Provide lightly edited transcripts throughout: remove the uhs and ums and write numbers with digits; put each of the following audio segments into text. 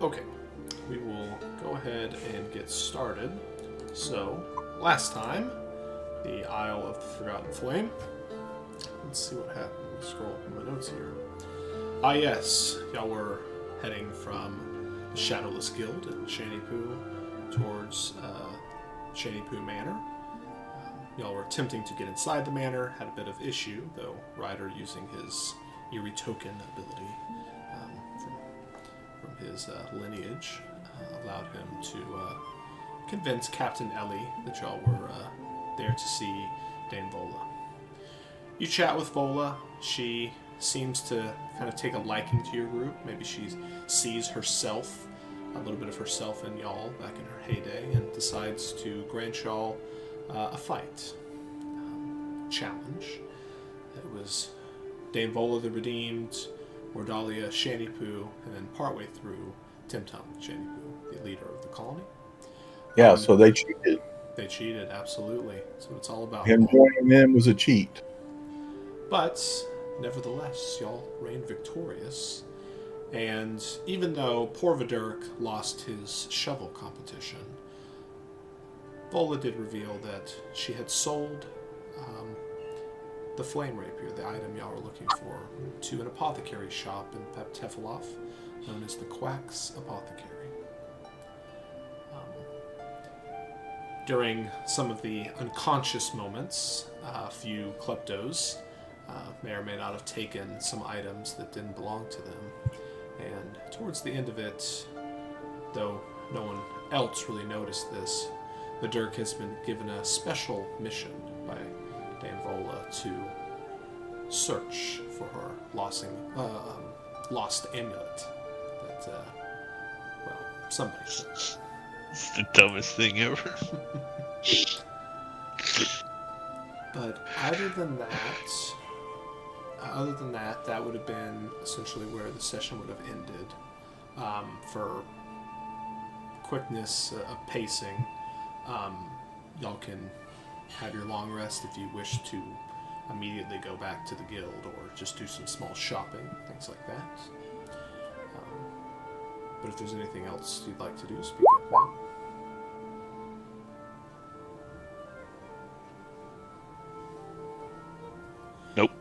Okay, we will go ahead and get started. So, last time, the Isle of the Forgotten Flame. Let's see what happened. Scroll up my notes here. Ah, yes, y'all were heading from the Shadowless Guild in Shantypoo towards Shantypoo Manor. Y'all were attempting to get inside the manor, had a bit of issue, though Ryder, using his Eerie Token ability from his lineage, allowed him to convince Captain Ellie that y'all were there to see Dame Vola. You chat with Vola. She seems to kind of take a liking to your group. Maybe she sees herself, a little bit of herself in y'all back in her heyday, and decides to grant y'all a fight. Challenge. It was Dame Vola the Redeemed, Mordalia Shantypoo, and then partway through Timtum Shantypoo, the leader of the colony. Yeah, so they cheated. They cheated, absolutely. That's what it's all about. Him joining them was a cheat. But, nevertheless, y'all reigned victorious. And even though poor Vidurk lost his shovel competition, Vola did reveal that she had sold the flame rapier, the item y'all were looking for, to an apothecary shop in Peptefeloff known as the Quack's Apothecary. During some of the unconscious moments, a few kleptos may or may not have taken some items that didn't belong to them. And towards the end of it, though no one else really noticed this, the Dirk has been given a special mission by Dame Vola to search for her lost amulet that, somebody took. It's the dumbest thing ever. But other than that, that would have been essentially where the session would have ended. For quickness of pacing, y'all can have your long rest if you wish to immediately go back to the guild or just do some small shopping, things like that. But if there's anything else you'd like to do, speak up now. Nope.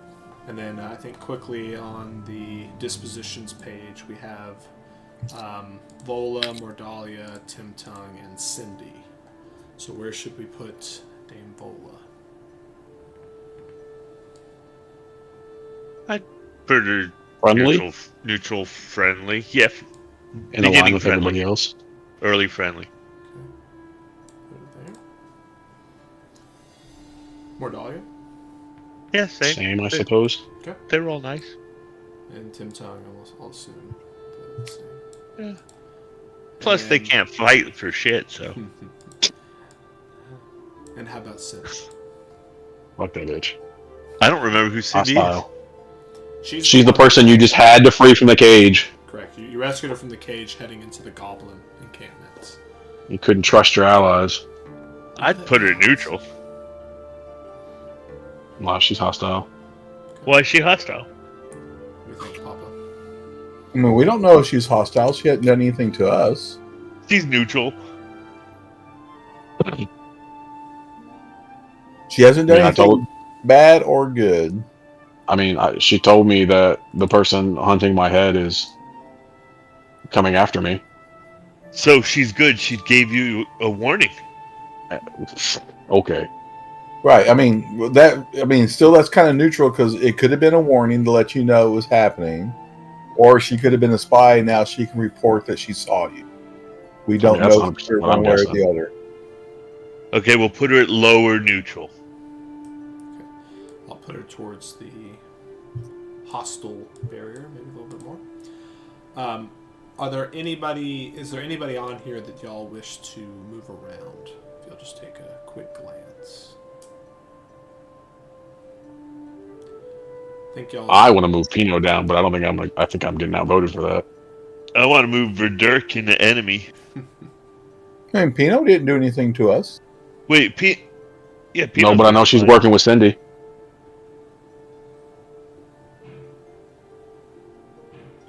And then I think quickly on the dispositions page, we have Vola, Mordalia, Timtung, and Cindy. So where should we put Dame Vola? I'd put her Friendly? neutral friendly. Yeah. In line with everybody else. Early friendly. Okay. Put it there. Mordalia? Yeah, same. I suppose. Okay. They were all nice. And Timtung, I'll assume the same. Yeah. Plus, they can't fight for shit, so. And how about Cindy? Fuck that bitch. I don't remember who Cindy is. She's the person you just had to free from the cage. Correct. You rescued her from the cage heading into the goblin encampment. You couldn't trust your allies. I'd put her neutral. Wow, she's hostile. Why is she hostile? What do you think, Papa? I mean, we don't know if she's hostile. She hasn't done anything to us. She's neutral. She hasn't done anything bad or good. I mean, she told me that the person hunting my head is coming after me. So she's good. She gave you a warning. Okay. Right. I mean, still that's kind of neutral because it could have been a warning to let you know it was happening, or she could have been a spy. And now she can report that she saw you. We don't know if you're one way or the other. Okay, we'll put her at lower neutral. Okay. I'll put her towards the hostile barrier, maybe a little bit more. Is there anybody on here that y'all wish to move around? If you'll just take a quick glance. I want to move Pino down, but I don't think I think I'm getting outvoted for that. I want to move Verdurk in the enemy. I mean, Pino didn't do anything to us. Wait, no, but I know she's working with Cindy.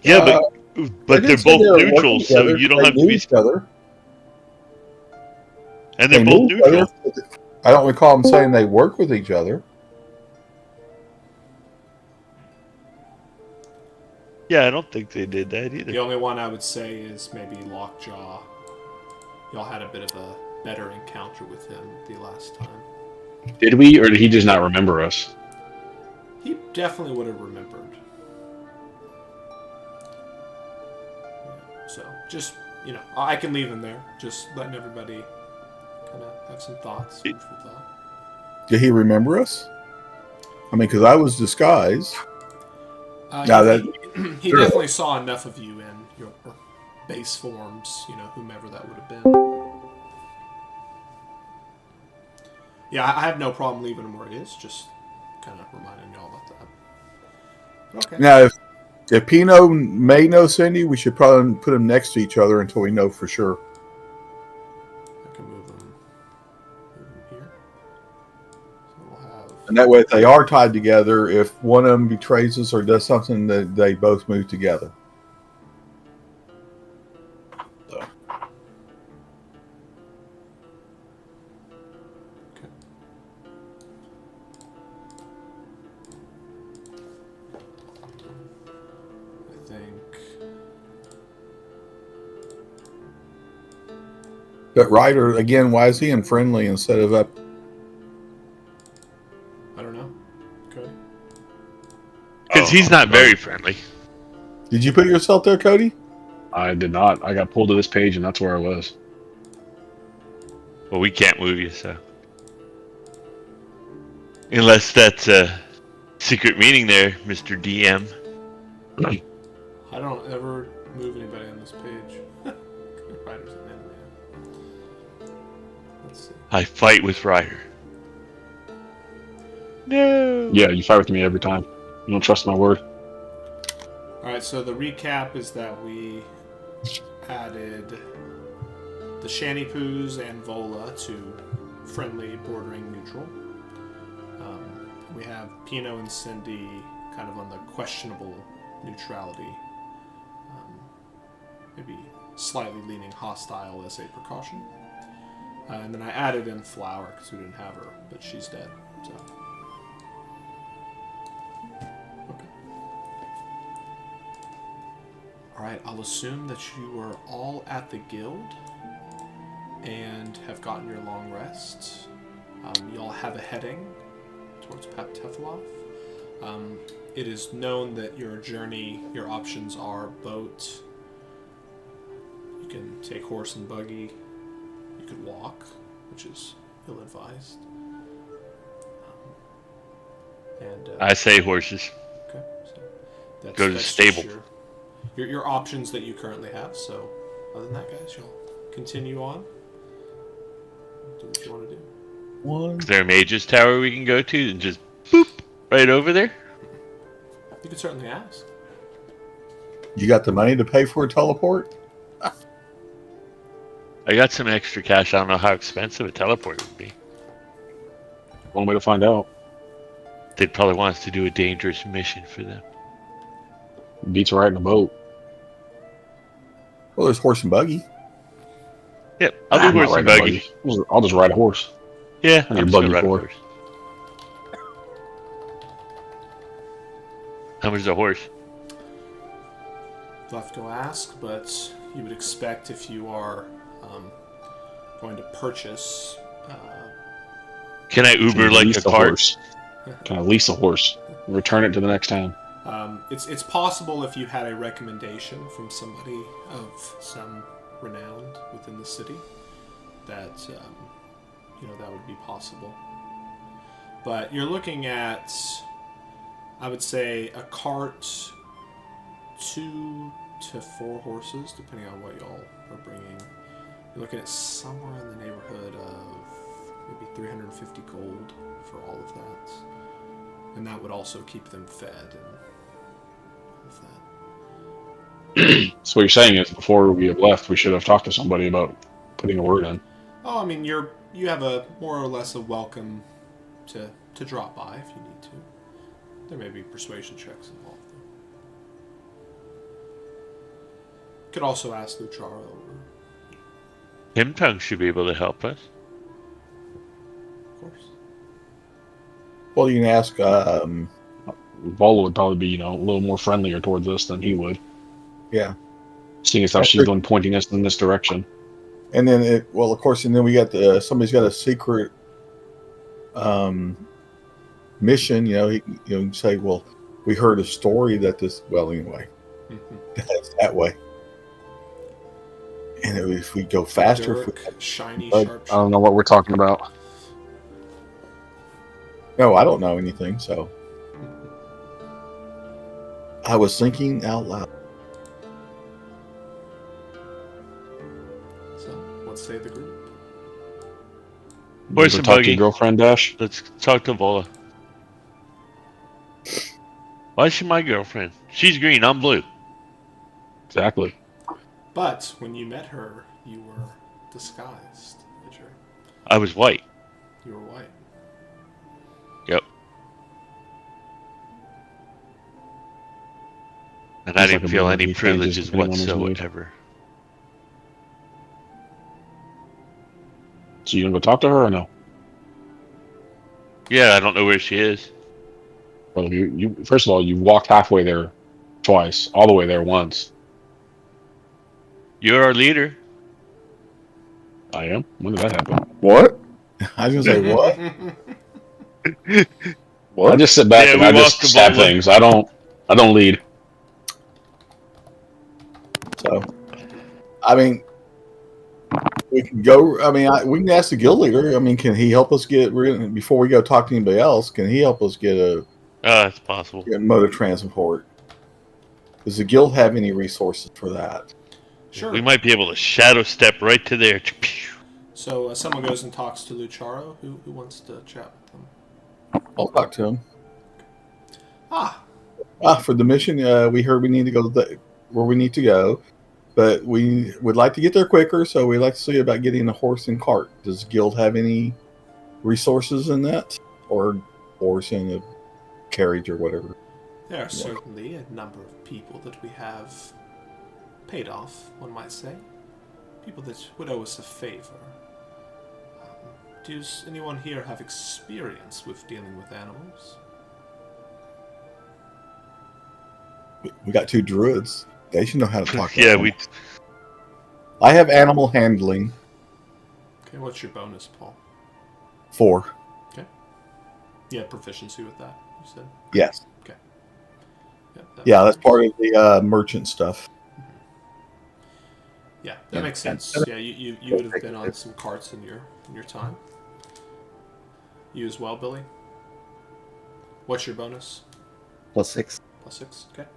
Yeah, but But they're didn't say both they were working neutral, so together. you don't They have to knew be. each other. And They they're both knew each other. neutral. I don't recall them saying they work with each other. Yeah, I don't think they did that either. The only one I would say is maybe Lockjaw. Y'all had a bit of a better encounter with him the last time. Did we, or did he just not remember us? He definitely would have remembered. So, just, I can leave him there. Just letting everybody kind of have some thoughts, food for thought. Did he remember us? I mean, because I was disguised. He definitely saw enough of you in your base forms, whomever that would have been. Yeah, I have no problem leaving him where it is, just kind of reminding y'all about that. Okay. Now, if Pino may know Cindy, we should probably put them next to each other until we know for sure. I can move them here. So we'll have... And that way, if they are tied together, if one of them betrays us or does something, that they both move together. So. Okay. I think... But Ryder, again, why is he in friendly instead of up? I don't know. Okay. Because he's not very friendly. Did you put yourself there, Cody? I did not. I got pulled to this page, and that's where I was. Well, we can't move you, so. Unless that's a secret meeting there, Mr. DM. I don't ever move anybody on this page. Ryder's an enemy. Let's see. I fight with Ryder. No. Yeah, you fight with me every time. You don't trust my word. Alright, so the recap is that we added the Shantypoos and Vola to friendly bordering neutral. We have Pino and Cindy kind of on the questionable neutrality. Maybe slightly leaning hostile as a precaution. And then I added in Flower because we didn't have her, but she's dead. So. Okay. Alright, I'll assume that you are all at the guild and have gotten your long rest. You all have a heading towards Paptefilov. It is known that your journey, your options are boat. You can take horse and buggy. You could walk, which is ill-advised. I say horses. Okay, so that's, Go to the that's stable. just your options that you currently have. So, other than that, guys, you'll continue on. Do what you want to do. Is there a mage's tower we can go to and just boop right over there? You could certainly ask. You got the money to pay for a teleport? I got some extra cash. I don't know how expensive a teleport would be. One way to find out. They'd probably want us to do a dangerous mission for them. Beats riding a boat. Well, there's horse and buggy. Yep, I'll do I'm not horse and riding a buggy. I'll just ride a horse. Yeah, I need I'm a just gonna buggy ride a for it. horse. How much is a horse? You'll have to go ask, but you would expect if you are going to purchase. Can I Uber like lease a the cart? horse? Can I lease a horse? Return it to the next town. It's possible if you had a recommendation from somebody of some renown within the city that that would be possible. But you're looking at, I would say, a cart, 2 to 4 horses, depending on what y'all are bringing. You're looking at somewhere in the neighborhood of maybe 350 gold for all of that. And that would also keep them fed and all of that. So what you're saying is, before we have left, we should have talked to somebody about putting a word in. Oh, I mean, you have a more or less a welcome to drop by if you need to. There may be persuasion checks involved, though. Could also ask Lucharo. Tim Tongue should be able to help us. Of course. Well, you can ask. Vola would probably be, a little more friendlier towards us than he would, Yeah. seeing as how she's the one pointing us in this direction. And then of course, and then we got somebody's got a secret mission. He can say, well, we heard a story that this. Well, anyway, that's that way. And if we go faster, shiny, I sharp. don't know what we're talking about. No, I don't know anything. So I was thinking out loud. So, what say the group? Horse Ever and talk to buggy. your girlfriend, Dash? Let's talk to Vola. Why is she my girlfriend? She's green, I'm blue. Exactly. But when you met her, you were disguised, Edger. I was white. You were white. Yep. And I didn't feel any privileges whatsoever. So you gonna go talk to her or no? Yeah, I don't know where she is. Well, you first of all, you walked halfway there twice, all the way there once. You're our leader. I am? When did that happen? What? I was gonna say what? I just sit back Yeah, and we I just walked the stab ball. things. I don't lead. So, I mean, we can go. I mean, we can ask the guild leader. I mean, can he help us before we go talk to anybody else? Can he help us get It's possible. mode of transport? Does the guild have any resources for that? Sure. We might be able to shadow step right to there. So someone goes and talks to Lucharo. Who wants to chat with them? I'll talk to him. For the mission, we heard we need to go where we need to go, but we would like to get there quicker, so we'd like to see about getting a horse and cart. Does the guild have any resources in that? Or horse and a carriage or whatever? There are certainly a number of people that we have paid off, one might say. People that would owe us a favor. Does anyone here have experience with dealing with animals? We got 2 druids. They should know how to talk. Yeah, I have animal handling. Okay, what's your bonus, Paul? 4. Okay. You had proficiency with that, you said? Yes. Okay. That's part of the merchant stuff. Yeah, that makes sense. Yeah, you would have been on some carts in your time. You as well, Billy? What's your bonus? +6. +6, okay.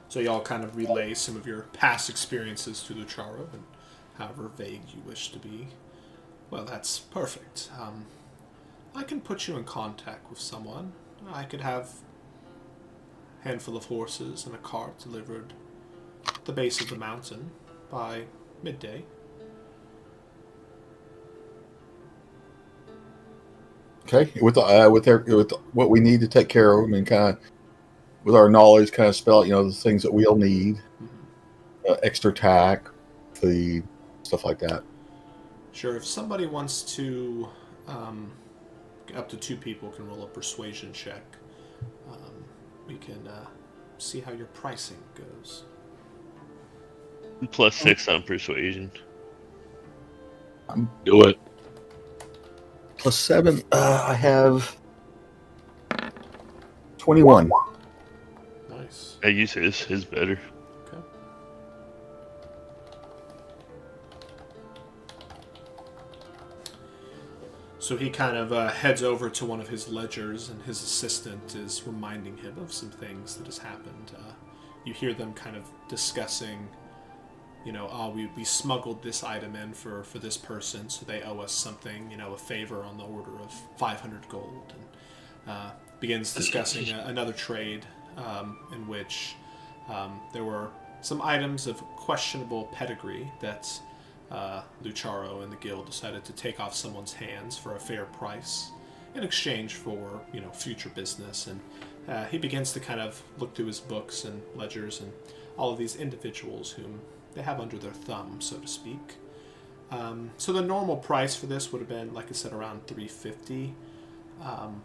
So y'all kind of relay some of your past experiences to Lucharo, and however vague you wish to be. Well, that's perfect. I can put you in contact with someone. I could have a handful of horses and a cart delivered at the base of the mountain by midday. Okay, with what we need to take care of them, and kind of with our knowledge, kind of spell out, the things that we'll need, extra tack, feed, stuff like that. Sure. If somebody wants to, up to 2 people can roll a persuasion check. We can see how your pricing goes. +6 on persuasion. Do it. +7. I have 21. Nice. I use his better. Okay. So he kind of heads over to one of his ledgers, and his assistant is reminding him of some things that has happened. You hear them kind of discussing, we smuggled this item in for this person, so they owe us something, a favor on the order of 500 gold. And begins discussing another trade in which there were some items of questionable pedigree that Lucharo and the guild decided to take off someone's hands for a fair price in exchange for future business and he begins to kind of look through his books and ledgers and all of these individuals whom they have under their thumb, so to speak. So the normal price for this would have been, like I said, around $350,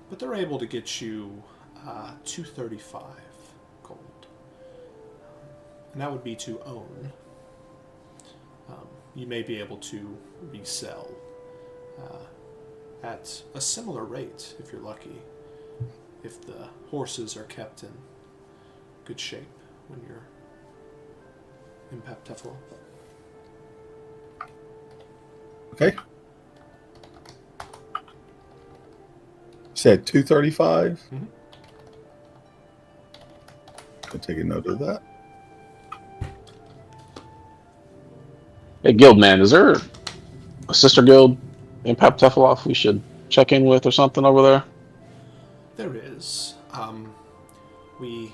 but they're able to get you $235 gold, and that would be to own. You may be able to resell at a similar rate if you're lucky, if the horses are kept in good shape when you're in Peptefla. Okay. Said 235. Mm-hmm. I'll take a note of that. Hey, guild man, is there a sister guild in Peptefla we should check in with or something over there? There is. We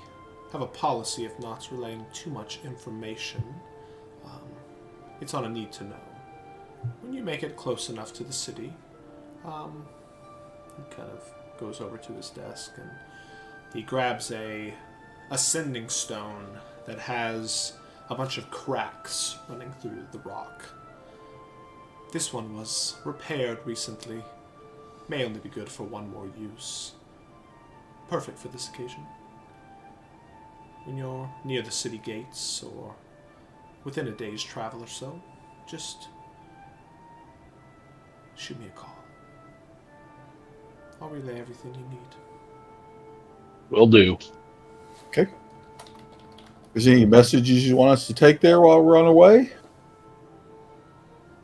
have a policy of not relaying too much information. It's on a need to know. When you make it close enough to the city, he kind of goes over to his desk and he grabs a ascending stone that has a bunch of cracks running through the rock. This one was repaired recently. May only be good for one more use. Perfect for this occasion. When you're near the city gates or within a day's travel or so, just shoot me a call. I'll relay everything you need. Will do. Okay. Is there any messages you want us to take there while we're on our way?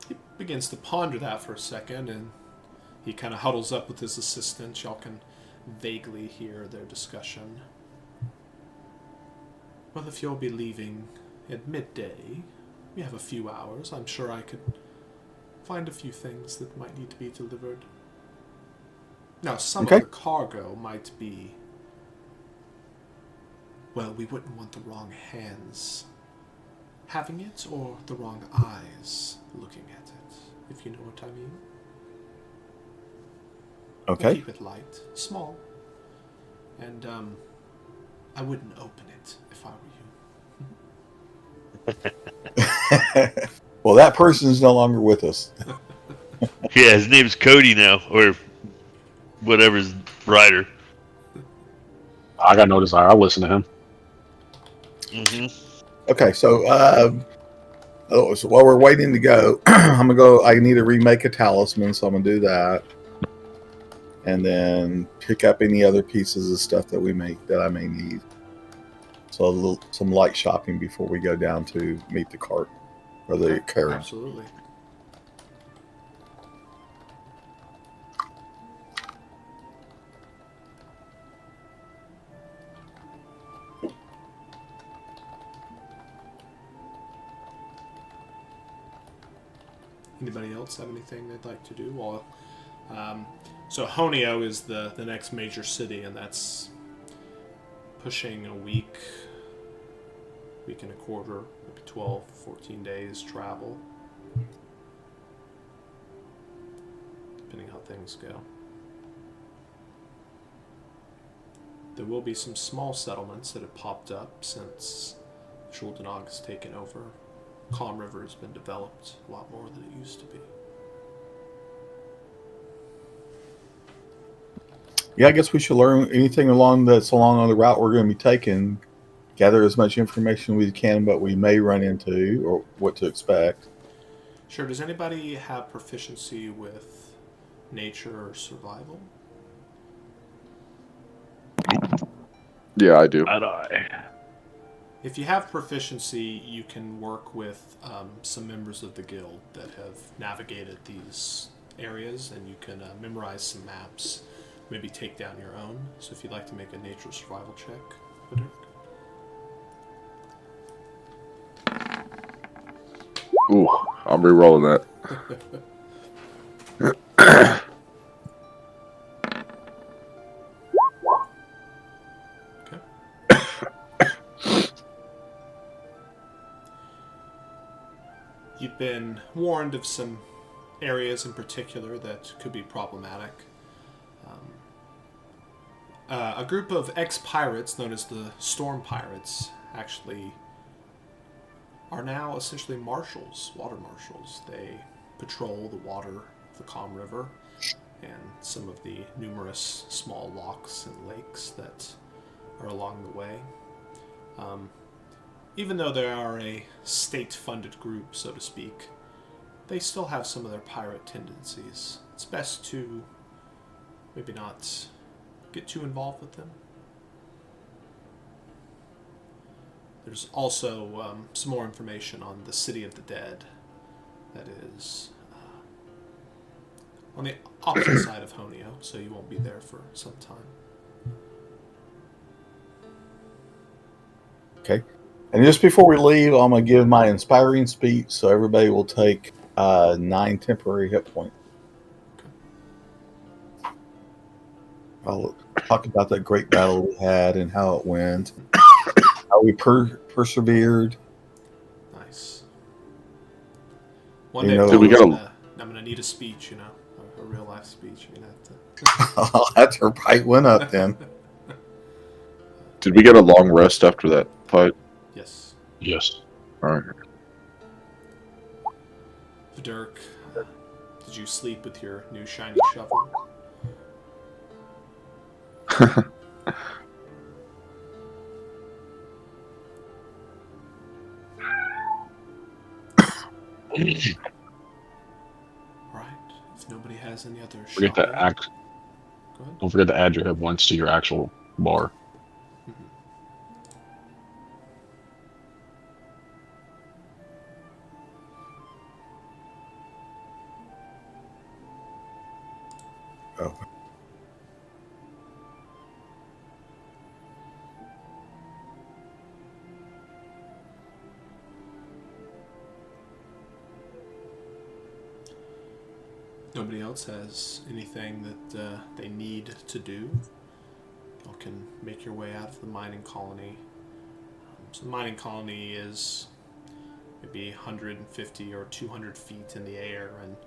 He begins to ponder that for a second, and he kind of huddles up with his assistant. Y'all can vaguely hear their discussion. Well, if you'll be leaving at midday, we have a few hours. I'm sure I could find a few things that might need to be delivered. Now, some of the cargo might be... Well, we wouldn't want the wrong hands having it or the wrong eyes looking at it, if you know what I mean. Okay. We'll keep it light, small, and I wouldn't open it if I were you. Well, that person is no longer with us. Yeah, his name's Cody now, or whatever's rider. I got no desire. I'll listen to him. Mm-hmm. Okay, so while we're waiting to go, I'm gonna go. I need to remake a talisman, so I'm gonna do that, and then pick up any other pieces of stuff that I may need. So some light shopping before we go down to meet the cart or the carriage. Absolutely. Anybody else have anything they'd like to do? Well, so Honio is the next major city, and that's pushing a week and a quarter, maybe 12, 14 days travel, depending how things go. There will be some small settlements that have popped up since Shuldanog has taken over. Calm River has been developed a lot more than it used to be. Yeah, I guess we should learn anything along on the route we're going to be taking. Gather as much information we can, but we may run into or what to expect. Sure. Does anybody have proficiency with nature or survival? Yeah, I do. Not I. If you have proficiency, you can work with some members of the guild that have navigated these areas, and you can memorize some maps, maybe take down your own. So if you'd like to make a nature survival check, Patrick. Ooh, I'm re-rolling that. You've been warned of some areas in particular that could be problematic. A group of ex-pirates known as the Storm Pirates actually are now essentially marshals, water marshals. They patrol the water of the Calm River and some of the numerous small locks and lakes that are along the way. Even though they are a state-funded group, so to speak, they still have some of their pirate tendencies. It's best to maybe not get too involved with them. There's also some more information on the City of the Dead that is on the opposite side of Honio, so you won't be there for some time. Okay. And just before we leave, I'm going to give my inspiring speech so everybody will take 9 temporary hit points. Okay. I'll talk about that great battle we had and how it went, how we persevered. Nice. One You day, know- Did we get a- I'm gonna need a speech, you know, a real life speech. You're gonna have to. That's her bite went up then. Did we get a long rest after that fight? Yes. Yes. All right. Dirk, did you sleep with your new shiny shovel? Right. If nobody has any other Forget to act. Go ahead. Don't forget to add your hit points to your actual bar. Oh. Nobody else has anything that they need to do. Y'all can make your way out of the mining colony. So the mining colony is maybe 150 or 200 feet in the air and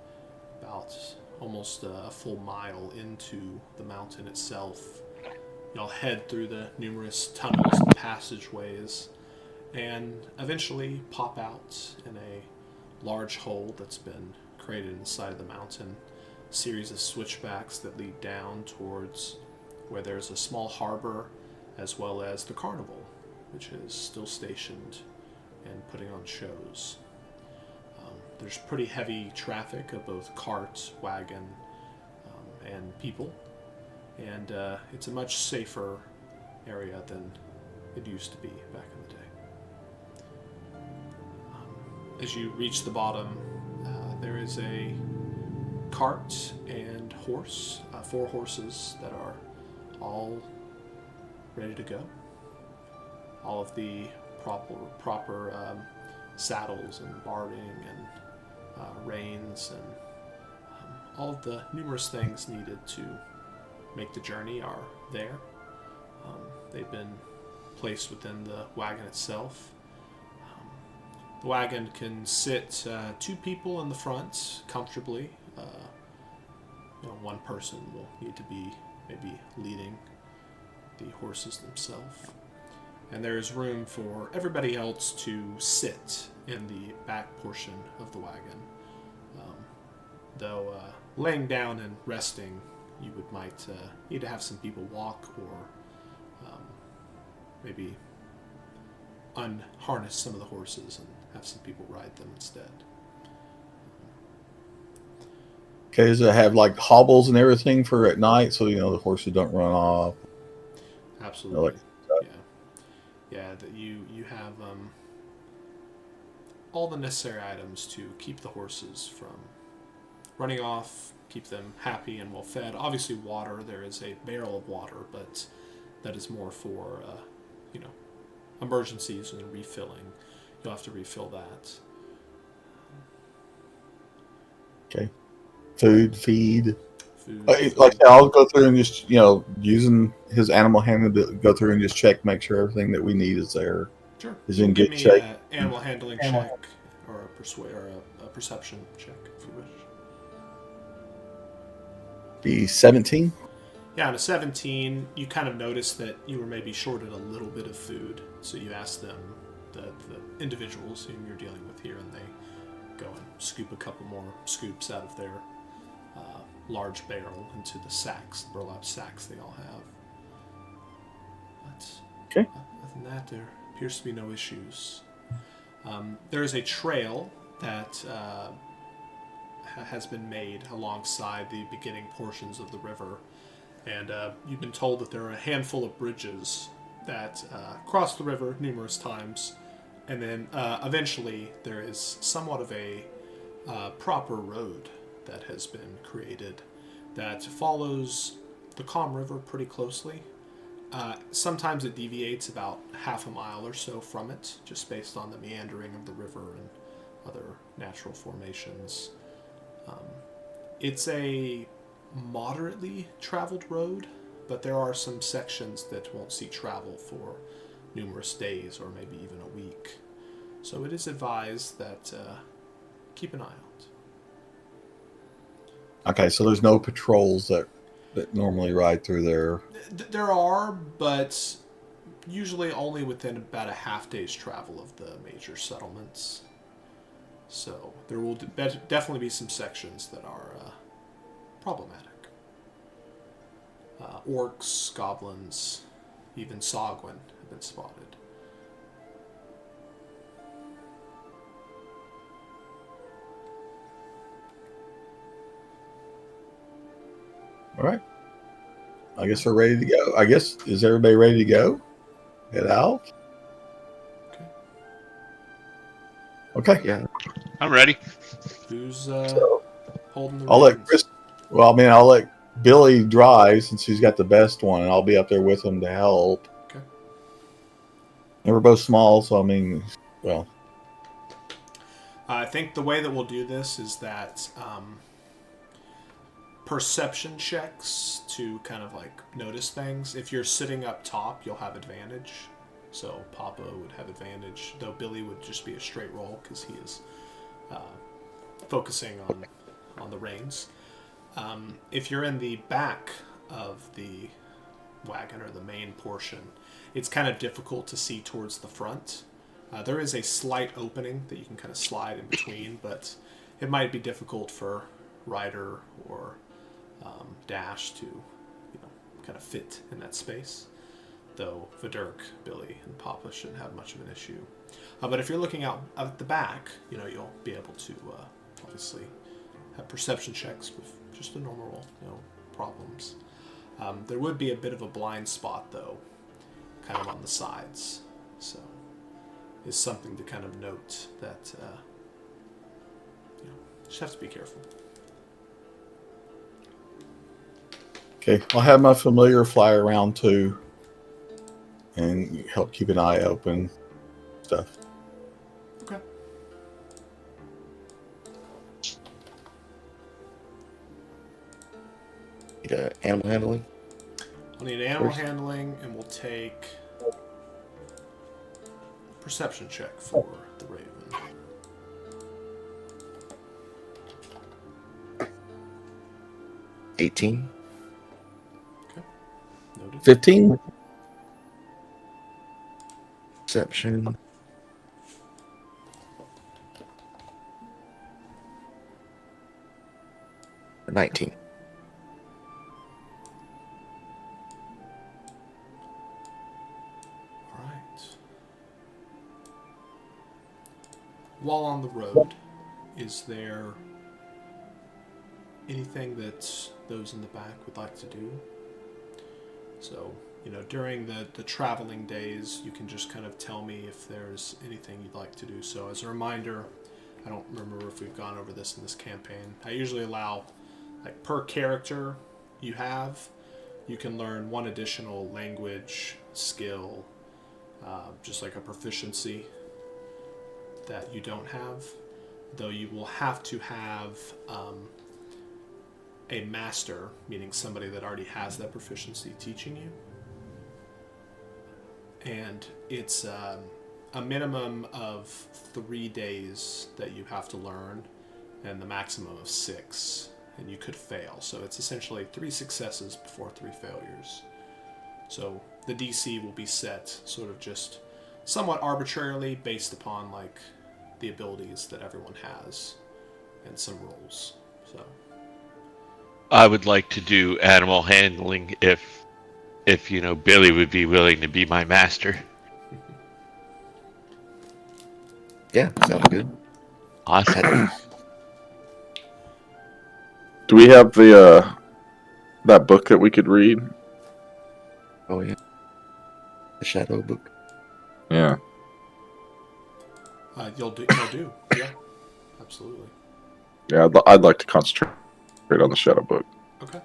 about almost a full mile into the mountain itself. Y'all head through the numerous tunnels and passageways and eventually pop out in a large hole that's been created in the side of the mountain. A series of switchbacks that lead down towards where there's a small harbor as well as the carnival, which is still stationed and putting on shows. There's pretty heavy traffic of both cart, wagon, and people, and it's a much safer area than it used to be back in the day. As you reach the bottom, there is a cart and horse, 4 horses that are all ready to go. All of the proper saddles and barding and reins and all of the numerous things needed to make the journey are there. They've been placed within the wagon itself. The wagon can sit 2 people in the front comfortably. One person will need to be maybe leading the horses themselves. And there is room for everybody else to sit in the back portion of the wagon. Though laying down and resting, you might need to have some people walk or maybe unharness some of the horses and have some people ride them instead. Okay, does it have like hobbles and everything for at night so the horses don't run off? Absolutely. Like Yeah, that you have all the necessary items to keep the horses from running off, keep them happy and well fed. Obviously water, there is a barrel of water, but that is more for emergencies and refilling. You'll have to refill that. Okay. Food, feed. Food. Like I said, I'll go through and just, using his animal handling to go through and just check, make sure everything that we need is there. Sure. Is in Give good me shape. an animal handling check or a perception check if you wish. Be 17. Yeah, on a 17, you kind of noticed that you were maybe shorted a little bit of food. So you asked them, the individuals whom you're dealing with here, and they go and scoop a couple more scoops out of their large barrel into the sacks, burlap sacks they all have. But Okay. other than that, there appears to be no issues. There is a trail that has been made alongside the beginning portions of the river, and you've been told that there are a handful of bridges that cross the river numerous times, and then eventually there is somewhat of a proper road that has been created that follows the Calm River pretty closely. Sometimes it deviates about half a mile or so from it, just based on the meandering of the river and other natural formations. It's a moderately traveled road, but there are some sections that won't see travel for numerous days or maybe even a week. So it is advised that keep an eye out. Okay, so there's no patrols that normally ride through there. There are, but usually only within about a half day's travel of the major settlements. So there will definitely be some sections that are problematic. Orcs, goblins, even Sogwin have been spotted. All right. I guess we're ready to go. I guess, is everybody ready to go? Head out? Okay. Yeah. I'm ready. Who's So, holding the I'll let reins? Chris. Well, I mean, I'll let Billy drive since he's got the best one, and I'll be up there with him to help. Okay. And we're both small, so I mean, well, I think the way that we'll do this is that perception checks to kind of like notice things. If you're sitting up top, you'll have advantage. So Papa would have advantage, though Billy would just be a straight roll because he is focusing on the reins. If you're in the back of the wagon or the main portion, it's kind of difficult to see towards the front. There is a slight opening that you can kind of slide in between, but it might be difficult for Ryder or Dash to, kind of fit in that space. Though Vidurk, Billy, and Papa shouldn't have much of an issue. But if you're looking out at the back, you'll be able to obviously have perception checks with just the normal, problems. There would be a bit of a blind spot, though, kind of on the sides. So it's something to kind of note that just have to be careful. okay. I'll have my familiar fly around too, and help keep an eye open. Stuff. Okay. Need animal handling. I'll need animal First. handling, and we'll take perception check for the Raven. 18. Okay. Noted. 15. Perception. 19. All right. While on the road, is there anything that those in the back would like to do? So, during the traveling days, you can just kind of tell me if there's anything you'd like to do. So, as a reminder, I don't remember if we've gone over this in this campaign. I usually allow, like, per character you can learn one additional language, skill, just like a proficiency that you don't have. Though you will have to have a master, meaning somebody that already has that proficiency, teaching you. And it's a minimum of 3 days that you have to learn, and the maximum of 6. and you could fail. So it's essentially 3 successes before 3 failures. So the DC will be set sort of just somewhat arbitrarily based upon like the abilities that everyone has and some rules. So I would like to do animal handling if Billy would be willing to be my master. Yeah, sounds good. Awesome. Do we have the that book that we could read? Oh yeah, the Shadow Book. Yeah. you'll do, yeah, absolutely. Yeah, I'd like to concentrate on the Shadow Book. Okay.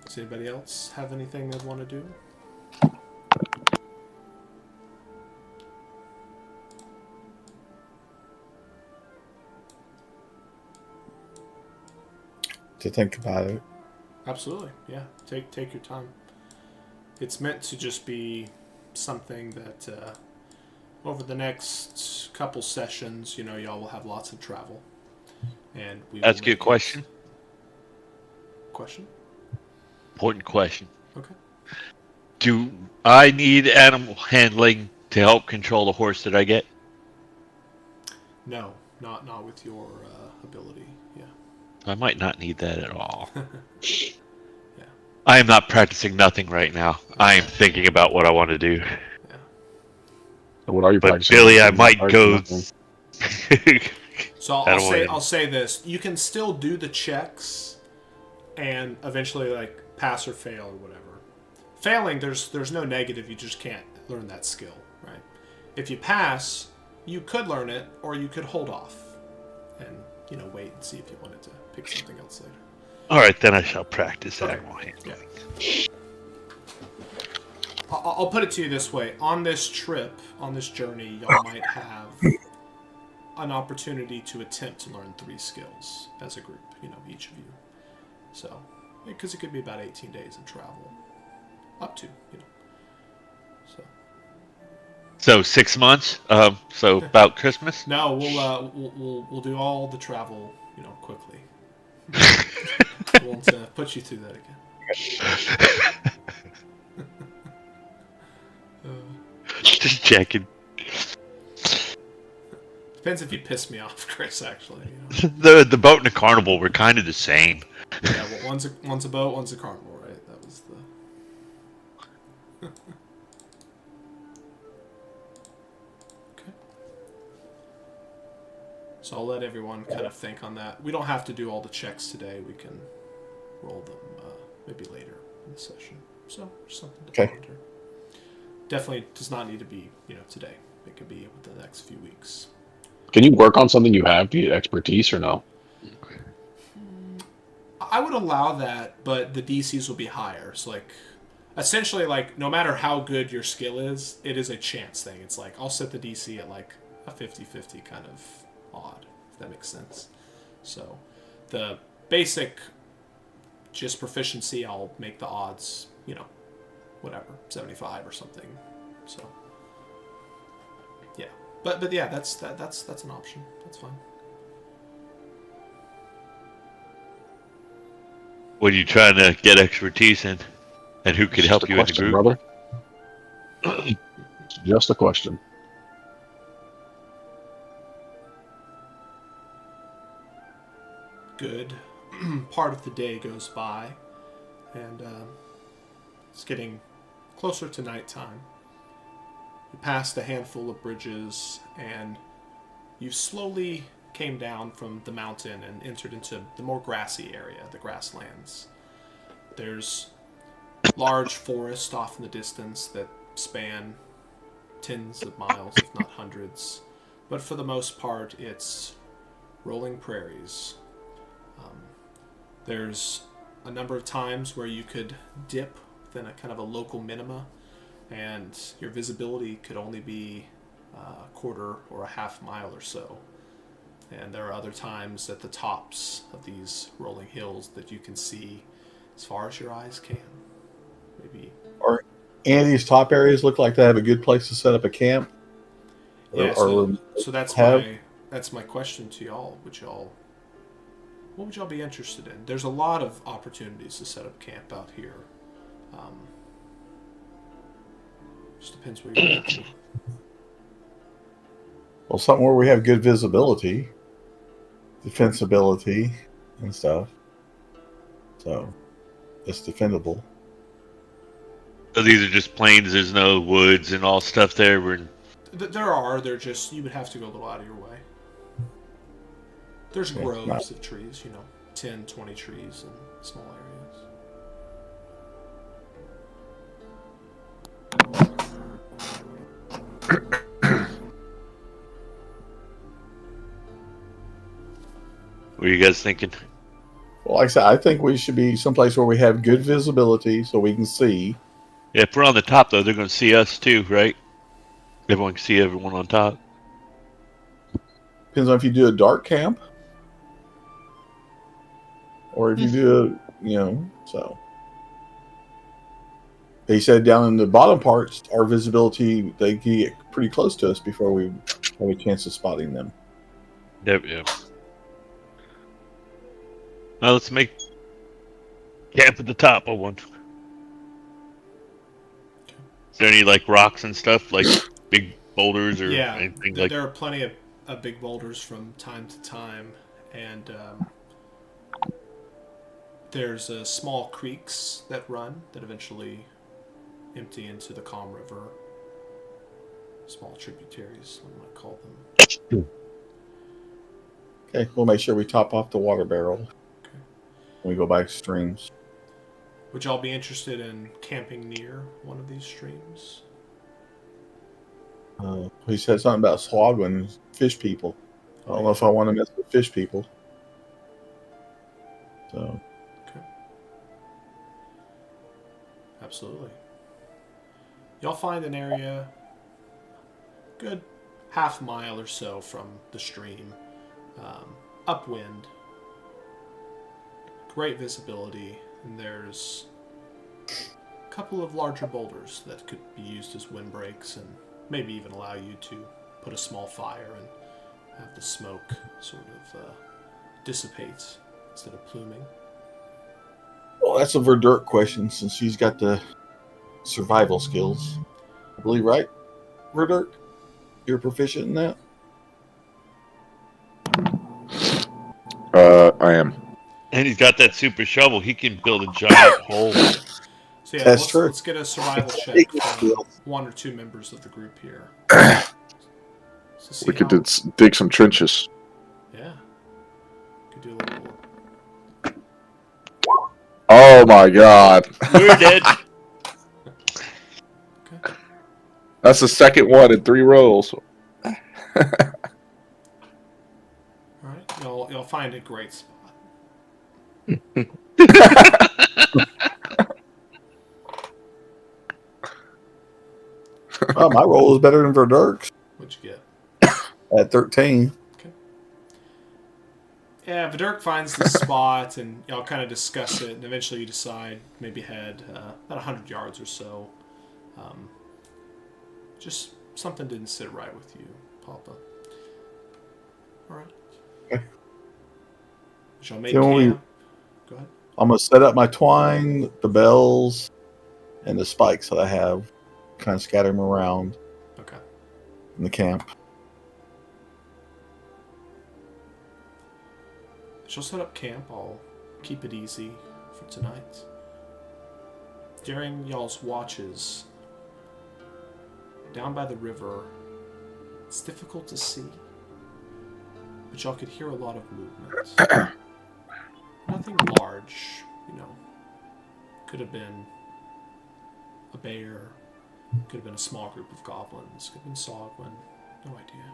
Does anybody else have anything they'd want to do? To think about it. Absolutely, yeah. Take your time. It's meant to just be something that over the next couple sessions, y'all will have lots of travel, and we. That's a will good make question. Question. Important question. Okay. Do I need animal handling to help control the horse that I get? No, not with your ability. Yeah. I might not need that at all. Yeah. I am not practicing nothing right now. I am thinking about what I want to do. Yeah. So what are you But practicing? Billy, I You're not might go. practicing nothing. So I'll say this: you can still do the checks, and eventually like pass or fail or whatever. Failing, there's no negative. You just can't learn that skill, right? If you pass, you could learn it, or you could hold off, and wait and see if you wanted to pick something else later. All right, then I shall practice Okay. animal handling. Yeah. I'll put it to you this way: on this trip, on this journey, y'all might have an opportunity to attempt to learn 3 skills as a group. Each of you. So, because it could be about 18 days of travel, up to. So 6 months. So about Christmas. No, we'll do all the travel, quickly. Won't put you through that again. Just checking. Depends if you piss me off, Chris. Actually, The boat and the carnival were kind of the same. Yeah, well, one's a boat, one's a carnival, right? That was the. Okay. So I'll let everyone kind of think on that. We don't have to do all the checks today. We can roll them maybe later in the session. So just something to monitor. Definitely does not need to be today. It could be within the next few weeks. Can you work on something you have to get expertise or no? I would allow that, but the DCs will be higher. So essentially no matter how good your skill is, it is a chance thing. It's like I'll set the DC at like a 50-50 kind of odd, if that makes sense. So the basic just proficiency, I'll make the odds, whatever, 75 or something. So yeah. But yeah, that's an option. That's fine. What are you trying to get expertise in? And who could help you in the group? Brother? Just a question. Good part of the day goes by, and it's getting closer to nighttime. You passed a handful of bridges, and you slowly came down from the mountain and entered into the more grassy area, the grasslands. There's large forests off in the distance that span tens of miles, if not hundreds. But for the most part, it's rolling prairies. There's a number of times where you could dip within a kind of a local minima, and your visibility could only be a quarter or a half mile or so. And there are other times at the tops of these rolling hills that you can see as far as your eyes can. Maybe any of these top areas look like they have a good place to set up a camp? Yeah, so that's have? my question to y'all. What would y'all be interested in? There's a lot of opportunities to set up camp out here. Just depends where you're looking. Well, something where we have good visibility, defensibility, and stuff. So it's defendable. So these are just plains. There's no woods and all stuff there. They're just, you would have to go a little out of your way. There's groves of trees, 10, 20 trees in small areas. What are you guys thinking? Well, like I said, I think we should be someplace where we have good visibility so we can see. Yeah, if we're on the top, though, they're going to see us too, right? Everyone can see everyone on top. Depends on if you do a dark camp or if you do so. They said down in the bottom parts, our visibility, they get pretty close to us before we have a chance of spotting them. Yep. Now let's make camp at the top of one. Is there any rocks and stuff, like big boulders or anything like? There are plenty of big boulders from time to time, and there's small creeks that run that eventually empty into the Calm River. Small tributaries, I might call them. Okay, we'll make sure we top off the water barrel when we go by streams. Would y'all be interested in camping near one of these streams? He said something about swaggling fish people. I don't know if I want to mess with fish people. So. Okay. Absolutely. Y'all find an area good half mile or so from the stream, upwind, great visibility, and there's a couple of larger boulders that could be used as windbreaks and maybe even allow you to put a small fire and have the smoke sort of dissipate instead of pluming. Well, that's a Verdurk question since she's got the survival skills. I believe, right? Verdurk? You're proficient in that? I am. And he's got that super shovel. He can build a giant hole. So yeah, let's get a survival check from one or two members of the group here. We could dig some trenches. Yeah. Could do a little. Oh my god. We're dead. Okay. That's the second one in 3 rolls. Alright, you'll find a great spot. Oh, my roll is better than Verdurk's. What'd you get? At 13. Okay. Yeah, Vidurk finds the spot, and y'all kind of discuss it, and eventually you decide maybe head about 100 yards or so. Just something didn't sit right with you, Papa. Alright. Okay. Shall make camp. Go ahead. I'm going to set up my twine, the bells, and the spikes that I have. Kind of scatter them around. Okay. In the camp. She'll set up camp. I'll keep it easy for tonight. During y'all's watches, down by the river, it's difficult to see, but y'all could hear a lot of movement. Nothing large, Could have been a bear, could have been a small group of goblins, could have been Sogwin, no idea.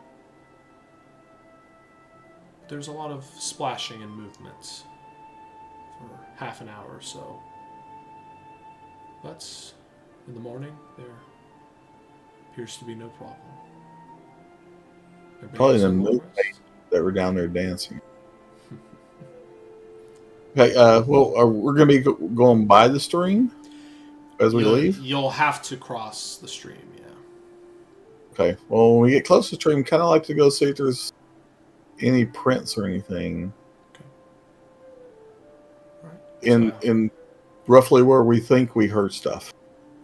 There's a lot of splashing and movement for half an hour or so. But in the morning, there appears to be no problem. Probably the movement that were down there dancing. Okay, well, we're going to be going by the stream? as we leave? You'll have to cross the stream, yeah. Okay. Well, when we get close to the stream, kind of like to go see if there's any prints or anything Okay. All right. in roughly where we think we heard stuff.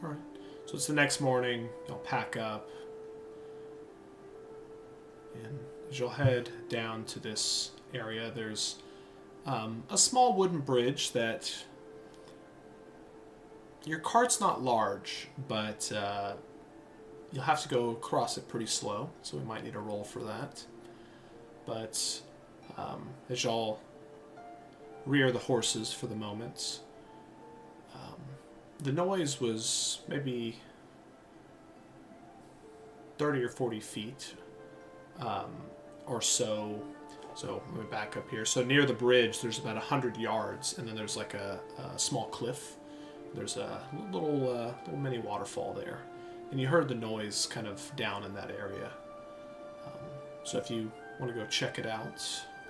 All right. So it's the next morning. You'll pack up, and as you'll head down to this area, there's a small wooden bridge that your cart's not large, but you'll have to go across it pretty slow, so we might need a roll for that. But as y'all rear the horses for the moment, the noise was maybe 30 or 40 feet or so. So let me back up here. So near the bridge, there's about 100 yards, and then there's like a small cliff. There's a little mini waterfall there. And you heard the noise kind of down in that area. So if you want to go check it out,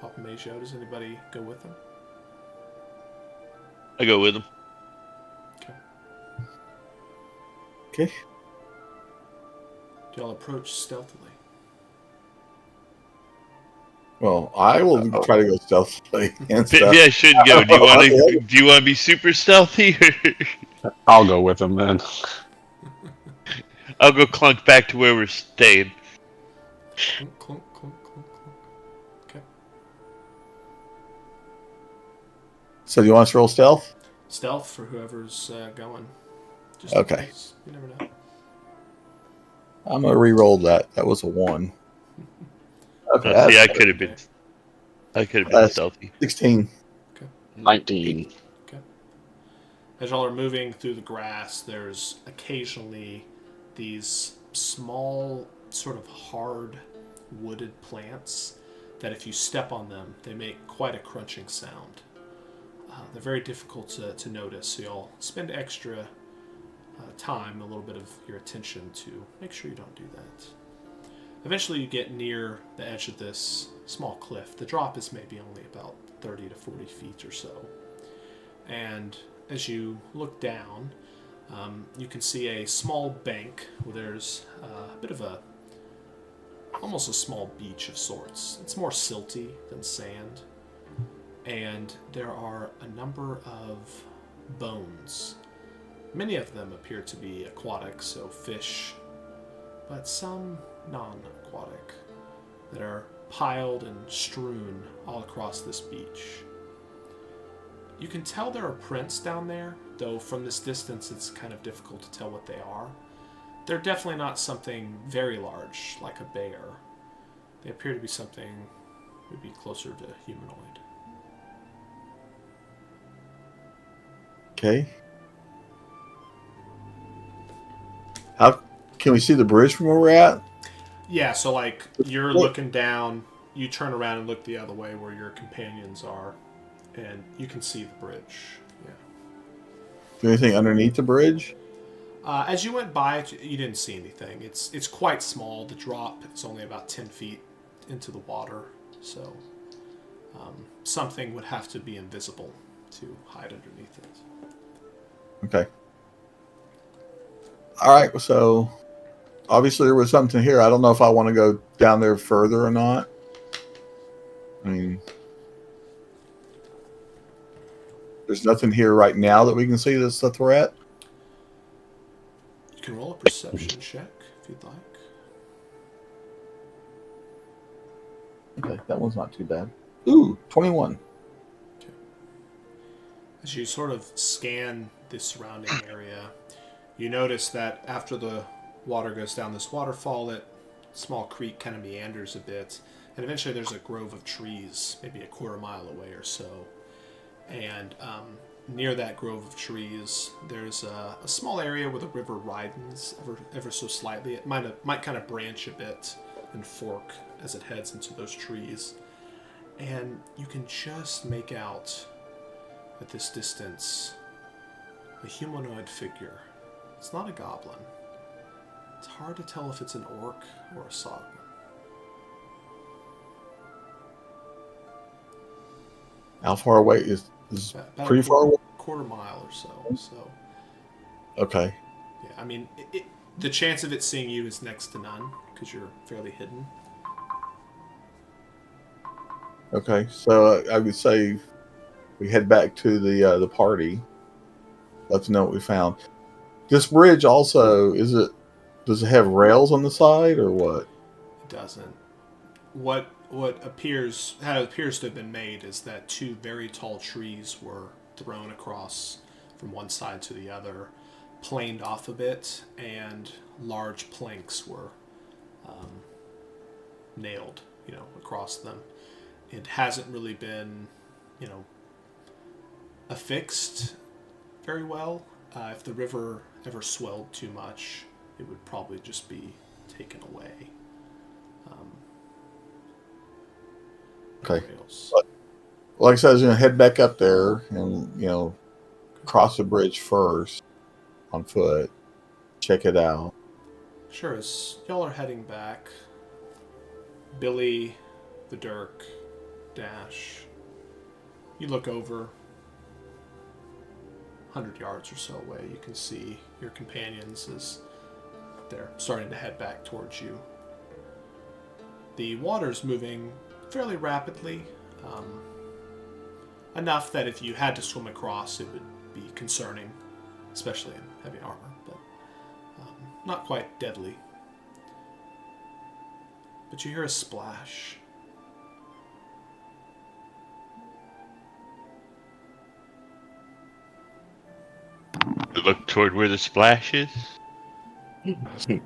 Papa Majio, does anybody go with them? I go with him. Okay. Okay. Do y'all approach stealthily? Well, I will try to go stealthily and stuff. Maybe I should go. Do you want to be super stealthy? I'll go with him then. I'll go clunk back to where we're staying. Clunk, clunk, clunk, clunk, clunk. Okay. So do you want us to roll stealth? Stealth for whoever's going. Just Okay. in case. You never know. I'm gonna re-roll that. That was a 1. Okay, See, I that's could have been That's- stealthy. 16. 19. As y'all are moving through the grass, there's occasionally these small, sort of hard, wooded plants that if you step on them, they make quite a crunching sound. They're very difficult to notice, so you'll spend extra time, a little bit of your attention to make sure you don't do that. Eventually you get near the edge of this small cliff. The drop is maybe only about 30 to 40 feet or so. And as you look down, you can see a small bank where there's a bit of almost a small beach of sorts. It's more silty than sand. And there are a number of bones. Many of them appear to be aquatic, so fish, but some non-aquatic, that are piled and strewn all across this beach. You can tell there are prints down there, though from this distance it's kind of difficult to tell what they are. They're definitely not something very large, like a bear. They appear to be something maybe closer to humanoid. Okay. How can we see the bridge from where we're at? Yeah, so like you're looking down, you turn around and look the other way where your companions are, and you can see the bridge. Yeah. Is there anything underneath the bridge? As you went by, you didn't see anything. It's quite small. The drop is only about 10 feet into the water, so something would have to be invisible to hide underneath it. Okay. All right. So obviously there was something here. I don't know if I want to go down there further or not. I mean, there's nothing here right now that we can see that's the threat. You can roll a perception check if you'd like. Okay, that one's not too bad. Ooh, 21. Okay. As you sort of scan the surrounding area, you notice that after the water goes down this waterfall, that small creek kind of meanders a bit, and eventually there's a grove of trees, maybe a quarter mile away or so. And near that grove of trees, there's a small area where the river widens ever so slightly. It might kind of branch a bit and fork as it heads into those trees. And you can just make out at this distance a humanoid figure. It's not a goblin. It's hard to tell if it's an orc or a Sogman. How far away is About pretty far away? quarter mile or so. So Okay. Yeah, I mean, the chance of it seeing you is next to none because you're fairly hidden. Okay. So I would say we head back to the party. Let them know what we found. This bridge also does it have rails on the side or what? It doesn't. What appears how it appears to have been made is that two very tall trees were thrown across from one side to the other, planed off a bit, and large planks were nailed, across them. It hasn't really been, affixed very well. If the river ever swelled too much, it would probably just be taken away. Okay. Rails. Like I said, I was going to head back up there and cross the bridge first on foot, check it out. Sure, as y'all are heading back, Billy, the Dirk, Dash, you look over 100 yards or so away. You can see your companions as they're starting to head back towards you. The water's moving fairly rapidly, enough that if you had to swim across, it would be concerning, especially in heavy armor, but not quite deadly. But you hear a splash. Look toward where the splash is. Do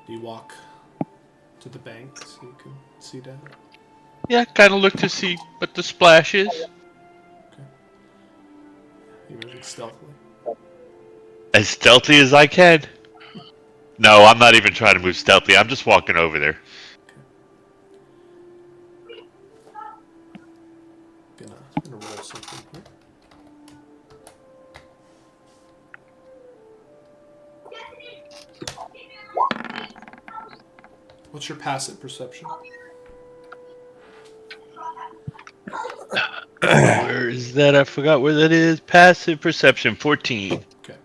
you walk to the bank so you can see down? Yeah, kind of look to see what the splash is. Okay. You moving stealthily? As stealthy as I can. No, I'm not even trying to move stealthy. I'm just walking over there. Gonna roll something here. What's your passive perception? Where is that? I forgot where that is. Passive perception, 14. Okay.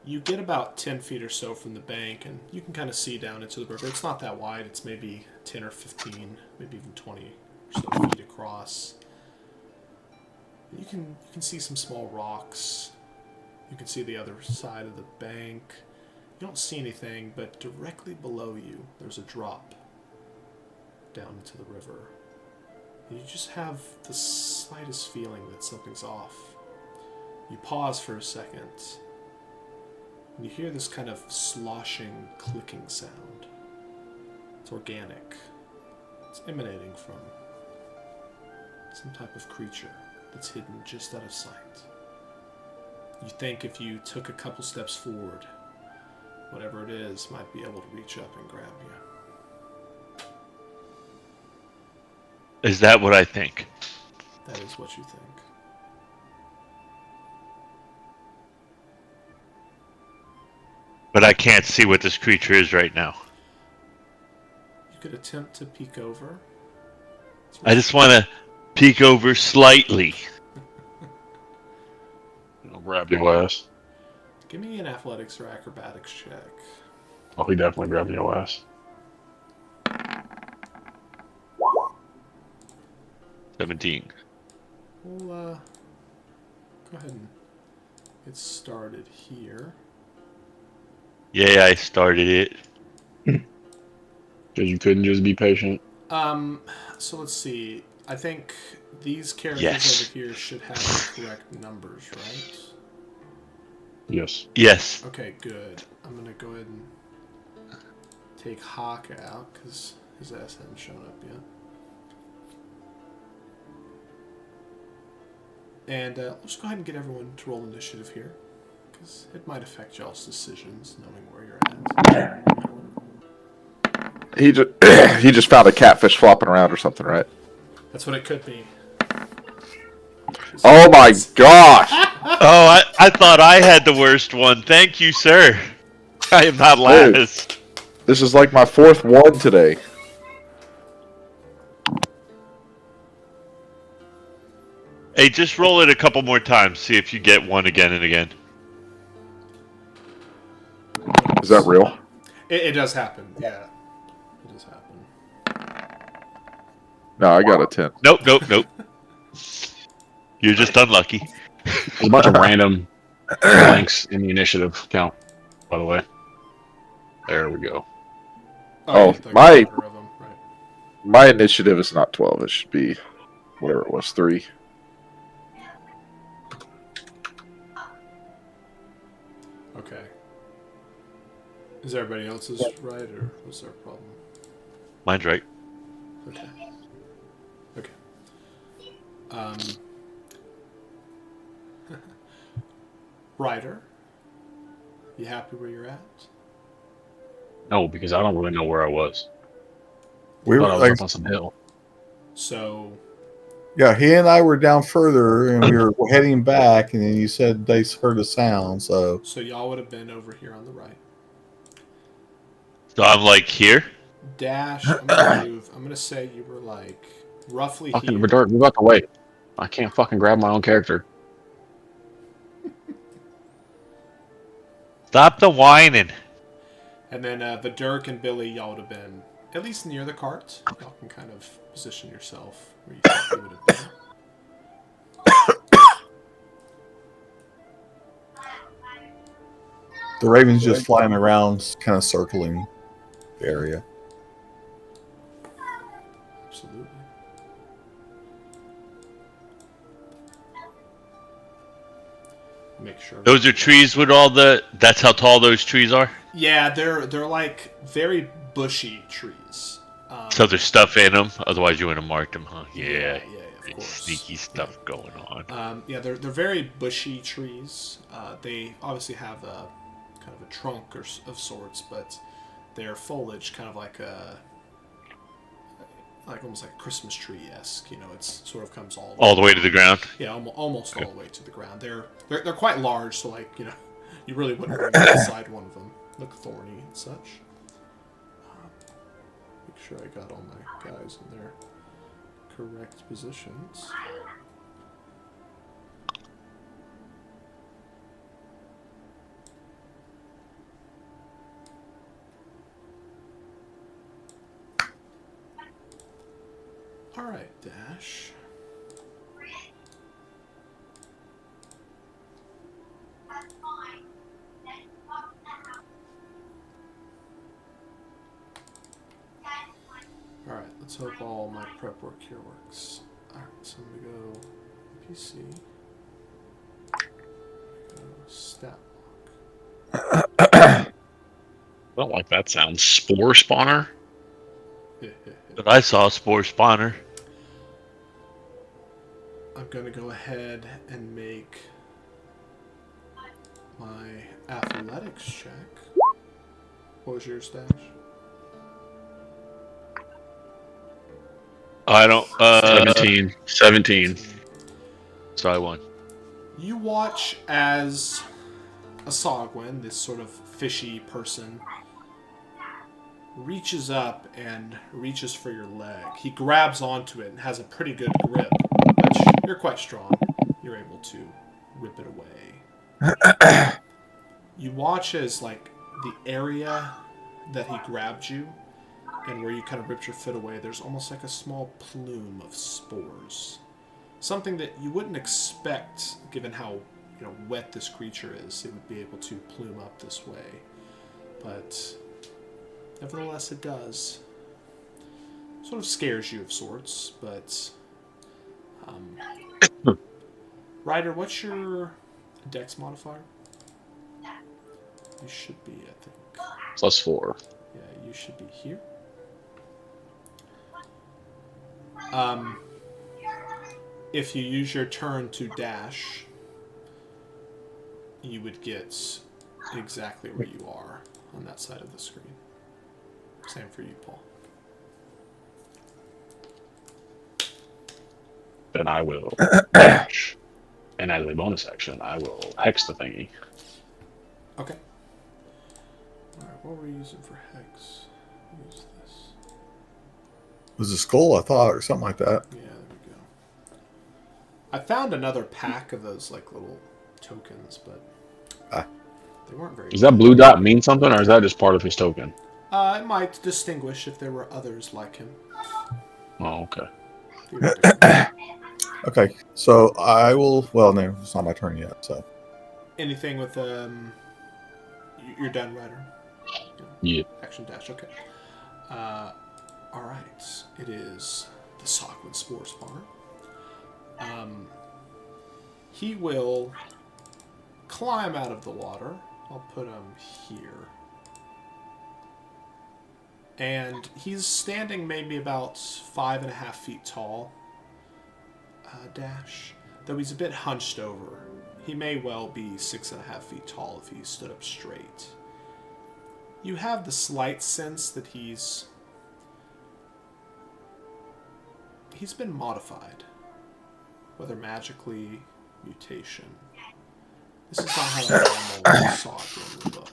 You get about 10 feet or so from the bank, and you can kind of see down into the river. It's not that wide. It's maybe 10 or 15, maybe even 20 or so feet across. You can see some small rocks. You can see the other side of the bank. You don't see anything, but directly below you, there's a drop down into the river. And you just have the slightest feeling that something's off. You pause for a second, and you hear this kind of sloshing, clicking sound. It's organic. It's emanating from some type of creature that's hidden just out of sight. You think if you took a couple steps forward, whatever it is might be able to reach up and grab you. Is that what I think? That is what you think. But I can't see what this creature is right now. You could attempt to peek over. I just want to peek over slightly. I'll grab your ass. Give me an athletics or acrobatics check. Oh, he definitely grabbed your ass. 17. We'll go ahead and get started here. Yeah, I started it. Because you couldn't just be patient. So let's see. I think these characters Yes. over here should have the correct numbers, right? Yes. Yes. Okay, good. I'm gonna go ahead and take Hawk out because his ass hasn't shown up yet. And let's go ahead and get everyone to roll initiative here, because it might affect y'all's decisions, knowing where you're at. He just he just found a catfish flopping around or something, right? That's what it could be. Oh my gosh! Oh, I thought I had the worst one. Thank you, sir. I am not Dude. last. This is like my fourth one today. Hey, just roll it a couple more times. See if you get one again and again. Is that real? It does happen. Yeah, it does happen. No, I got a 10. Nope, nope, nope. You're just unlucky. There's a bunch of random blanks in the initiative count, by the way. There we go. Oh, the my- order of them, right. My initiative is not 12. It should be whatever it was, 3. Okay. Is everybody else's right, or was there a problem? Mine's right. Okay. Okay. Um. Ryder, you happy where you're at? No, because I don't really know where I was. We I were thought I was like, up on some hill. So, yeah, he and I were down further, and we were heading back, and then you said they heard a sound. So so y'all would have been over here on the right. So I'm like here. Dash, I'm gonna move. I'm gonna say you were like roughly Fucking here. Vidart, move out the way. I can't fucking grab my own character. Stop the whining. And then the Dirk and Billy, y'all would have been at least near the cart. Y'all can kind of position yourself where you think you would have been. the raven's just flying around, kind of circling the area. Absolutely. Make sure. Those are trees with all the. That's how tall those trees are. Yeah, they're like very bushy trees. So there's stuff in them. Otherwise, you wouldn't have marked them, huh? Yeah, Yeah. of course. Sneaky stuff going on. Yeah, they're very bushy trees. They obviously have a kind of a trunk of sorts, but their foliage kind of like almost like a Christmas tree esque. You know, it's sort of comes All the way to the ground. Yeah, almost all the way to the ground. They're quite large, so like you really wouldn't want to get inside one of them. Look thorny and such. Make sure I got all my guys in their correct positions. All right, Dash. All right, let's hope all my prep work here works. All right, so I'm gonna go PC. Go stat I don't like that sound. Spore spawner? block. But I saw a spore spawner. I'm gonna go ahead and make my athletics check. What was yours, Dash? I don't. 17. So I won. You watch as a Sogwin, this sort of fishy person, reaches up and reaches for your leg. He grabs onto it and has a pretty good grip, which you're quite strong. You're able to rip it away. You watch as like the area that he grabbed you and where you kind of ripped your foot away, there's almost like a small plume of spores. Something that you wouldn't expect, given how wet this creature is. It would be able to plume up this way, but nevertheless, it does. Sort of scares you of sorts, but Ryder, what's your Dex modifier? You should be, I think. +4. Yeah, you should be here. If you use your turn to dash, you would get exactly where you are on that side of the screen. Same for you, Paul. Then I will dash. And as a bonus action, I will hex the thingy. Okay. Alright, what were we using for hex? Use this. It was a skull, I thought, or something like that. Yeah, there we go. I found another pack of those like little tokens, but they weren't very. Does that blue dot mean something, or is that just part of his token? It might distinguish if there were others like him. Oh, okay. Theoretically. Okay, so I will. Well, no, it's not my turn yet. So Anything with you're done, Ryder. Yeah. Action dash. Okay. All right. It is the Sockwood Spore Spawner. He will climb out of the water. I'll put him here. And he's standing maybe about 5.5 feet tall. Dash. Though he's a bit hunched over. He may well be 6.5 feet tall if he stood up straight. You have the slight sense that he's been modified. Whether magically, mutation. This is not how a normal saw it in the book.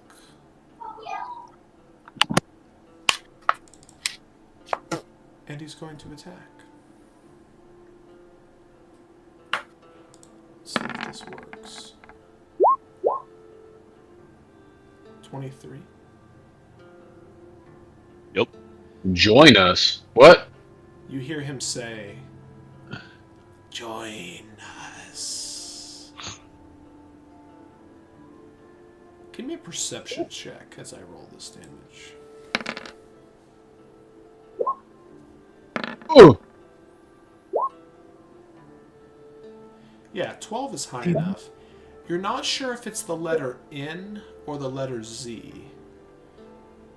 And he's going to attack. Let's see if this works. 23. Yep. Join us. What? You hear him say, "Join us." Give me a perception check as I roll this damage. Ooh. Yeah, 12 is high enough. You're not sure if it's the letter N or the letter Z,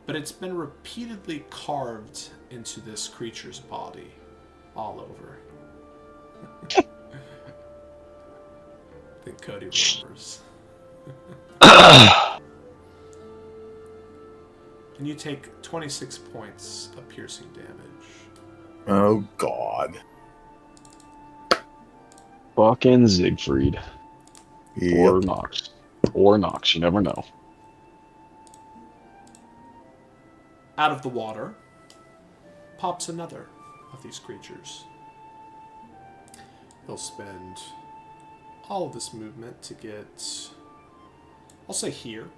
but it's been repeatedly carved into this creature's body, all over. I think Cody remembers. And you take 26 points of piercing damage. oh god, Fucking Siegfried. Or yep. Nox. Or Nox, you never know. Out of the water pops another of these creatures. He'll spend all of this movement to get, I'll say here.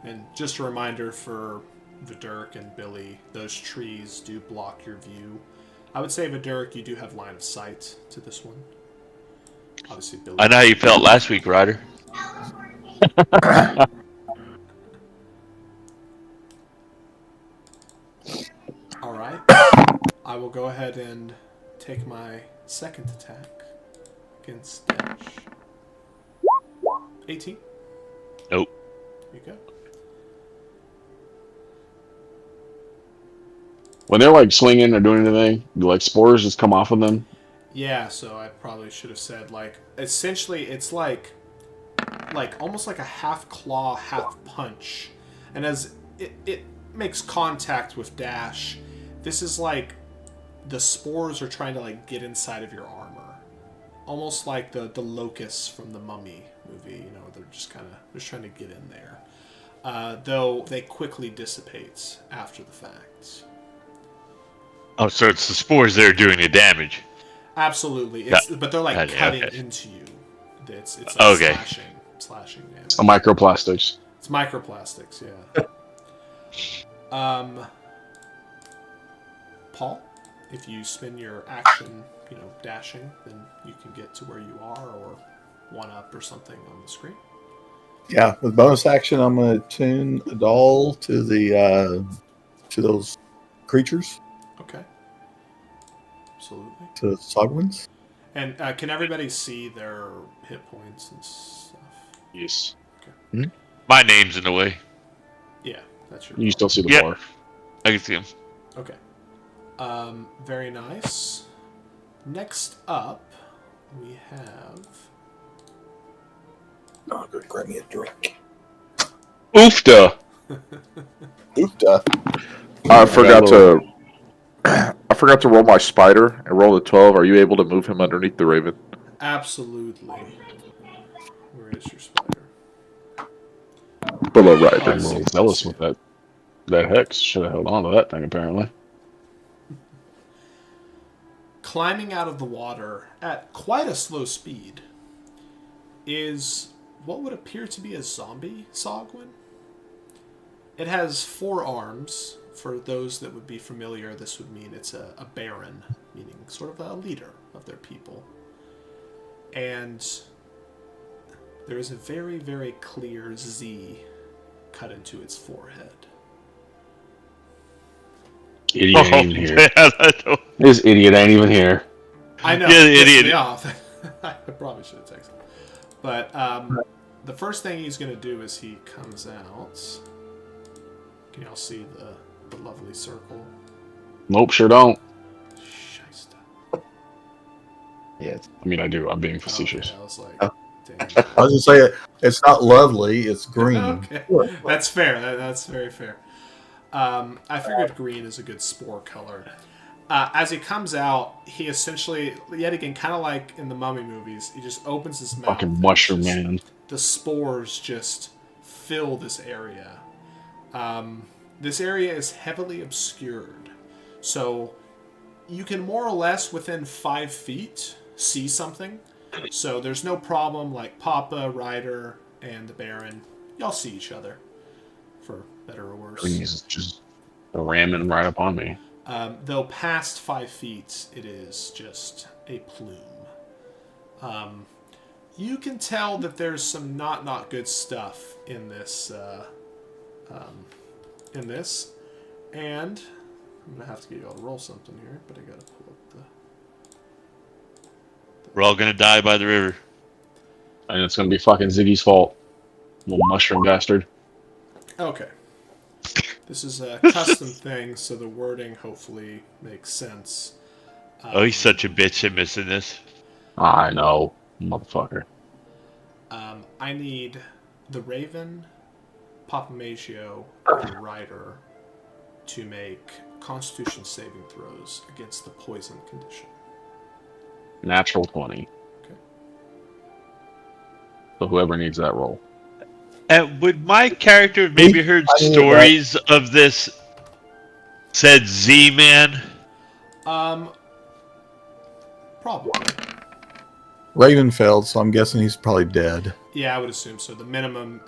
And just a reminder for Vidurk and Billy, those trees do block your view. I would say, Vidurk, you do have line of sight to this one. Obviously, Billy. I know how you felt last week, Ryder. All right. I will go ahead and take my second attack against Dash. 18. Nope. There you go. When they're like swinging or doing anything, do like spores just come off of them? Yeah, so I probably should have said, like, essentially it's like almost like a half claw, half punch. And as it makes contact with Dash, this is like the spores are trying to like get inside of your armor. Almost like the locusts from the Mummy movie, you know, they're just trying to get in there. Though they quickly dissipate after the fact. Oh, so it's the spores that are doing the damage. Absolutely. But they're like cutting into you. It's like Okay. slashing damage. It's microplastics. It's microplastics, yeah. Paul, if you spend your action, dashing, then you can get to where you are or one up or something on the screen. Yeah, with bonus action, I'm going to tune a doll to the to those creatures, Okay. Absolutely. to the Sogwins. And can everybody see their hit points and stuff? Yes. Okay. My name's in the way. Yeah, that's your. You still see the Yep. bar. I can see him. Okay. Very nice. Next up, we have. Oh, good. Grab me a drink. Oofta! Oofta. I forgot to roll my spider and roll a 12. Are you able to move him underneath the raven? Absolutely. Where is your spider? Below Oh, I Ryder. see. Well, zealous with that hex. Should have held on to that thing, apparently. climbing out of the water at quite a slow speed is what would appear to be a zombie Sogwin. It has 4 arms. For those that would be familiar, this would mean it's a baron, meaning sort of a leader of their people. And there is a very, very clear Z cut into its forehead. Idiot ain't even here. man, I don't- This idiot ain't even here. I know, Yeah, it pissed idiot. me off. I probably should have texted him. But the first thing he's going to do is he comes out. Can y'all see the lovely circle? Nope, sure don't. Shysta. Yeah. I mean, I do. I'm being facetious. Okay, I was like, Oh. dang. I was just saying, it's not lovely. It's green. Okay, that's fair. That's very fair. I figured green is a good spore color. As he comes out, he essentially, yet again, kind of like in the Mummy movies, he just opens his mouth. Fucking and mushroom just- man. The spores just fill this area. This area is heavily obscured, so you can more or less within 5 feet see something. So there's no problem like Papa, Ryder, and the Baron. Y'all see each other, for better or worse. He's just ramming right up on me. Though past 5 feet, it is just a plume. You can tell that there's some not good stuff in this. And I'm gonna have to get you all to roll something here, but I gotta pull up the. We're all gonna die by the river. And it's gonna be fucking Ziggy's fault. Little mushroom bastard. Okay. This is a custom thing, so the wording hopefully makes sense. Oh, he's such a bitch at missing this. I know, motherfucker. I need the Raven, Papa Magio, and the Rider to make Constitution saving throws against the poison condition. Natural 20. Okay. So whoever needs that roll. And would my character have maybe heard I mean, stories of this said Z-Man? Probably. Raven failed, so I'm guessing he's probably dead. Yeah, I would assume so. The minimum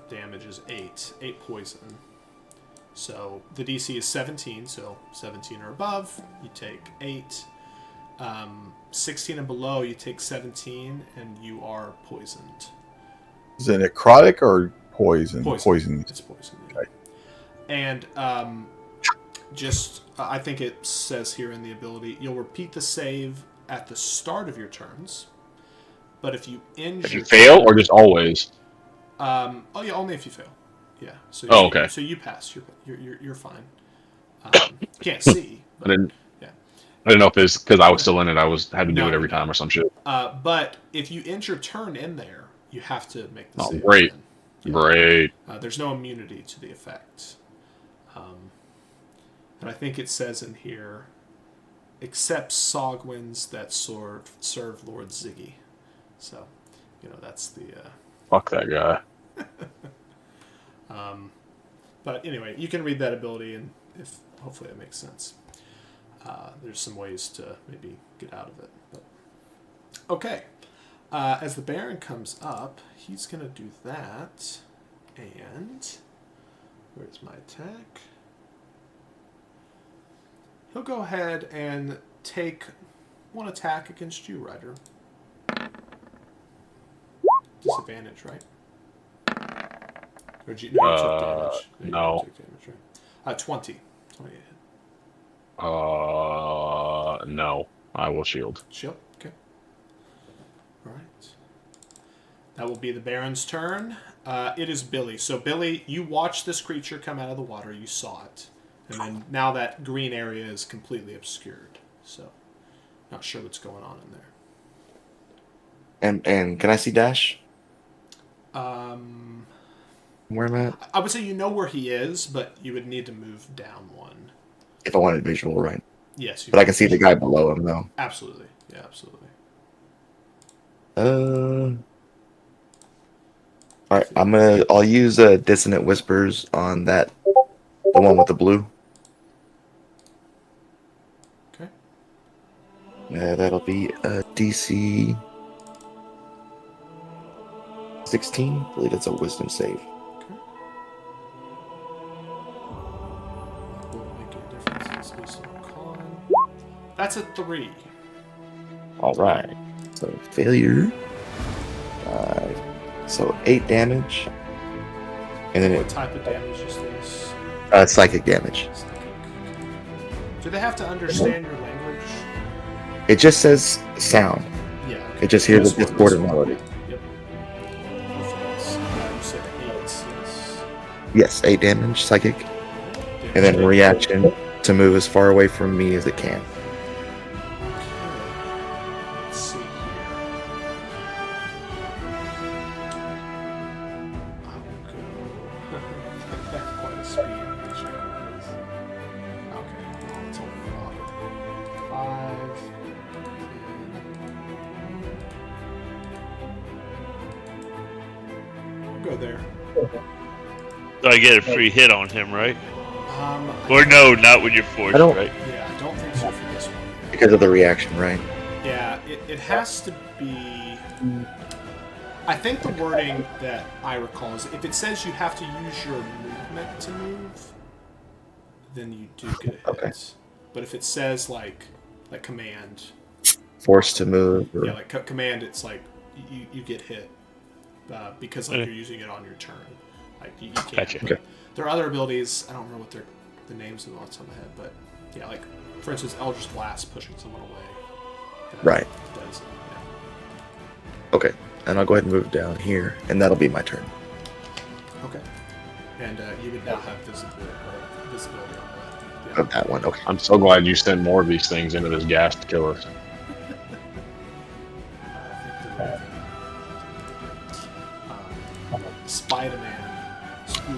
damage is 8 poison. So the DC is 17, so 17 or above, you take 8. 16 and below, you take 17, and you are poisoned. Is it necrotic or poison? Poison. It's poison. Yeah. Okay. And I think it says here in the ability, you'll repeat the save at the start of your turns. But if you end If you your fail, turn- or just always? oh yeah, only if you fail. Yeah. So Oh, okay. So you pass. You're fine. Can't see. I didn't. Yeah. I didn't know if it's because I was still in it. Had to do No, it every no. time or some shit. But if you end your turn in there, you have to make the Oh, save. great. again. Yeah. Great. There's no immunity to the effect. And I think it says in here, except Sogwins that serve Lord Ziggy. So, that's the... Fuck that guy. But anyway, you can read that ability, and if hopefully it makes sense. There's some ways to maybe get out of it. But. Okay. As the Baron comes up, he's going to do that. And where's my attack? He'll go ahead and take one attack against you, Ryder. Disadvantage, right? Or you took damage. No. You took damage, right? 20. 20 hit. No. I will shield. Shield? Okay. Alright. That will be the Baron's turn. It is Billy. So, Billy, you watched this creature come out of the water. You saw it. And then now that green area is completely obscured. So, not sure what's going on in there. And can I see Dash? Where I'm at? I would say you know where he is, but you would need to move down one. If I wanted visual, right? Yes. But I can see the guy below him, though. Absolutely. Yeah, absolutely. Alright, I'll use Dissonant Whispers on the one with the blue. Okay. That'll be a DC 16. I believe it's a wisdom save. Will make a difference. It's based on con. That's a 3. All right. So failure. 5. So 8 damage. And then What type of damage is this? psychic damage. Psychic. Do they have to understand your language? It just says sound. Yeah. Okay. It just hears This the one, discordant this one. melody. Yep. Defense. You said 8. Yes. Yes, 8 damage, psychic. And then reaction to move as far away from me as it can. Let's see here. I will go. I have quite a speed. Let me check what it is. Okay, well, it's only 5. 10. Go there. So I get a free hit on him, right? I Or don't- no, not when you're forced, I don't- right? Yeah, I don't think so for this one. Because of the reaction, right? Yeah, it has to be. I think the wording that I recall is if it says you have to use your movement to move, then you do get a hit. Okay. But if it says like command, Forced to move. Or... yeah, like command, it's like you get hit because like Okay. you're using it on your turn. Like you can't. Gotcha. Okay. There are other abilities. I don't remember what the names of them off the top of my head, but yeah, like for instance, Eldritch Blast pushing someone away. That Right. Does it, Okay. And I'll go ahead and move down here, and that'll be my turn. yeah. Okay. And you would now have visibility on the Of that one. Okay. I'm so glad you sent more of these things into this gas to kill us. Spider-Man. Scooter.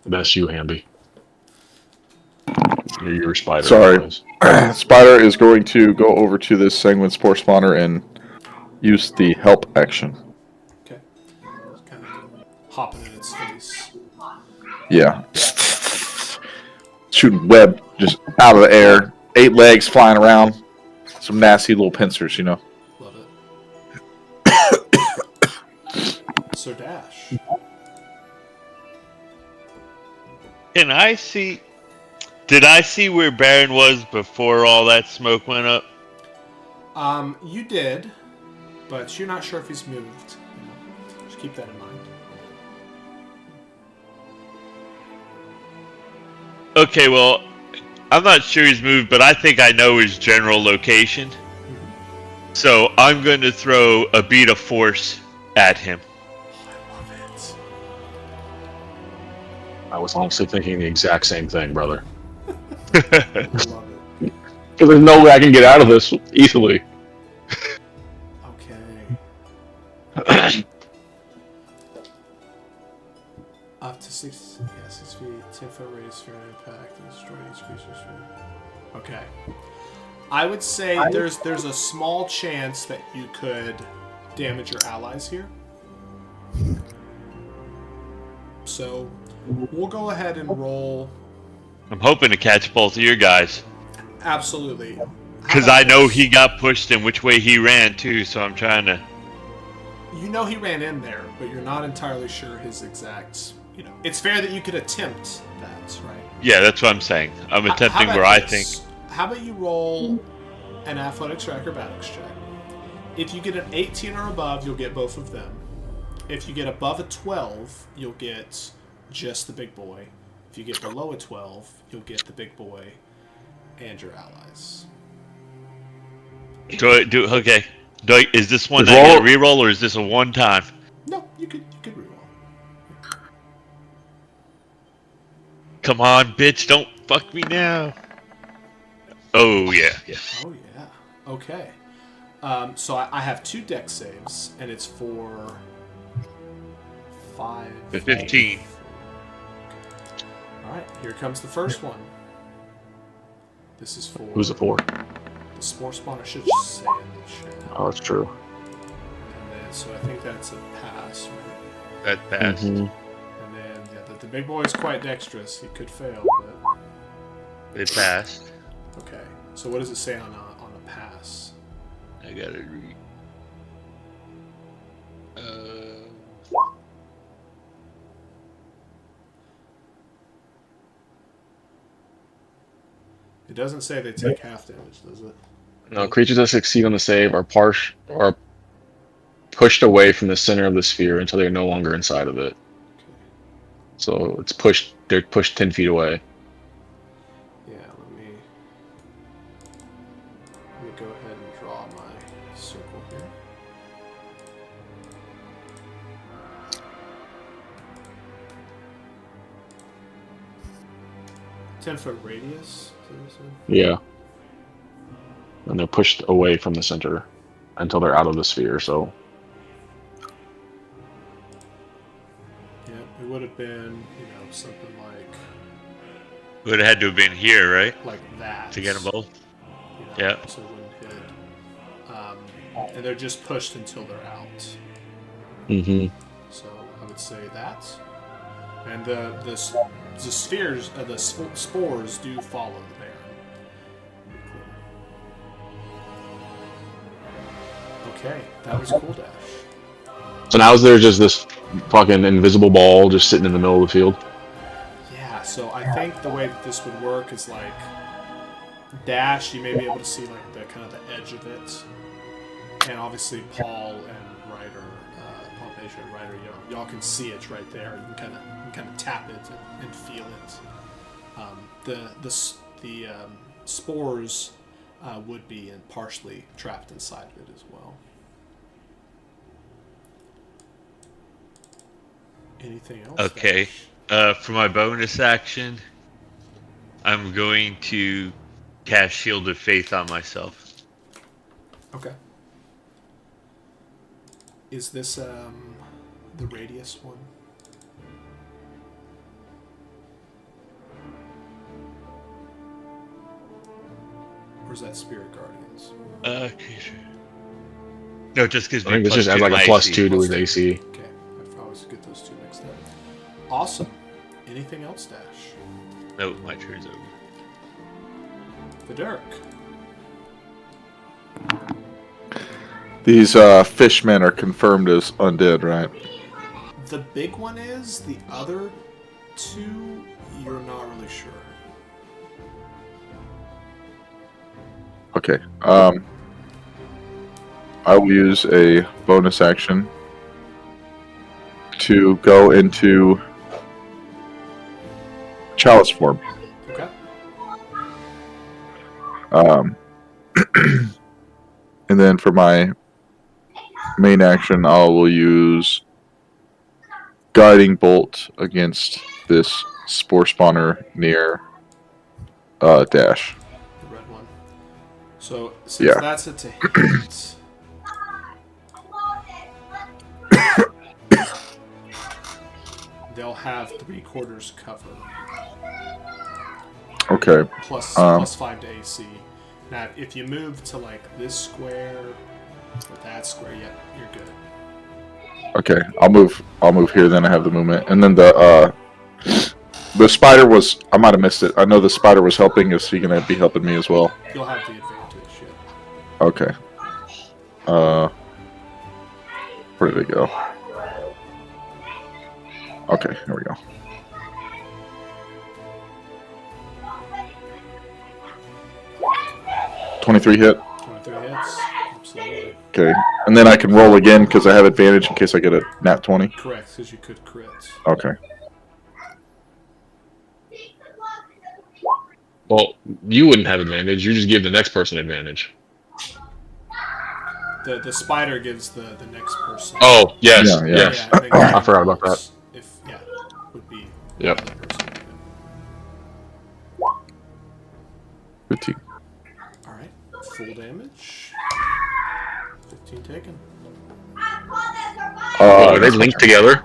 That's you, Hamby. You're your spider. Sorry. anyways. Spider is going to go over to this sanguine spore spawner and use the help action. Okay. Just kind of hopping in its face. Yeah. Shooting web just out of the air. 8 legs flying around. Some nasty little pincers, you know. Love it. So Dash. Can I see? Did I see where Baron was before all that smoke went up? You did, but you're not sure if he's moved. You know, just keep that in mind. Okay, well, I'm not sure he's moved, but I think I know his general location. So I'm going to throw a beat of force at him. I love it. I was honestly thinking the exact same thing, brother. I love it. Because there's no way I can get out of this easily. Okay. Up to 6 feet, 10-foot radius for an impact, and destroy each creature's Okay. I would say there's a small chance that you could damage your allies here. So we'll go ahead and roll. I'm hoping to catch both of your guys. Absolutely. Because I know he got pushed and which way he ran, too, so I'm trying to... You know he ran in there, but you're not entirely sure his exact... You know, it's fair that you could attempt that, right? Yeah, that's what I'm saying. I'm How attempting about where I this? think... How about you roll an athletics or acrobatics check? If you get an 18 or above, you'll get both of them. If you get above a 12, you'll get just the big boy. If you get below a 12, you'll get the big boy and your allies. Okay. Is this one Just I get a roll. reroll, or is this a one-time? No, you could reroll. Come on, bitch, don't fuck me now. Oh, yeah. Oh yeah. Okay. So I have 2 dex saves, and it's for 5. 15. All right, here comes the first one. This is for. Who's it for? The spore spawner should just say in the chat. Oh, that's true. And so I think that's a pass, right? That passed. Mhm. And then the big boy is quite dexterous. He could fail, but It passed. okay. So what does it say on a pass? I gotta read. It doesn't say they take half damage, does it? No, creatures that succeed on the save are pushed away from the center of the sphere until they're no longer inside of it. Okay. So it's pushed. They're pushed 10 feet away. Yeah, let me go ahead and draw my circle here. $10-foot radius. Yeah. And they're pushed away from the center until they're out of the sphere. So Yeah, it would have been, something Would have had to have been here, right? like that To get them both. Yeah. Yeah. So it wouldn't hit. And they're just pushed until they're out. Mhm. So I would say that. And the spheres, the spores do follow the Baron. Okay, that was cool, Dash. So now there's just this fucking invisible ball just sitting in the middle of the field. Yeah, so I think the way that this would work is like Dash, you may be able to see like the kind of the edge of it, and obviously Paul and Ryder, Paul Beja and Ryder, y'all can see it right there. You can kind of tap it and feel it. The spores would be partially trapped inside of it as well. Anything else? Okay. For my bonus action, I'm going to cast Shield of Faith on myself. Okay. Is this the radius one? Or is that Spirit Guardians? No, it just gives I me think this plus just adds 2 like to a my plus AC. 2 to his AC. Okay, I always get those two mixed up. Awesome. Anything else, Dash? No, my turn's over. The Dirk. These fishmen are confirmed as undead, right? The big one is. The other two, you're not really sure. Okay. I will use a bonus action to go into chalice form. Okay. And then for my main action, I will use guiding bolt against this spore spawner near Dash. The red one. So since that's it to hit, they'll have 3/4 cover. Okay. Plus 5 to AC. Now, if you move to like this square or that square, yeah, you're good. Okay. I'll move here. Then I have the movement, and then the spider was. I might have missed it. I know the spider was helping. Is he gonna be helping me as well? You'll have the advantage. Yeah. Okay. Where did it go? Okay, here we go. $23 hit. 23 hits. Absolutely. Okay, and then I can roll again because I have advantage in case I get a nat 20. Correct, because you could crit. Okay. Well, you wouldn't have advantage. You just give the next person advantage. The spider gives the next person. Oh, yes. Yeah, yeah. Yes. and then I forgot about that. If would be Yep. the other person. 15. All right, full damage. 15 taken. Are they linked together?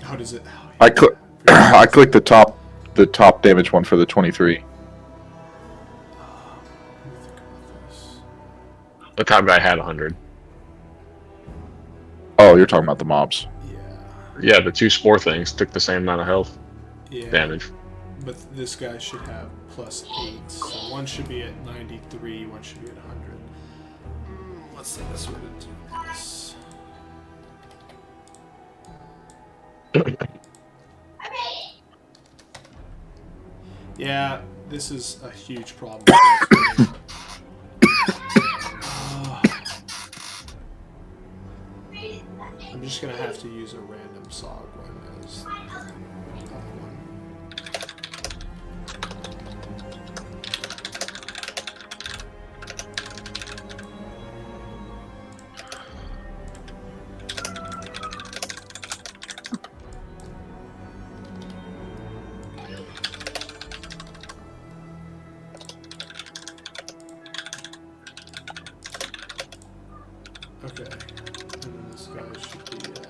How does it? Oh, I click. I clicked the top damage one for the 23. Let me think about this. The top guy had 100. Oh, you're talking about the mobs. Yeah, the 2 spore things took the same amount of health damage. But this guy should have +8. So one should be at 93, one should be at 100. Let's see this way to do this. Yeah, this is a huge problem. I'm just gonna have to use a random sog one as the other one. Okay, and then this guy should be at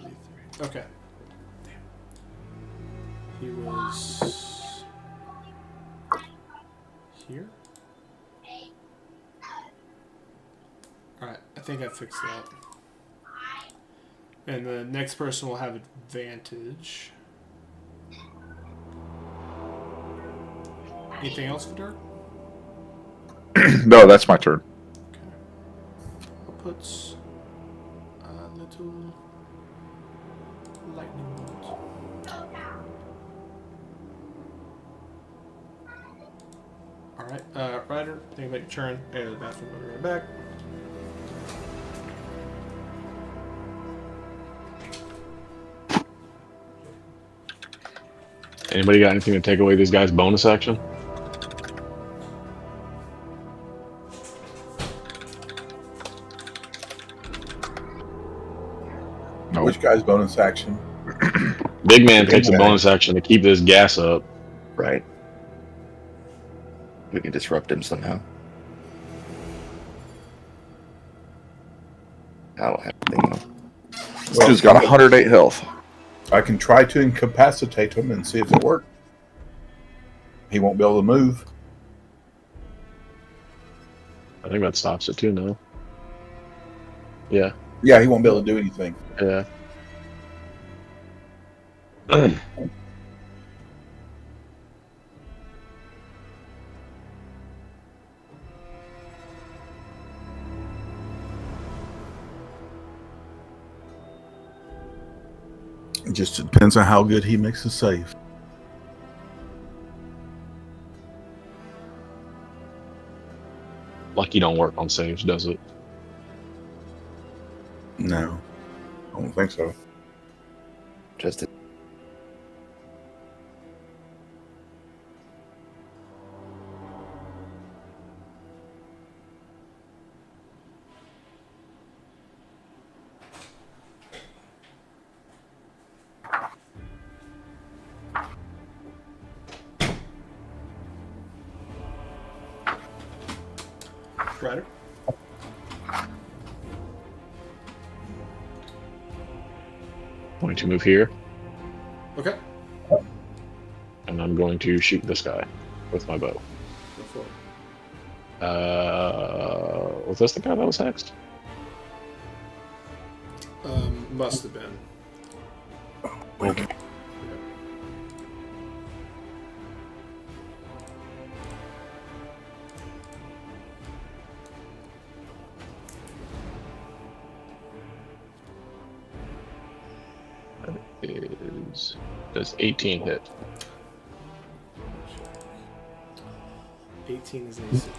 23. Okay. Damn. He was here? Alright, I think I fixed that. And the next person will have advantage. Anything else for Dirk? No, that's my turn. Okay. I'll put a little lightning bolt. Alright, Ryder, think about your turn. Go to the bathroom, we'll be right back. Anybody got anything to take away these guys' bonus action? No. Which guy's bonus action? Big man Big takes a man. bonus action to keep this gas up. Right. We can disrupt him somehow. I don't have anything though. This dude's got 108 health. I can try to incapacitate him and see if it works. He won't be able to move. I think that stops it too, no? Yeah. Yeah, he won't be able to do anything. Yeah. It just depends on how good he makes the save. Lucky don't work on saves, does it? No, I don't think so. Just Ryder? Going to move here, Okay. and I'm going to shoot this guy with my bow. Go for it. Was this the guy that was hexed? Must have been. okay. Does 18 hit? 18 is AC.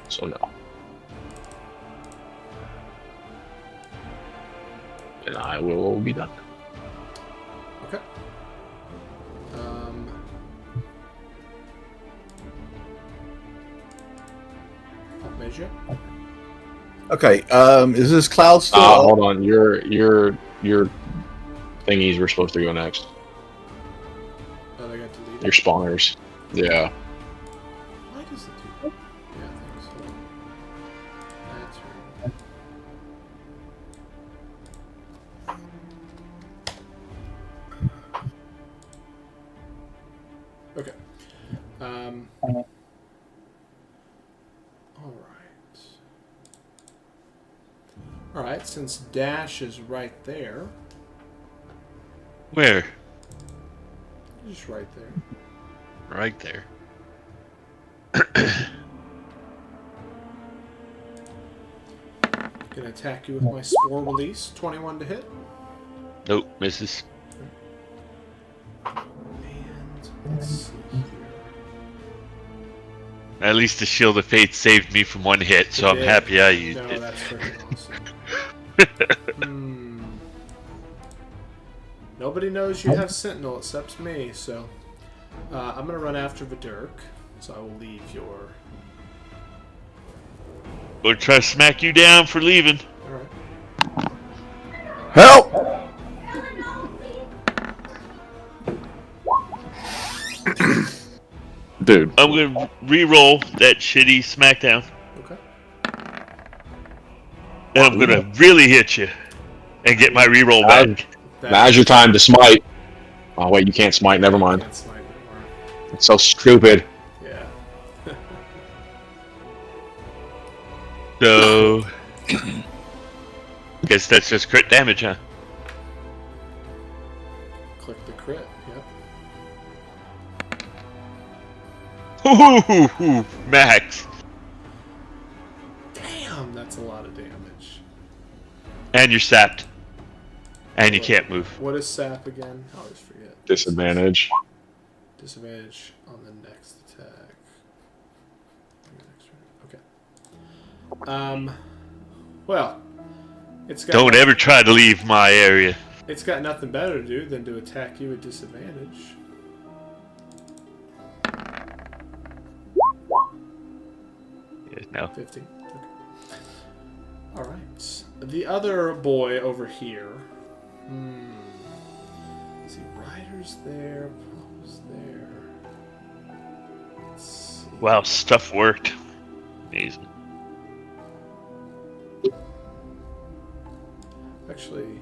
So no. And I will be done. Okay. I've made you. Okay, is this cloud still? Hold on. Your thingies were supposed to go next. Oh, they got deleted. Your spawners. Yeah. Why does it do that? Yeah, I think so. That's right. Okay. All right. right, since dash is right there. Where? Just right there. Right there. Gonna attack you with my spore release. 21 to hit. Nope, misses. And let's see here. At least the Shield of Fate saved me from one hit, so It I'm did. happy I used No, it. that's freaking awesome. Nobody knows you have Sentinel except me, so I'm gonna run after Vidurk. So I will leave your. Or try to smack you down for leaving. All right. Help! Dude. I'm gonna re-roll that shitty smackdown, Okay. and I'm gonna really hit you and get my re-roll back. Now's your time to smite. Oh wait, you can't smite. Never mind. Can't smite anymore. It's so stupid. Yeah. So, guess that's just crit damage, huh? Click the crit. Yep. Ooh, max. Damn, that's a lot of damage. And you're sapped. And you can't move. What is sap again? I always forget. Disadvantage. Disadvantage on the next attack. Okay. Well, it's got. Don't ever try to leave my area. It's got nothing better to do than to attack you at disadvantage. Yeah, no. 15. Okay. All right. The other boy over here. See, Ryder's there. Paul's there. Let's see. Wow, stuff worked. Amazing. Actually.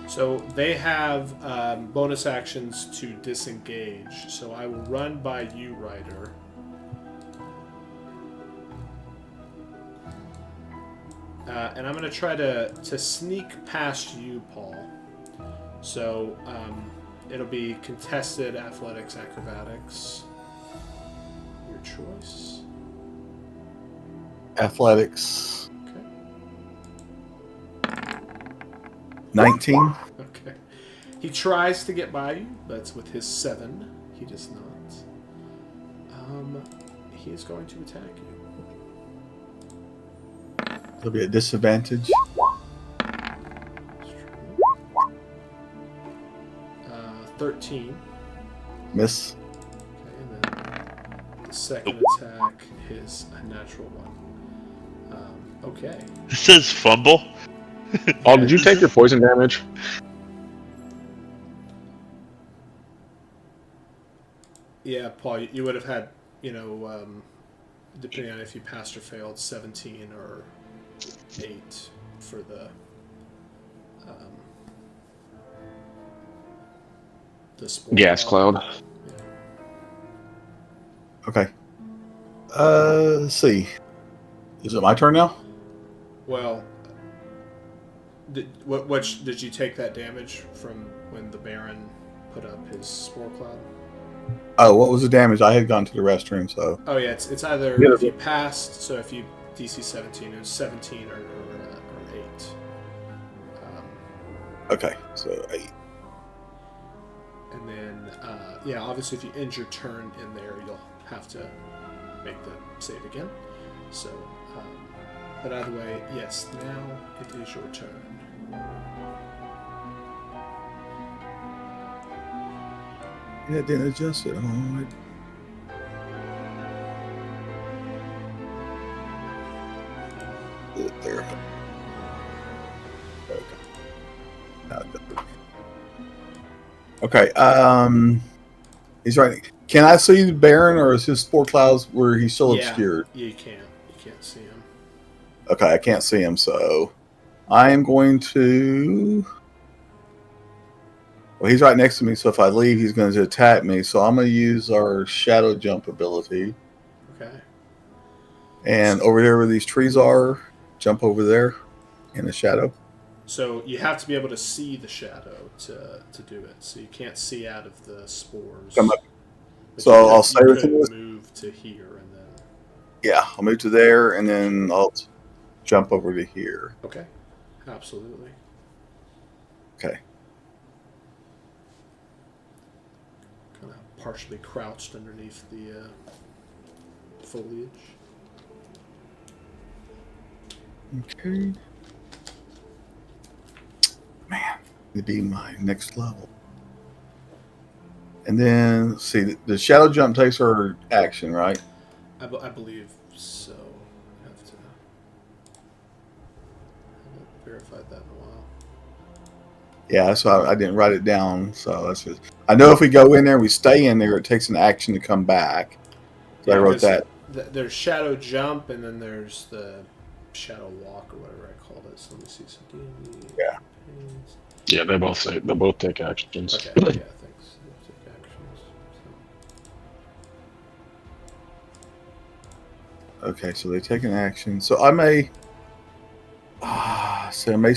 So they have bonus actions to disengage. So I will run by you, Ryder. And I'm going to try to sneak past you, Paul. So it'll be contested athletics, acrobatics. Your choice. Athletics. Okay. 19. Okay. He tries to get by you, but with his 7, he does not. He is going to attack you. There'll be a disadvantage. 13. Miss. Okay, and then the second attack is a natural one. Okay. This says fumble. Oh, did you take your poison damage? Yeah, Paul, you would have had, depending on if you passed or failed, 17 or 8 for the spore Gas cloud. Yeah. Okay. Let's see. Is it my turn now? Well, did you take that damage from when the Baron put up his spore cloud? Oh, what was the damage? I had gone to the restroom, so. Oh yeah, it's either Yeah. if you passed, so if you DC 17, it was 17 or 8. Okay, so 8. And then, obviously if you end your turn in there, you'll have to make the save again. So, but either way, yes, now it is your turn. Yeah, it didn't adjust it. Oh, there. Okay. He's right. Can I see the Baron, or is his spore clouds where he's still obscured? Yeah, you can. You can't see him. Okay, I can't see him, so I am going to. Well, he's right next to me, so if I leave, he's going to attack me. So I'm going to use our shadow jump ability. Okay. And over there where these trees are, jump over there in the shadow. So you have to be able to see the shadow to do it. So you can't see out of the spores. Come up. But So I'll say you with could this. move to here and then. Yeah, I'll move to there, and then I'll jump over to here. Okay. Absolutely. Okay. Kind of partially crouched underneath the foliage. Okay. Man, it'd be my next level. And then, see, the shadow jump takes her action, right? I believe so. I have to. I haven't verified that in a while. Yeah, so I didn't write it down. So that's just. I know if we go in there, we stay in there, it takes an action to come back. So I wrote that. There's shadow jump, and then there's the shadow walk or whatever I called it. So let me see some D&D. Yeah. Yeah, they both take actions. Okay. Yeah. Thanks. They take actions. Okay, so they take an action. So I may. So I may.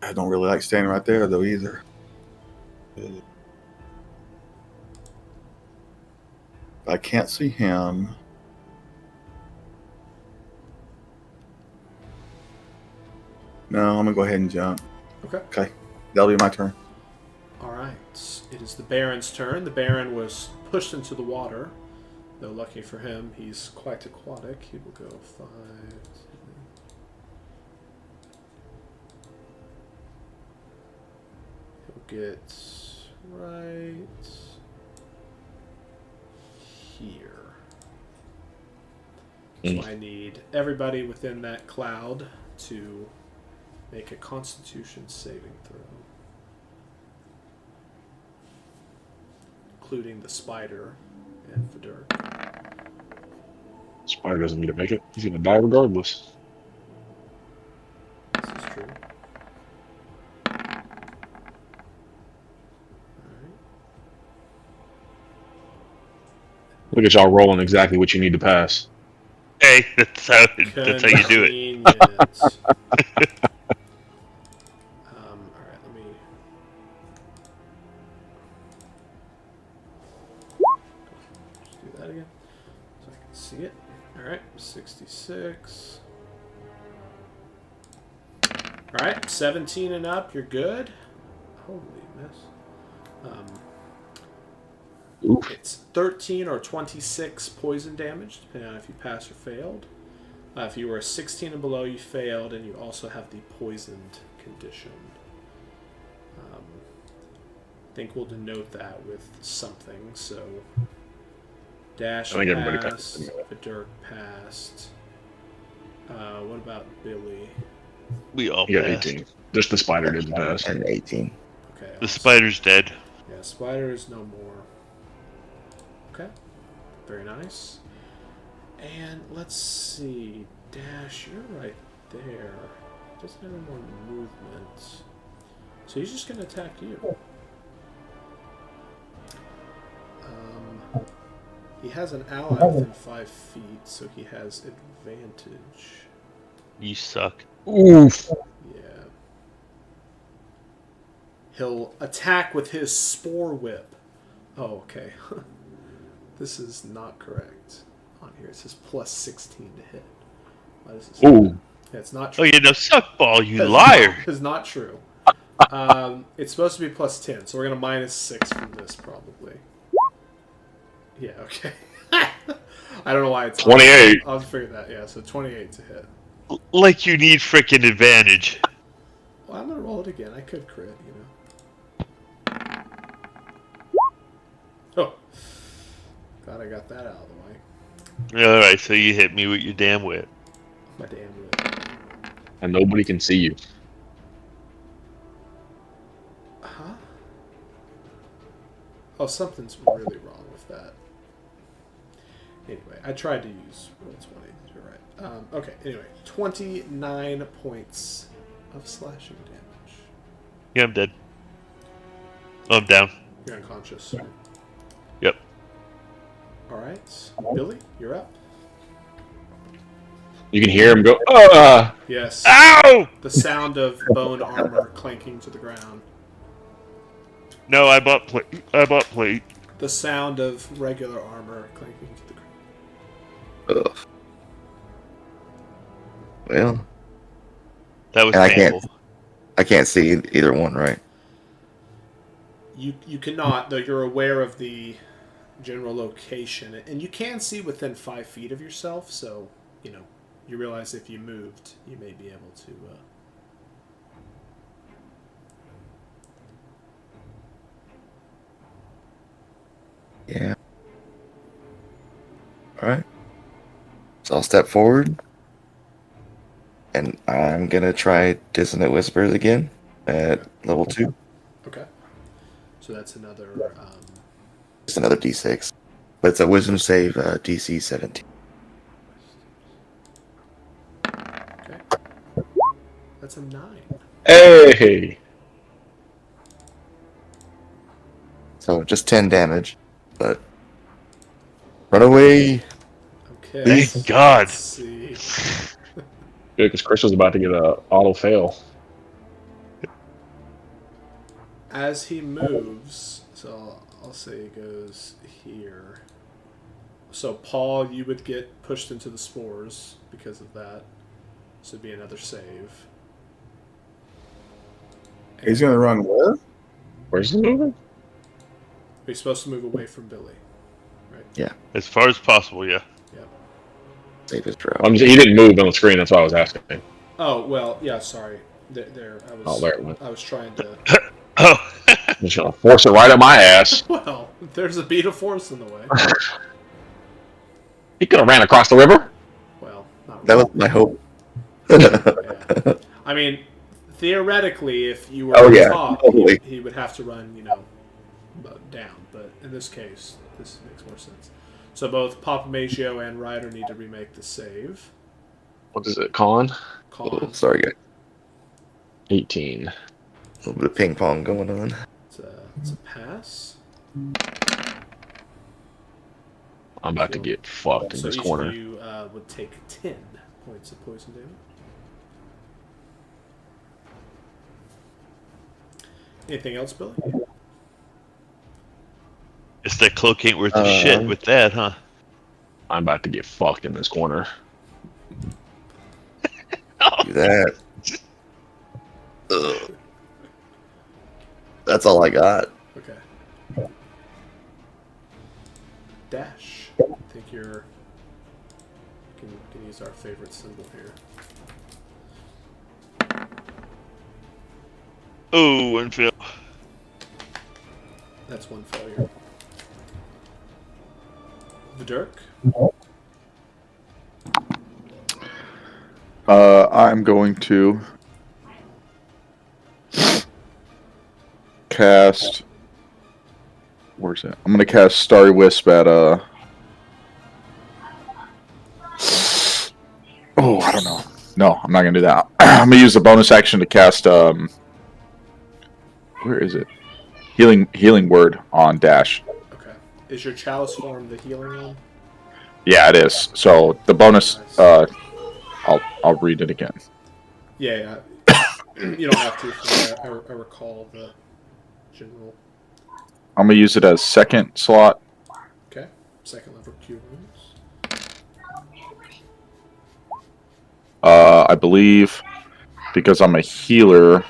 I don't really like standing right there though either. I can't see him. No, I'm gonna go ahead and jump. Okay, that'll be my turn. All right. It is the Baron's turn. The Baron was pushed into the water. Though lucky for him, he's quite aquatic. He will go 5. He'll get right here. So I need everybody within that cloud to make a Constitution saving throw. Including the spider and Vidurk. Spider doesn't need to make it. He's gonna die regardless. This is true. Look at y'all rolling exactly what you need to pass. Hey, that's how you do it. Convenient. Alright, let me... Just do that again. So I can see it. Alright, 66. Alright, 17 and up, you're good. Holy miss. Oof. It's 13 or 26 poison damage, depending on if you passed or failed. If you were a 16 and below, you failed, and you also have the poisoned condition. I think we'll denote that with something. So, Dash I think everybody passed, passed. Vidurk passed. What about Billy? We all You got passed. 18. Just the spider didn't pass. And 18. Okay, The awesome. spider's dead. Yeah, spider is no more. Okay, very nice. And let's see, Dash, you're right there. Doesn't have any more movement, so he's just gonna attack you. He has an ally within 5 feet, so he has advantage. You suck. Oof. Yeah. He'll attack with his Spore Whip. Oh, okay. This is not correct on here. It says plus 16 to hit. Why does it say Ooh. that? Yeah, it's not true. Oh, you know, suckball, you It's liar. Not, it's not true. It's supposed to be plus 10, so we're going to minus 6 from this, probably. Yeah, okay. I don't know why it's 28. I'll figure that, yeah, so 28 to hit. Like you need frickin' advantage. Well, I'm going to roll it again. I could crit, you know. Oh. Glad I got that out of the way. Alright, so you hit me with your damn whip. My damn whip. And nobody can see you. Huh? Oh, something's really wrong with that. Anyway, I tried to use Roll20. You're right. Okay, anyway. 29 points of slashing damage. Yeah, I'm dead. Oh, I'm down. You're unconscious. Right? Yep. All right, Billy, you're up. You can hear him go, Yes. Ow! The sound of bone armor clanking to the ground. No, I bought plate. The sound of regular armor clanking to the ground. Ugh. Well, That was and painful. I can't see either one, right? You cannot, though you're aware of the general location, and you can see within 5 feet of yourself. So you realize if you moved, you may be able to. Yeah. All right. So I'll step forward, and I'm gonna try Dissonant Whispers again at level 2. Okay. So that's another. It's another D6, but it's a Wisdom save DC 17. Okay. That's a 9. hey. So just 10 damage, but run away. Okay. Thank God. Let's see. Good, because Chris was about to get a auto fail. As he moves, so I'll say he goes here. So Paul, you would get pushed into the spores because of that. So it'd be another save. He's going to run where? Where's he moving? He's supposed to move away from Billy, right? As far as possible, yeah. Save his throw. He didn't move on the screen, that's why I was asking. Oh well, yeah. Sorry. There. I was. Oh, there it went. I was trying to. Oh. I'm just gonna force it right up my ass. Well, there's a beat of force in the way. He could have ran across the river. Well, not That really. was my hope. Yeah. I mean, theoretically, if you were Oh, on yeah, top, totally. he would have to run, down. But in this case, this makes more sense. So both Papamagio and Ryder need to remake the save. What is it, Con? Oh, Con. sorry, guys. 18. A little bit of ping pong going on. It's a pass. I'm about to get fucked in So this each corner. of you would take 10 points of poison damage. Anything else, Billy? It's that cloak ain't worth a shit with that, huh? I'm about to get fucked in this corner. Do that. Ugh. That's all I got. Okay. Dash. I think you're. Can use our favorite symbol here. Oh, and fail. That's one failure. Vidurk. I'm going to cast. Where's it? I'm going to cast Starry Wisp at Oh, I don't know. No, I'm not going to do that. I'm going to use the bonus action to cast. Where is it? Healing Word on Dash. Okay. Is your chalice form the healing one? Yeah, it is. So the bonus. Nice. I'll read it again. Yeah. You don't have to. From I recall the general. I'm gonna use it as second slot. Okay. Second level Q wounds. I believe because I'm a healer. It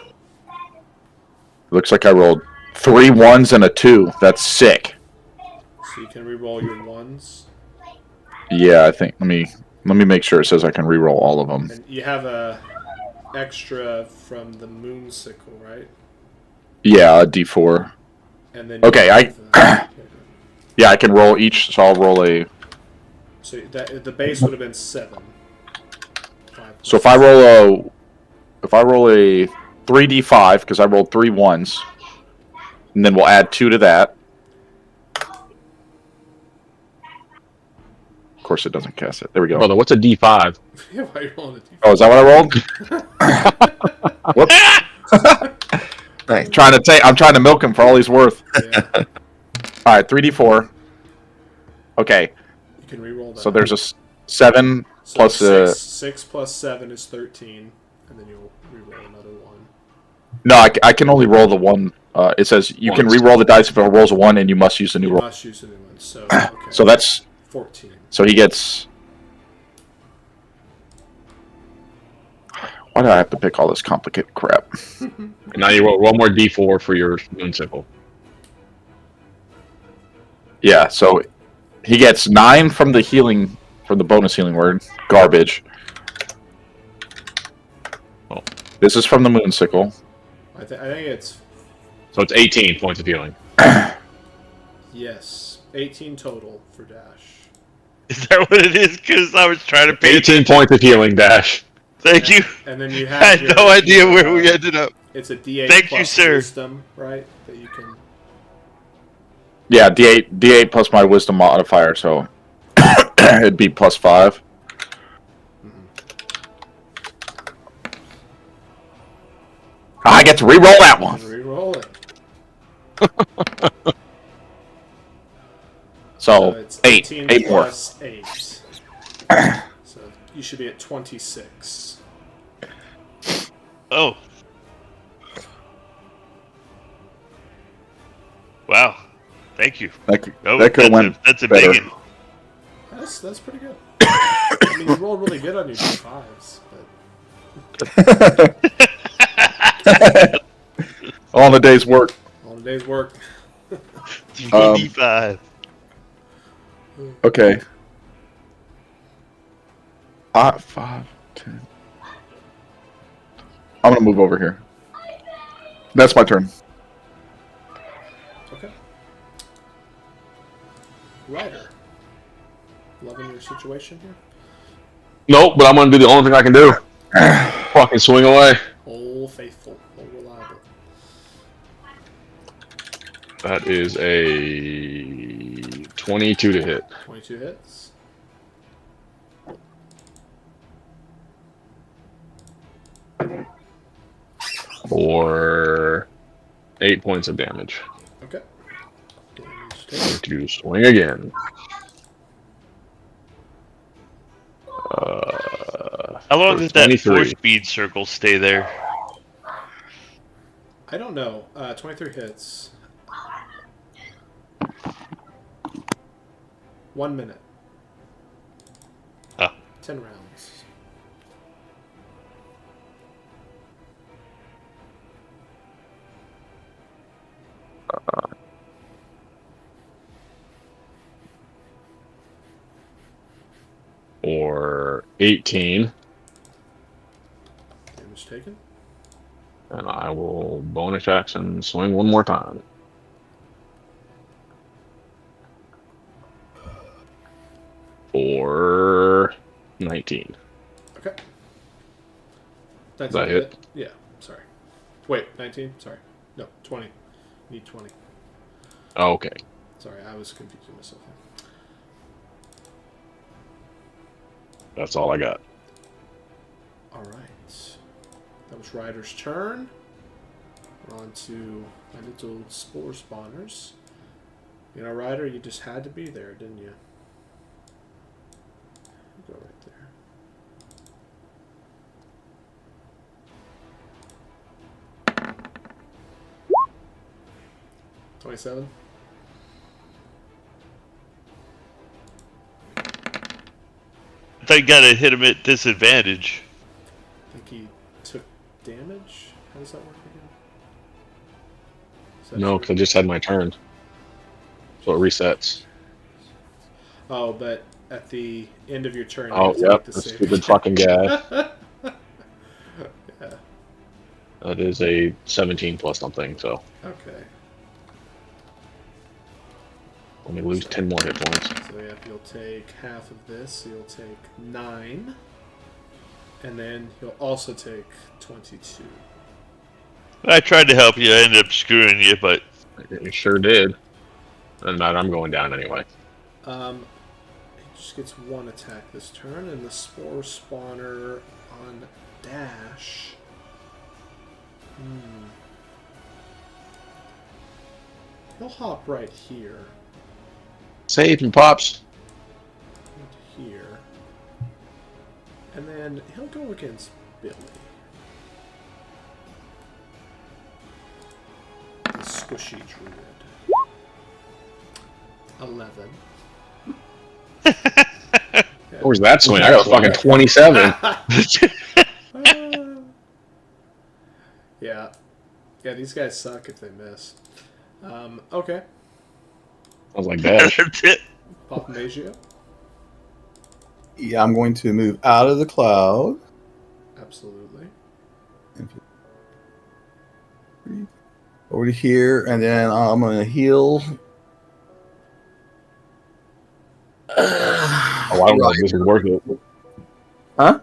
looks like I rolled 3 1s and a 2. That's sick. So you can reroll your ones. Yeah, I think. Let me make sure it says I can reroll all of them. And you have a extra from the moon sickle, right? Yeah, a D4. And then Okay, okay. Yeah, I can roll each. So I'll roll a. So the base would have been 7. So if I roll a 3D5 because I rolled 3 1s, and then we'll add 2 to that. Of course, it doesn't cast it. There we go. Brother, what's a D5? Yeah, why are you rolling a D4? Oh, is that what I rolled? Whoops. Nice. I'm trying to milk him for all he's worth. Yeah, All right, 3d4. Okay, you can re-roll that. so there's a 7 So plus six plus 7 is 13, and then you'll re-roll another one. No, I can only roll the one. It says you can Once. re-roll the dice if it rolls a 1, and you must use a new You roll. must use a new one. So okay. So that's 14. so he gets. Why do I have to pick all this complicated crap? And now you roll one more d4 for your moonsicle. Yeah, so he gets 9 from the healing, from the bonus healing word, garbage. Oh. This is from the moonsicle. I think it's So it's 18 points of healing. yes, 18 total for Dash. Is that what it is? Because I was trying to pay 18 attention. points of healing, Dash. Thank you. And then you I have had your, no idea your, where we ended up. It's a D8 Thank you, plus sir. wisdom, right? That you can. Yeah, D8 plus my wisdom modifier, so it'd be plus 5. I get to re-roll that one. Re-roll it. So it's 8 more. plus 8. So you should be at 26. Oh. Wow. Thank you. That Oh, could have went that's a better. big one. That's pretty good. I mean, you rolled really good on your D5s, but All the day's work. all the day's work. 85. Okay. 5, 10. I'm gonna move over here. That's my turn. Okay. Ryder. Loving your situation here? Nope, but I'm going to do the only thing I can do. Fucking swing away. Old faithful. Old reliable. That is a 22 to hit. 22 hits. For 8 points of damage. Okay. Damage Going taken. to swing again. How long For does that 23. 4-speed circle stay there? I don't know. 23 hits. 1 minute. Oh. 10 rounds. Or 18. Damage taken. And I will bonus action swing one more time. For 19. Okay. That's That a hit? Yeah, sorry. Wait, 19? Sorry. No, 20. Need 20. Oh, okay. Sorry, I was confusing myself. That's all I got. Alright. That was Ryder's turn. We're on to my little spore spawners. You know, Ryder, you just had to be there, didn't you? Go right there. $27. I thought you gotta hit him at disadvantage. I think he took damage. How does that work again? Is that No, true? because I just had my turn. So it resets. Oh, but at the end of your turn, you Oh, have to yep. make the The save. stupid fucking guy. Yeah. That is a 17 plus something, so Okay. let me lose 10 more hit points. So yeah, you'll take half of this. You'll take 9, and then you'll also take 22. I tried to help you. I ended up screwing you, but It sure did. And that I'm going down anyway. He just gets 1 attack this turn, and the spore spawner on Dash. he'll hop right here. Save me, Pops. And here. And then he'll go against Billy. The squishy druid. 11. Where's that swing? I got a fucking 27. Yeah. Yeah, these guys suck if they miss. Okay. I was like, dash. Papa Maggio. Yeah, I'm going to move out of the cloud. Absolutely. Over to here, and then I'm going to heal. Oh, I don't know if this is worth it. Huh?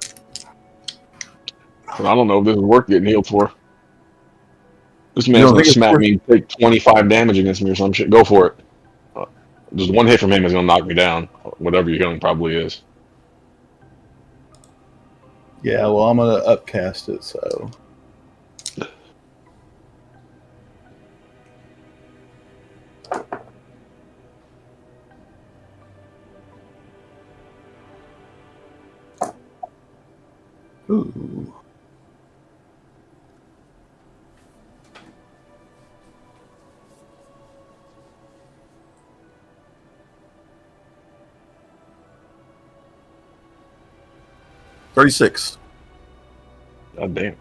I don't know if this is worth getting healed for. This You man's don't gonna think it's smack worth- me and take 25 damage against me or some shit. Go for it. Just one hit from him is gonna knock me down. Whatever your healing probably is. Yeah, well, I'm going to upcast it, so. Ooh. $36. God damn.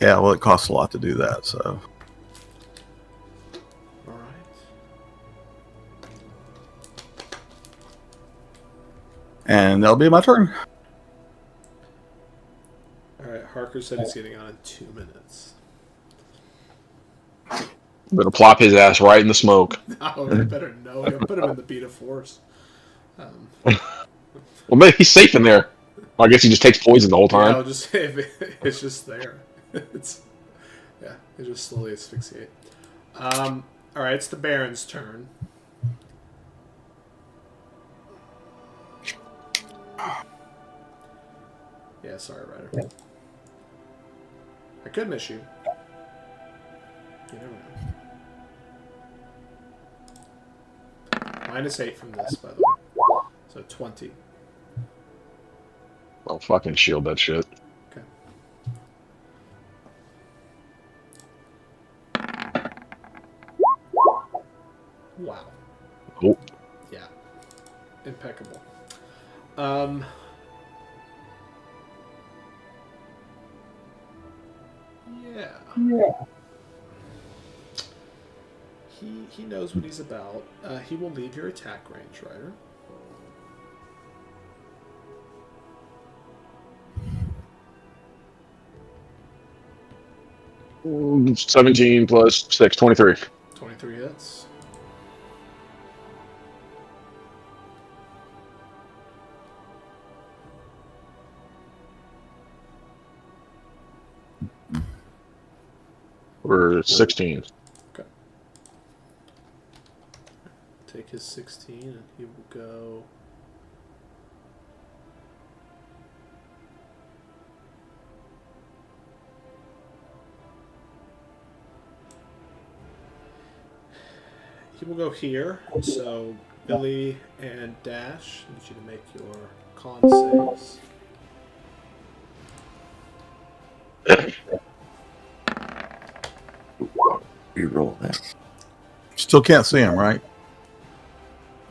Yeah, well, it costs a lot to do that, so. Alright. And that'll be my turn. Alright, Harker said he's getting on in 2 minutes. Better plop his ass right in the smoke. Oh, you better know. You'll put him in the beat of force. Well, maybe he's safe in there. I guess he just takes poison the whole Yeah, time. I'll just it's just there. It's yeah, it just slowly asphyxiate. All right, it's the Baron's turn. Yeah, sorry, Ryder. I could miss you. You never know. -8 from this, by the way. So 20. I'll fucking shield that shit. Okay. Wow. Oh. Yeah. Impeccable. Yeah. He knows what he's about. He will leave your attack range, Ryder. Mm, 17 plus 6, 23. 23 hits. Or 16. Okay. Take his 16 and he will go. He will go here. So Billy and Dash, I need you to make your con saves. Reroll that. Still can't see him, right?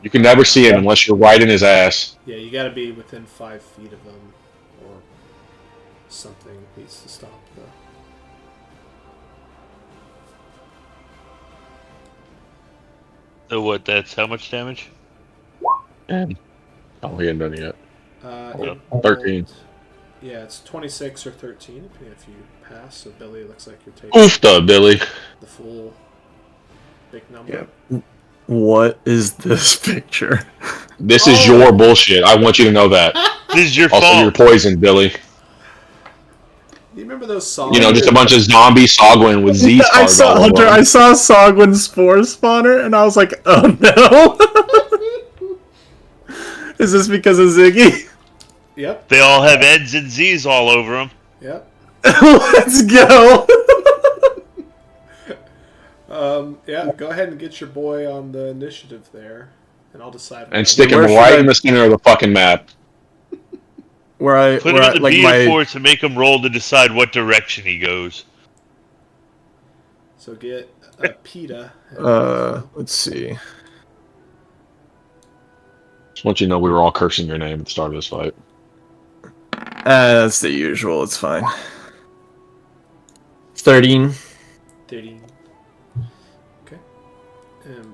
You can never see him unless you're right in his ass. Yeah, you got to be within 5 feet of him, or something needs to stop the. So what? That's how much damage? And oh, he ain't done it yet. It 13. rolled- Yeah, it's 26 or 13, depending if you pass. So Billy, it looks like you're taking Oofta, Billy. the full big number. Yeah. What is this picture? This is your bullshit. I want you to know that. This is your Also, you're fault. poisoned, Billy. You remember those songs? You know, just a bunch of zombie Sogwin with Z I stars saw all over Hunter. them. I saw Sogwin Spore Spawner, and I was like, "Oh no!" Is this because of Ziggy? Yep, They all have Eds and Z's all over them. yep. Let's go. Yeah, go ahead and get your boy on the initiative there, and I'll decide. And stick him Where should right I- in the center of the fucking map. Put him in the like beta my force and make him roll to decide what direction he goes. So get PETA. let's see. Just want you to know we were all cursing your name at the start of this fight. That's the usual. It's fine. 13. 13. Okay. And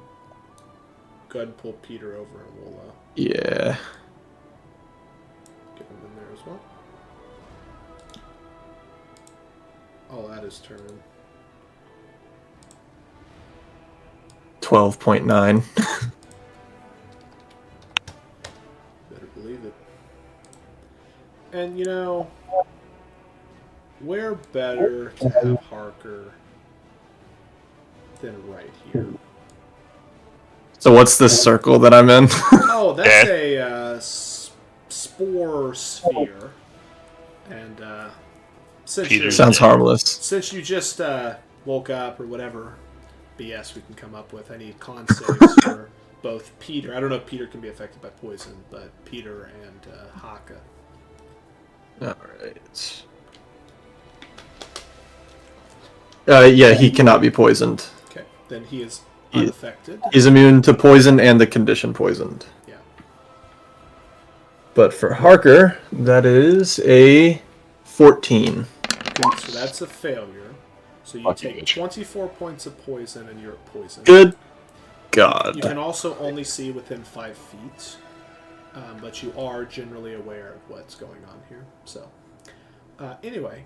go ahead and pull Peter over, and we'll Yeah. get him in there as well. I'll add his turn. 12.9. Better believe it. And you know, where better to have Harker than right here? So what's this circle that I'm in? Oh, that's a spore sphere. And since Peter. Sounds harmless. since you just woke up or whatever BS we can come up with, I need con saves for both Peter. I don't know if Peter can be affected by poison, but Peter and Haka. Alright. Yeah, he cannot be poisoned. Okay, then he is unaffected. He's immune to poison and the condition poisoned. Yeah. But for Harker, that is a 14. Good, so that's a failure. So you Fucking take bitch. 24 points of poison and you're poisoned. Good God. You can also only see within 5 feet, but you are generally aware of what's going on here. So, anyway,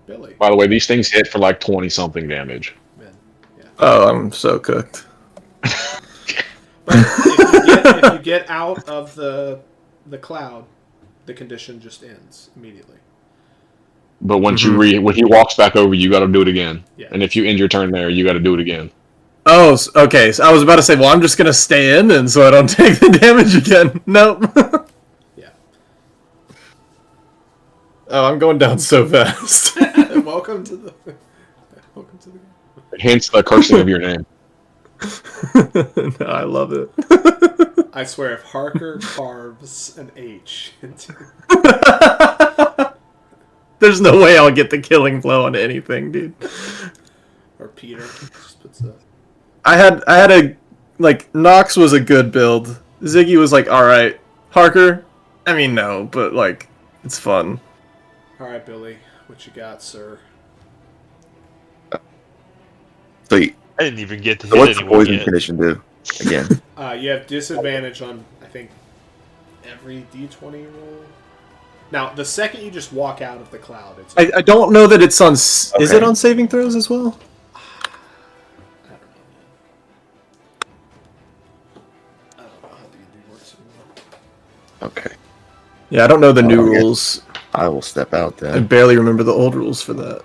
Billy. By the way, these things hit for like 20-something damage. Man, yeah. Oh, I'm so cooked. But if you get out of the cloud, the condition just ends immediately. But once when he walks back over, you got to do it again. Yeah. And if you end your turn there, you got to do it again. Oh, okay. So I was about to say, well, I'm just going to stay in and so I don't take the damage again. Nope. Yeah. Oh, I'm going down so fast. Welcome to the game. Hence the cursing of your name. No, I love it. I swear, if Harker carves an H into There's no way I'll get the killing blow on anything, dude. or Peter just puts a I had a like Nox was a good build. Ziggy was like, all right. Harker, I mean no, but like it's fun. All right, Billy, what you got, sir? So, I didn't even get to so hit what's the anyone poison yet. condition do? Again. You have disadvantage on, I think, every D20 roll. Now, the second you just walk out of the cloud, it's I don't know that it's on. Is Okay. it on saving throws as well? I don't know how D&D works anymore. Okay. Yeah, I don't know the new Oh, yeah. rules. I will step out I then. barely remember the old rules for that.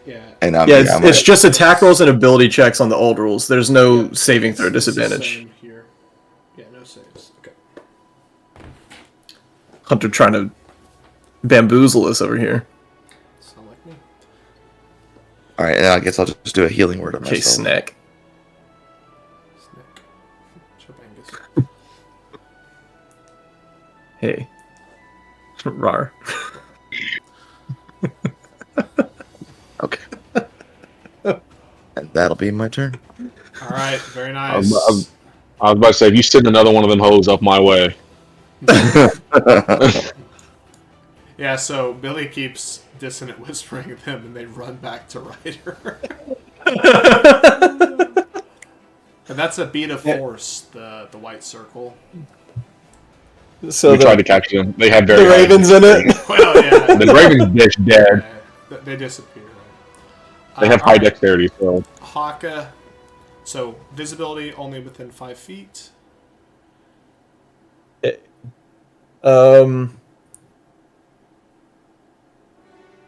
Yeah. And I'm, Yeah, I'm it's just attack rolls and ability checks on the old rules. There's no saving throw It's the disadvantage. same here. Yeah, no saves. Okay. Hunter trying to bamboozle us over here. Sound like me. all right. And I guess I'll just do a healing word on Okay, myself. snack. Snick. Chop Angus. Hey. Rar. Okay. And that'll be my turn. All right, very I nice. was about to say, if you send another one of them hoes up my way, Yeah, so Billy keeps dissonant whispering at them, and they run back to Ryder. And that's a beat of force, the white circle. So we tried to the capture them. They had very the high Ravens in it. Well, yeah. The Ravens bitch dead. They disappear. They have high dexterity, so Haka. So visibility only within 5 feet.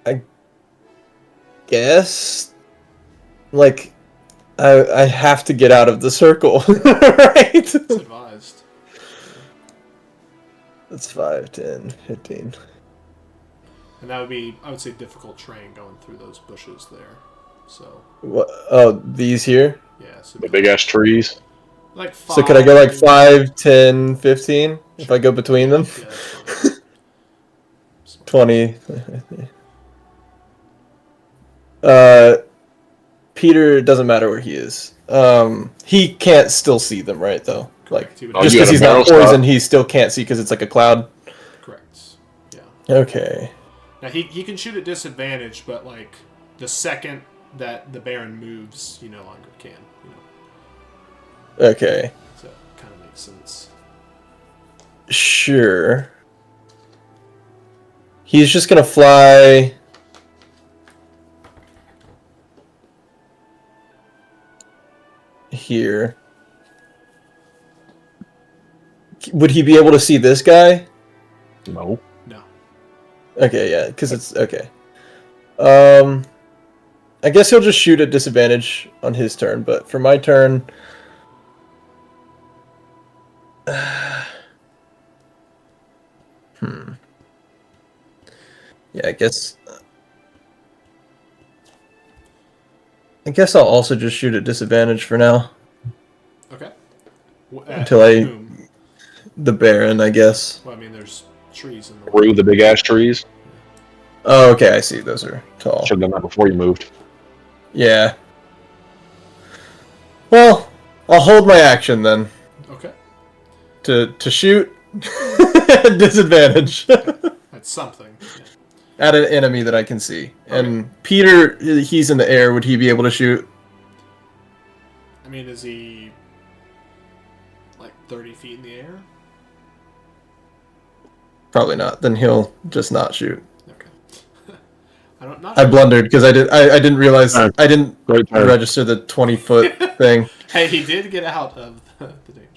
I guess like I have to get out of the circle, right? It's advised. That's 5, 10, 15. And that would be, I would say, difficult terrain going through those bushes there. So, What? Oh, these here? yeah. So The big ass trees. like 5. So could I go like 5, 10, 15 if I go between them? Yeah, that's fine. 20. Peter, it doesn't matter where he is. He can't still see them, right, though? Like, Correct. He would Oh, just you because had a he's not barrel spot. poisoned, he still can't see because it's like a cloud. Correct. Yeah. Okay. Now, he can shoot at disadvantage, but, like, the second that the Baron moves, you no longer can. You know? Okay. So, it kind of makes sense. Sure. He's just gonna fly here. Would he be able to see this guy? No. No. Okay, yeah, because it's okay. I guess he'll just shoot at disadvantage on his turn, but for my turn, yeah, I guess I'll also just shoot at disadvantage for now. Okay. Until I- Whom? The Baron, I guess. Well, I mean, there's trees in the way. Through the big ass trees. Oh, okay, I see. Those are tall. Should have done that before you moved. Yeah. Well, I'll hold my action then Okay. to shoot at disadvantage That's something. Yeah. at an enemy that I can see. And Peter, he's in the air. Would he be able to shoot? I mean, is he like 30 feet in the air? Probably not. Then he'll just not shoot. Okay. Not I blundered because I didn't realize I didn't Great turn. register the 20-foot thing. Hey, he did get out of the danger.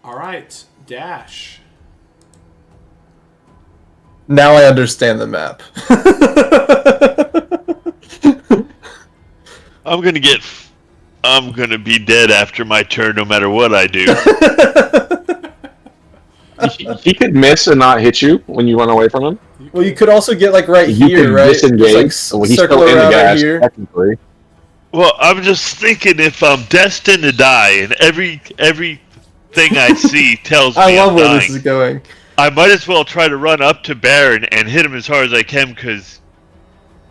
All right, Dash. Now I understand the map. I'm gonna be dead after my turn, no matter what I do. He could miss and not hit you when you run away from him. Well, you could also get like right You here, could right? disengage Just, when like, he's circle still in the around right gas, here. technically. Well, I'm just thinking if I'm destined to die, and everything I see tells me I love I'm where dying, this is going. I might as well try to run up to Baron and hit him as hard as I can, because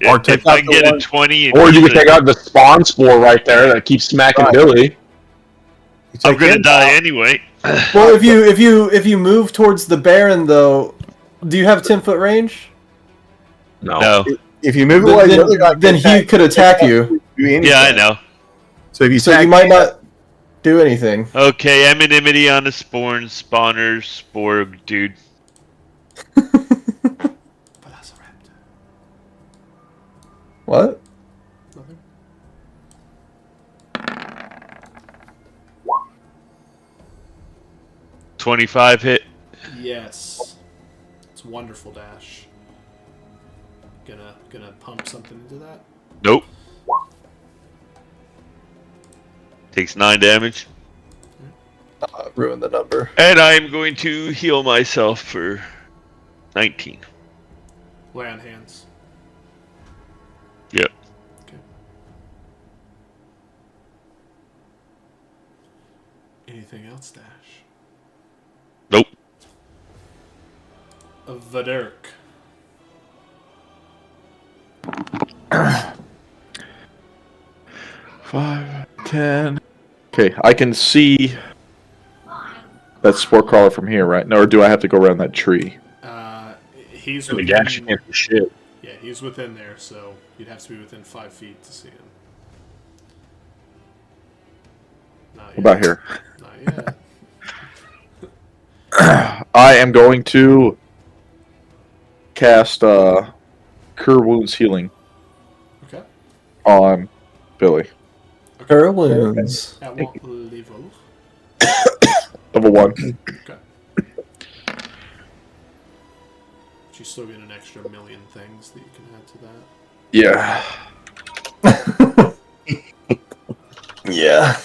Or take if I out can the get one- a 20, and Or you he's could take out the spawn spore right there that keeps smacking Right. Billy. You I'm take gonna him die out. anyway. Well, if you move towards the Baron, though, do you have 10-foot range? No. If you move away, the other guy Then can he could attack you. do anything. Yeah, I know. So if you So attack you might not do anything. Okay, anonymity on the spawner, spore, dude. Velociraptor. What? Nothing. $25 hit. Yes. It's wonderful, Dash. Gonna pump something into that. Nope. Takes 9 damage. Ruin the number. And I'm going to heal myself for 19. Lay on hands. Yep. Okay. Anything else, Dash? Nope. Vadirk. Five, 10. Okay, I can see that sport crawler from here, right? No, or do I have to go around that tree? He's In the within, gas, you can't do shit. yeah, he's within there, so you'd have to be within 5 feet to see him. Not yet. What about here? Not yet. I am going to cast Cure Wounds Healing Okay. on Billy. Her wounds. At what level? Level 1. Okay. But you still get an extra million things that you can add to that. Yeah. Yeah.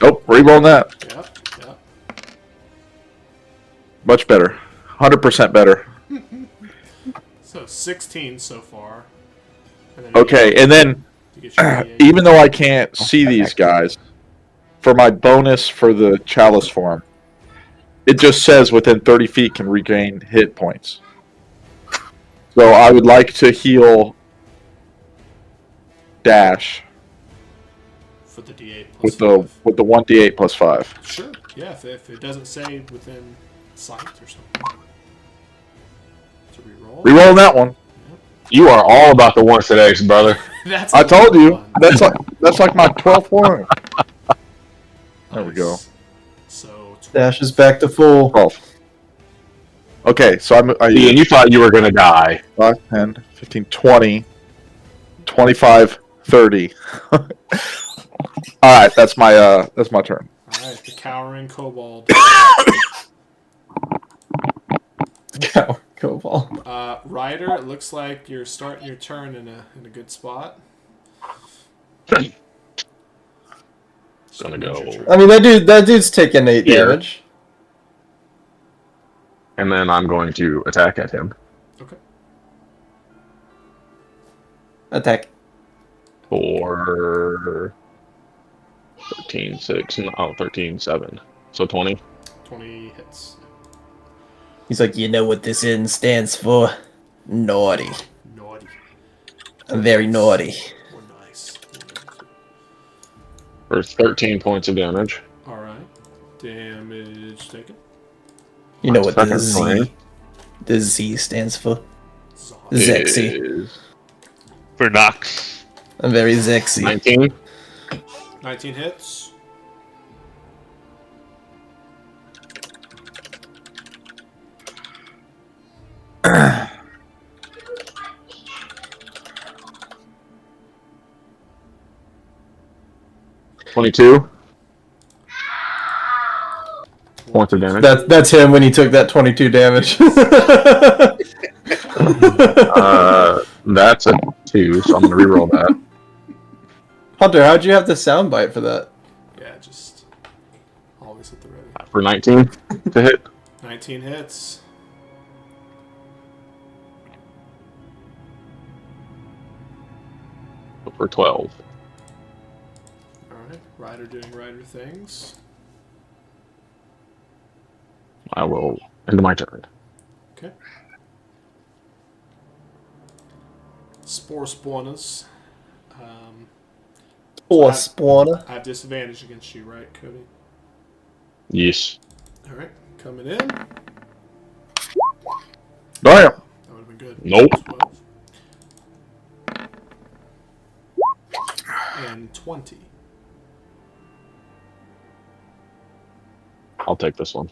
Oh, reroll that. Yep, yep. Much better. 100% better. So 16 so far. And then Okay, and then you get your D8. even though I can't see these guys, for my bonus for the chalice form, it just says within 30 feet can regain hit points. So I would like to heal Dash For the D8 plus with 5. the 1d8 plus 5. Sure. Yeah, if it doesn't say within sight or something. To reroll. Rerolling that one. You are all about the ones today, brother. That's I told you. one. That's like my 12th one. There we go. Nice. So Dash is back to full. 12. Okay, so I Ian, you thought you were gonna die. 5, 10, 15, 20, 25, 30. Alright, that's my turn. Alright, the cowering kobold. Go ball. Ryder, it looks like you're starting your turn in a good spot. Gonna go. I mean, that dude's taking 8 Here. damage. And then I'm going to attack at him Okay. Attack. for 13-7. So 20. 20 hits. He's like, you know what this N stands for? Naughty. Naughty. I'm very naughty. Or nice. For 13 points of damage. Alright. Damage taken. You know what the Second Z, point the Z stands for? Zod. Zexy. is For Nox. I'm very Zexy. 19. 19 hits. $22 points of damage. That's him when he took that 22 damage. That's a 2, so I'm gonna reroll that. Hunter, how'd you have the soundbite for that? Yeah, just always at the ready. For 19 to hit. 19 hits. For 12. Alright. Ryder doing Ryder things. I will end my turn. Okay. Spore spawners. Or spawner. I have disadvantage against you, right, Cody? Yes. Alright. Coming in. Damn. That would have been good. Nope. 12. And 20. I'll take this one.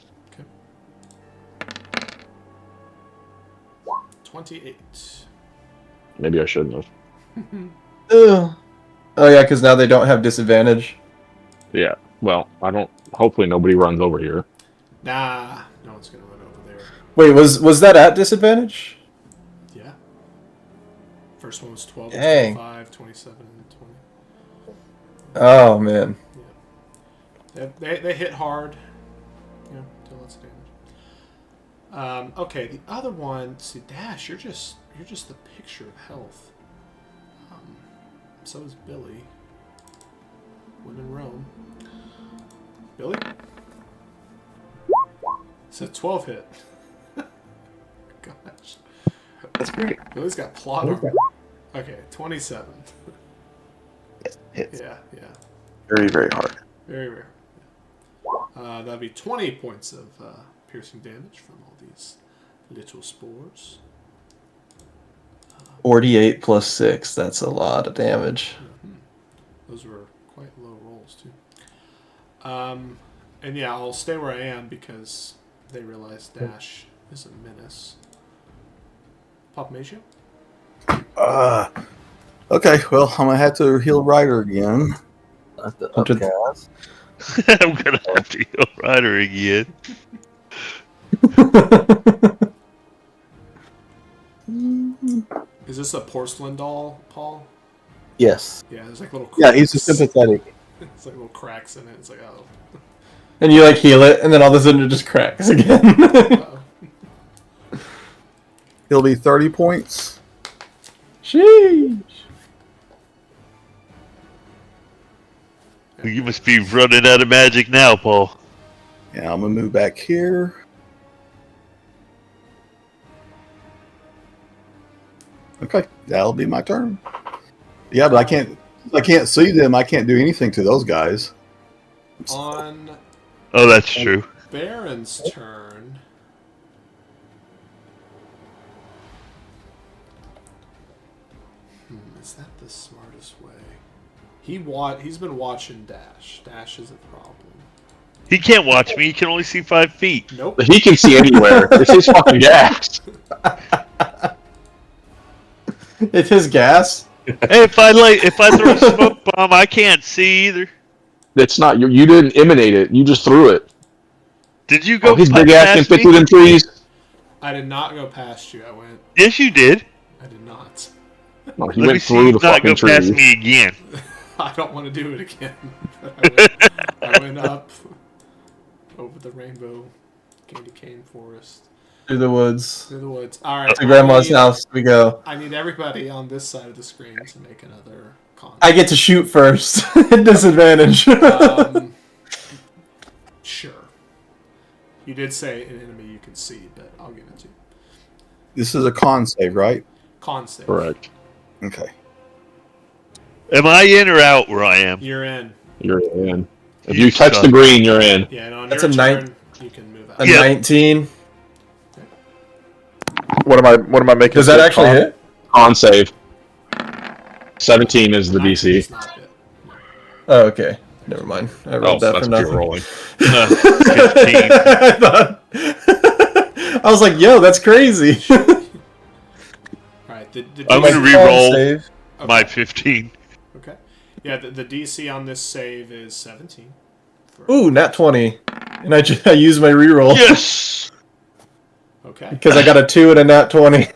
28. Maybe I shouldn't have. Ugh. Oh yeah, because now they don't have disadvantage. Yeah. Well, I don't. Hopefully nobody runs over here. Nah, no one's gonna run over there. Wait, was that at disadvantage? Yeah. First one was 12, Dang. 25, 27, and 20. Oh man. They hit hard. Yeah, deal lots of damage. Okay, the other one. See, Dash, you're just the picture of health. So is Billy. When in Rome. Billy. It's a 12 hit. Gosh. That's great. Billy's got plot armor. Okay, 27. Hits Yeah. very, very hard. Very rare. That'd be 20 points of piercing damage from all these little spores. 48 plus 6. That's a lot of damage. Those were quite low rolls, too. And yeah, I'll stay where I am because they realize Dash is a menace. Pop Magio? Okay, well, I'm gonna have to heal Ryder again. That's the upcast. I'm gonna have to heal Ryder again. Is this a porcelain doll, Paul? Yes. Yeah, there's like little Yeah, he's a cracks. sympathetic. It's like little cracks in it. It's like, oh. And you like heal it, and then all of a sudden it just cracks again. Uh-oh. He'll be 30 points. Sheesh. You must be running out of magic now, Paul. Yeah, I'm gonna move back here. Okay, that'll be my turn. Yeah, but I can't see them. I can't do anything to those guys. On Oh, that's true. Baron's turn. Is that the smartest way? He's been watching Dash. Dash is a problem. He can't watch me. He can only see 5 feet. Nope. But he can see anywhere. It's his fucking gas. It's his gas. Hey, if I throw a smoke bomb, I can't see either. It's not you. You didn't emanate it. You just threw it. Did you go His big ass can past fit through me? them trees. I did not go past you. I went. Yes, you did. I did not. No, he Let me went see through you the not go fucking past trees. me again. I don't want to do it again. I went up over the rainbow candy cane forest Through the woods. through the woods. All right. To Grandma's house we go. I need everybody on this side of the screen to make another con. I get to shoot first. At disadvantage. Sure. You did say an enemy you can see, but I'll give it to you. This is a con save, right? Con save. Correct. Okay. Am I in or out where I am? You're in. You're in. If You you touch suck. the green, you're in. Yeah, and on That's your a turn, you can move out. A Yeah. 19. What am I making? Does that for actually con? hit? On save. 17 is the 19 DC. does not hit. Oh, okay. Never mind. I Oh, rolled so that that's for pure nothing. rolling. 15. I thought- I was like, yo, that's crazy. All right. The I'm DC gonna re-roll Save. my 15. Okay. Yeah, the DC on this save is 17. Ooh, nat 20. And I used my reroll. Yes. Okay. Because I got a 2 and a nat 20.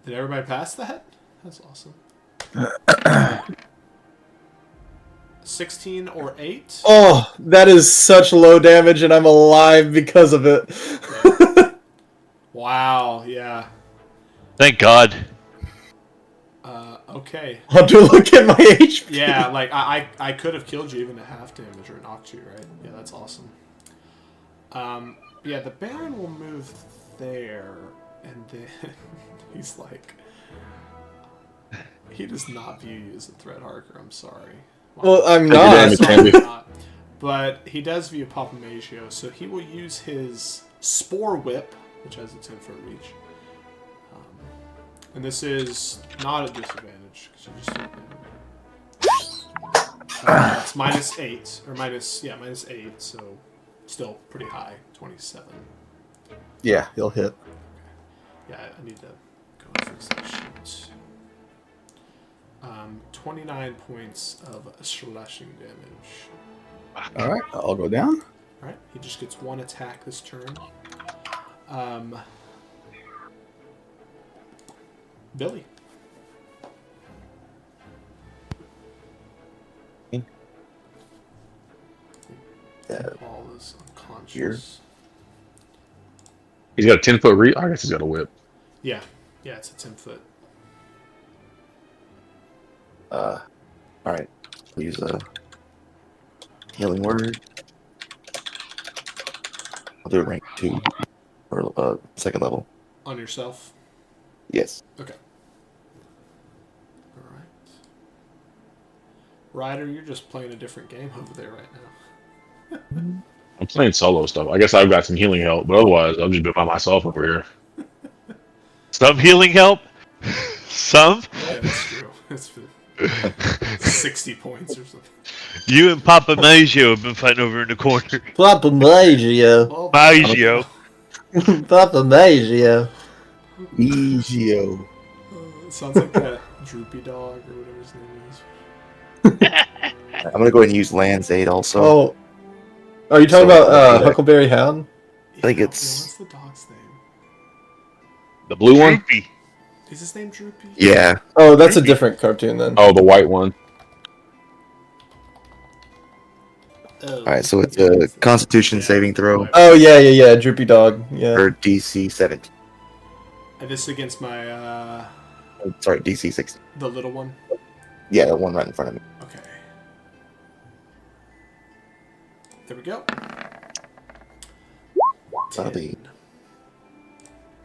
Did everybody pass that? That's awesome. 16 or 8. Oh, that is such low damage, and I'm alive because of it. Wow. Yeah. Thank God. Okay. I'll do a look at my HP. Yeah, like I could have killed you even at half damage or knocked you, right? Yeah, that's awesome. Yeah, the Baron will move there, and then he's like, he does not view you as a threat, Harker. I'm sorry. Well, I'm Take your not. damage, Candy. Not. But he does view Papa Magio, so he will use his Spore Whip, which has a 10-foot reach. And this is not a disadvantage, because you just it's -8, or -8, so still pretty high, 27. Yeah, he'll hit. Yeah, I need to go and fix that shit. 29 points of slashing damage. All right, I'll go down. Alright, he just gets one attack this turn. Billy. Paul is unconscious. He's got a 10-foot reach. I guess he's got a whip. Yeah, it's a 10-foot. All right. Use a healing word. I'll do a rank 2 or second level. On yourself? Yes. Okay. Alright. Ryder, you're just playing a different game over there right now. I'm playing solo stuff. I guess I've got some healing help, but otherwise, I'll just be by myself over here. Some healing help. Some. Yeah, that's true. It's 60 points or something. You and Papa Magio have been fighting over in the corner. Papa Magio. Well, Magio. Papa Magio. Megio. it sounds like that droopy dog or whatever his name is. I'm gonna go ahead and use Land's Aid also. Oh. Are you talking So, about Huckleberry Hound? I think Yeah, it's- what's the dog's name? The blue one? Droopy. Is his name Droopy? Yeah. Oh, that's a different cartoon then. Oh, the white one. Oh. All right, so it's a Constitution saving throw Oh yeah, droopy dog. Yeah. for DC 17. And this against my Sorry, DC 16. the little one. Yeah, the one right in front of me. Okay. There we go. That'll 10. be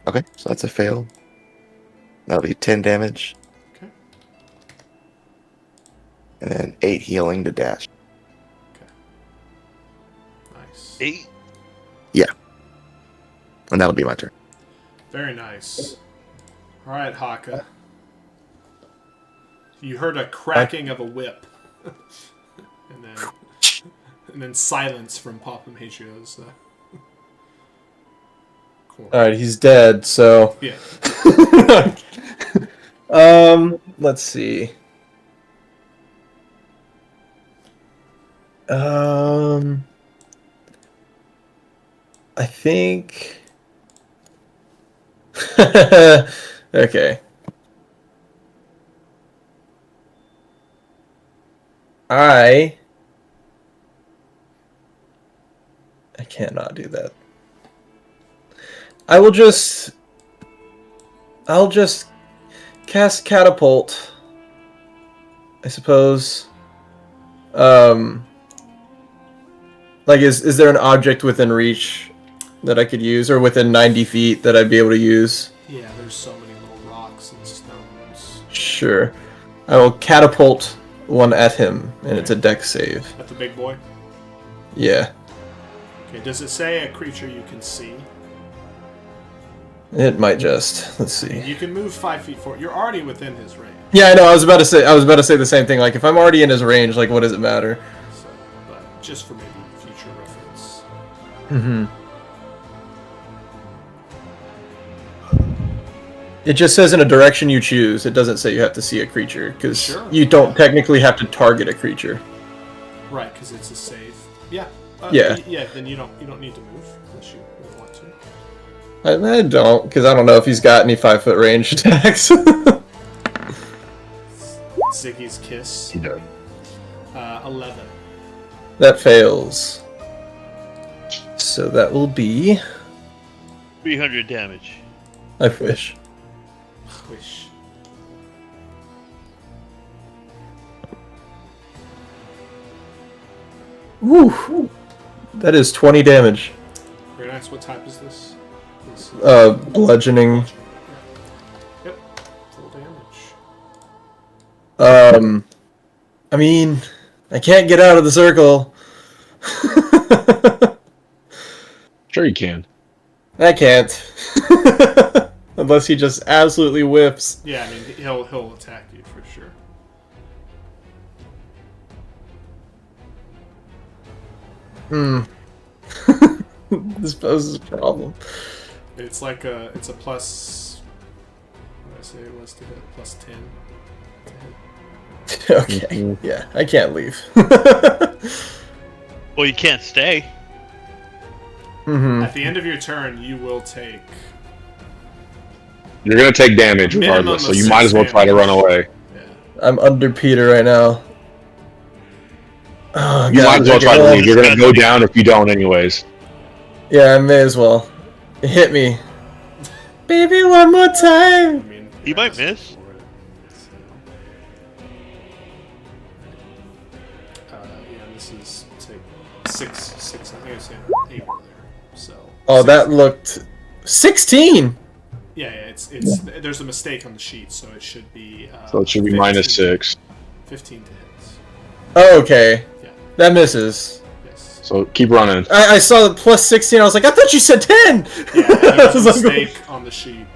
okay. So that's a fail. That'll be 10 damage. Okay. And then 8 healing to dash. Nice. 8. And that'll be my turn. Very nice. All right, Haka. You heard a cracking of a whip, and then silence from Papa Matrio's corner. All right, he's dead. So. Yeah. Let's see. I think. Okay. I cannot do that. I'll just cast catapult, I suppose. Like, is there an object within reach that I could use, or within 90 feet that I'd be able to use? Yeah, there's so many little rocks and stones. Sure. I will catapult one at him, and it's a dex save. At the big boy? Yeah. Okay, does it say a creature you can see? It might just. Let's see. You can move 5 feet forward. You're already within his range. Yeah, I know. I was about to say the same thing. Like, if I'm already in his range, like, what does it matter? So, but just for maybe future reference. Mm-hmm. It just says in a direction you choose. It doesn't say you have to see a creature, because you don't technically have to target a creature. Right, because it's a save. Yeah. Yeah. Yeah. Then you don't need to move unless you really want to. I don't, because I don't know if he's got any 5-foot range attacks. Ziggy's kiss. He does. 11. That fails. So that will be. 300 damage. I wish. Wish. Woo! That is 20 damage. Very nice. What type is this? Bludgeoning. Yep. Full damage. I mean, I can't get out of the circle. Sure you can. I can't. Unless he just absolutely whiffs. Yeah, I mean he'll attack you for sure. This poses a problem. It's like it's a plus. What did I say it was to hit? Plus 10. Okay. Yeah, I can't leave. Well, you can't stay. Mm-hmm. At the end of your turn, you will take. You're gonna take damage Minimum regardless, so of you 6 might as well try to damage. run away. Yeah. I'm under Peter right now. Oh, You God, might as well okay, try to well, leave. You're gonna go down if you don't, anyways. Yeah, I may as well. Hit me. Baby, one more I time! mean, You might miss. Yeah, this is take 6. I think I said 8 earlier. So. Oh, 6. that looked... 16! Yeah, it's there's a mistake on the sheet, so it should be. So it should be 15 minus 6. 15 to hit. Oh, okay. Yeah. That misses. Yes. So keep running. I saw the plus 16, I was like, I thought you said 10! Yeah, there's a I was like, mistake on the sheet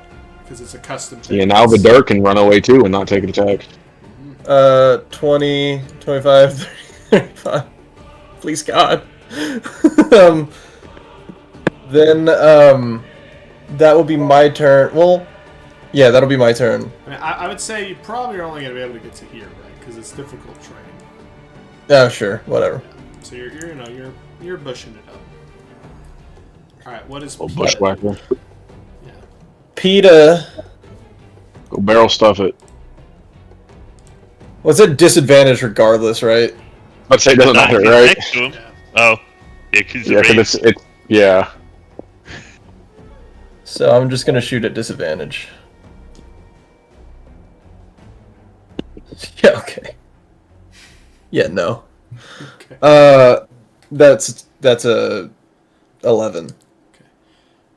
because it's a custom thing. Yeah, now the dirt can run away too and not take an attack. 20, 25, 30, 35. Please, God. Then, that will be my turn. Well, yeah, that'll be my turn. I mean, I would say you probably are only going to be able to get to here, right? Because it's difficult terrain. Oh, sure, whatever. So you're bushing it up. All right, what is Little bushwhacker. Yeah. PETA. Go barrel stuff it. What's a disadvantage regardless, right? I'd say it doesn't Not if matter, you're right? next to him. Yeah. Oh, yeah, because Yeah, because it's yeah. So I'm just gonna shoot at disadvantage. Yeah, okay. Yeah, no. Okay. That's a 11.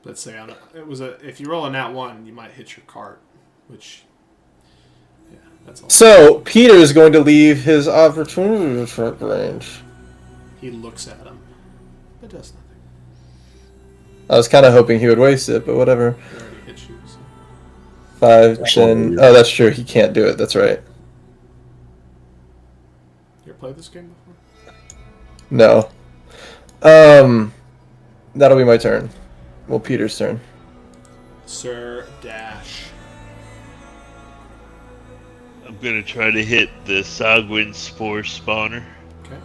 Let's say if you roll a nat 1, you might hit your cart, which that's all. So Peter is going to leave his opportunity attack range. He looks at him, but does nothing. I was kind of hoping he would waste it, but whatever. He already hit you. So. 5, 10. Oh, that's true. He can't do it. That's right. You ever played this game before? No. That'll be my turn. Well, Peter's turn. Sir Dash. I'm gonna try to hit the Sagwin Spore spawner. Okay.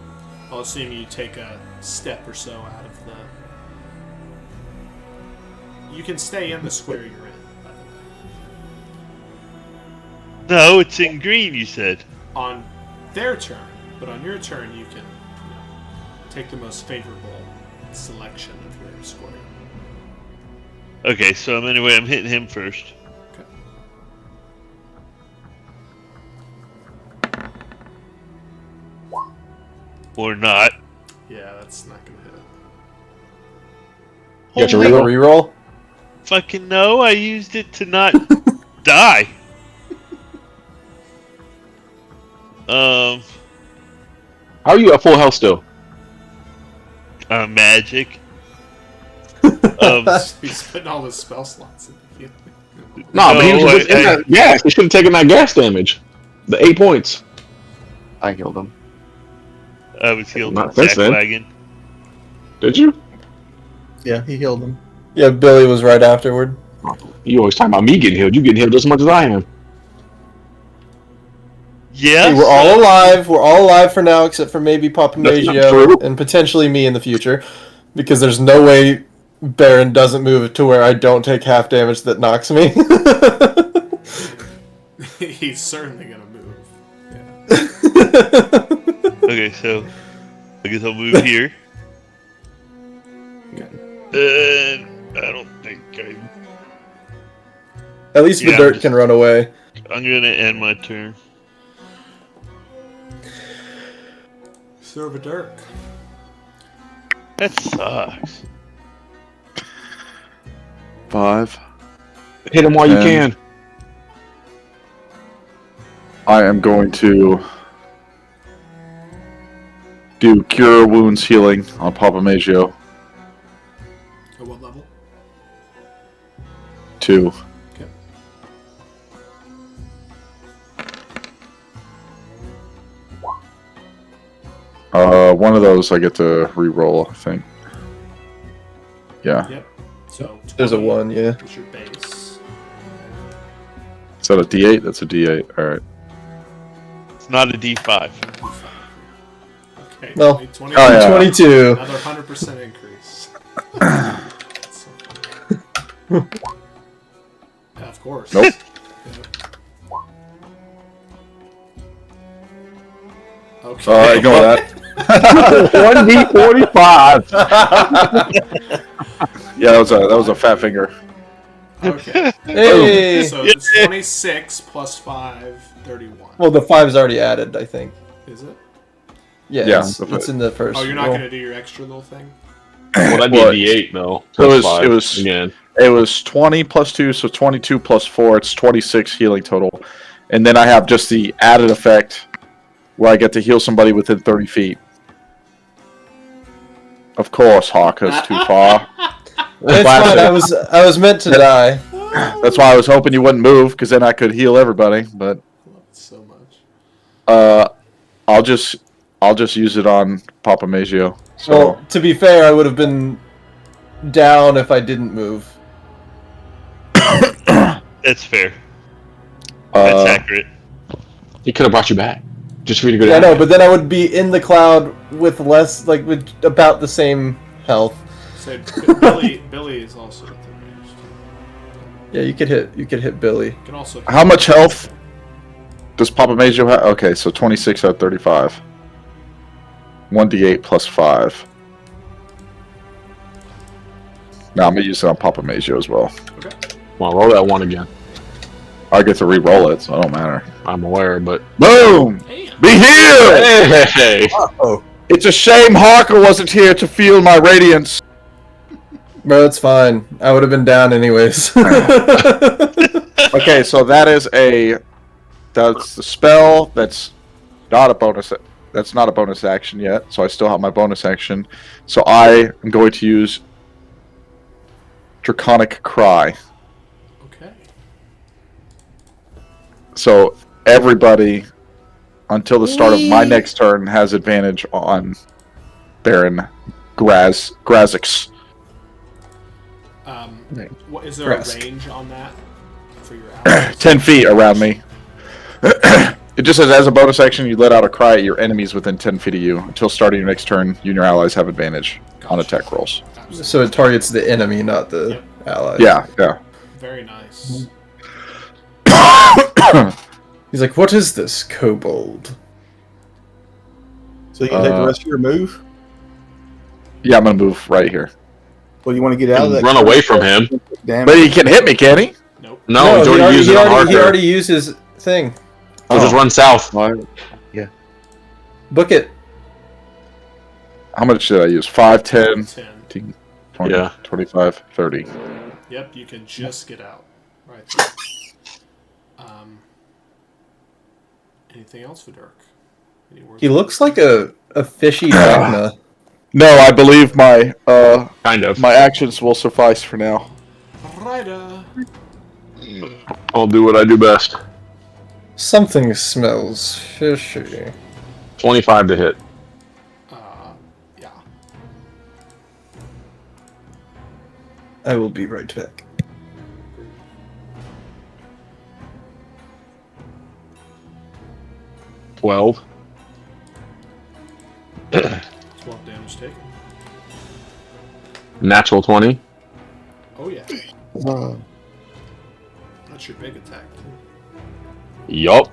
I'll assume you take a step or so out of the... You can stay in the square you're in, by the way. No, it's in green, you said. On their turn, but on your turn you can take the most favorable selection of your square. Okay, so anyway, I'm hitting him first. Okay. Or not. Yeah, that's not gonna hit. You got your Holy reroll? Reroll? fucking no, I used it to not die. How are you at full health still? Magic. He's putting all his spell slots in the field. Nah, but he was No, just in that gas. He should have taken that gas damage. The 8 points. I healed him. I was healed Not with since then. Sackwagon. Did you? Yeah, he healed him. Yeah, Billy was right afterward. You always talking about me getting healed. You getting healed just as much as I am. Yeah, Hey, we're all alive. We're all alive for now, except for maybe Papa That's not Maggio true. and potentially me in the future. Because there's no way Baron doesn't move to where I don't take half damage that knocks me. He's certainly gonna move. Yeah. Okay, so I guess I'll move here. And I don't think At least the Yeah, dirt can run away. I'm gonna end my turn. Sir Dirk. That sucks. 5. Hit him while you And- can. I am going to do Cure Wounds Healing on Papa Maggio. At what level? 2. Okay. One of those I get to re-roll, I think. Yeah. Yep. So There's a 20 1, yeah. is your base. Is that a D8? That's a D8. All right. It's not a D5. Okay. Well, 20, oh, yeah. 22. Another 100% increase. That's so funny. Yeah, of course. Nope. Okay. Ignore that. 1d45. Yeah, that was a fat finger. Okay. Hey! So it's 26 plus 5, 31. Well, the 5's already added, I think. Is it? Yeah, Yeah, it's in the first. Oh, you're not roll. going to do your extra little thing? Well, that'd be What? a d8 though. So Plus it 5 was again. It was 20 plus 2, so 22 plus 4. It's 26 healing total. And then I have just the added effect where I get to heal somebody within 30 feet. Of course, Hawk is too far. It's fine. I was meant to die. That's why I was hoping you wouldn't move, because then I could heal everybody. But I love it so much. I'll just use it on Papa Maggio. So Well, to be fair, I would have been down if I didn't move. That's fair. That's uh, accurate. He could have brought you back. Just for you to go Yeah, down. no, but then I would be in the cloud with less, like, with about the same health. So Billy is also at the range. Yeah, you could hit Billy. You can also how much health does Papa Maggio have? Okay, so 26 out of 35. 1d8 plus 5. No, I'm gonna use it on Papa Major as well. Okay. Come on, roll that one again. I get to re-roll it, so it don't matter. I'm aware, but Boom! Damn. Be healed! hey, Oh, It's a shame Harker wasn't here to feel my radiance. Bro, it's fine. I would have been down anyways. Okay, so that's the spell. That's not a bonus. That's not a bonus action yet. So I still have my bonus action. So I am going to use Draconic Cry. Okay. So everybody, until the start of my next turn, has advantage on Baron Grazix. What is there Crest. a range on that for your allies? 10 feet around me. It just says, as a bonus action, you let out a cry at your enemies within 10 feet of you. Until starting your next turn, you and your allies have advantage on attack rolls. Absolutely. So it targets the enemy, not the Yep. ally. Yeah. Very nice. He's like, what is this, kobold? so you can take the rest of your move? Yeah, I'm going to move right here. Well, you want to get out of that? run away from him. Damn But it. he can hit me, can he? Nope. No, he's already used it on Harker. he already used his thing. So just run south. Book it. How much did I use? 5, 10, 10. 15, 20, Yeah. 25, 30. Yep, you can just get out. Right there. Anything else for Dirk? Any words? He looks like a fishy Vecna. No, I believe my Kind of. my actions will suffice for now. Righta. I'll do what I do best. Something smells fishy. 25 to hit. Yeah. I will be right back. $12. 12 damage taken. Natural 20. Oh, yeah. That's your big attack, too. Yup.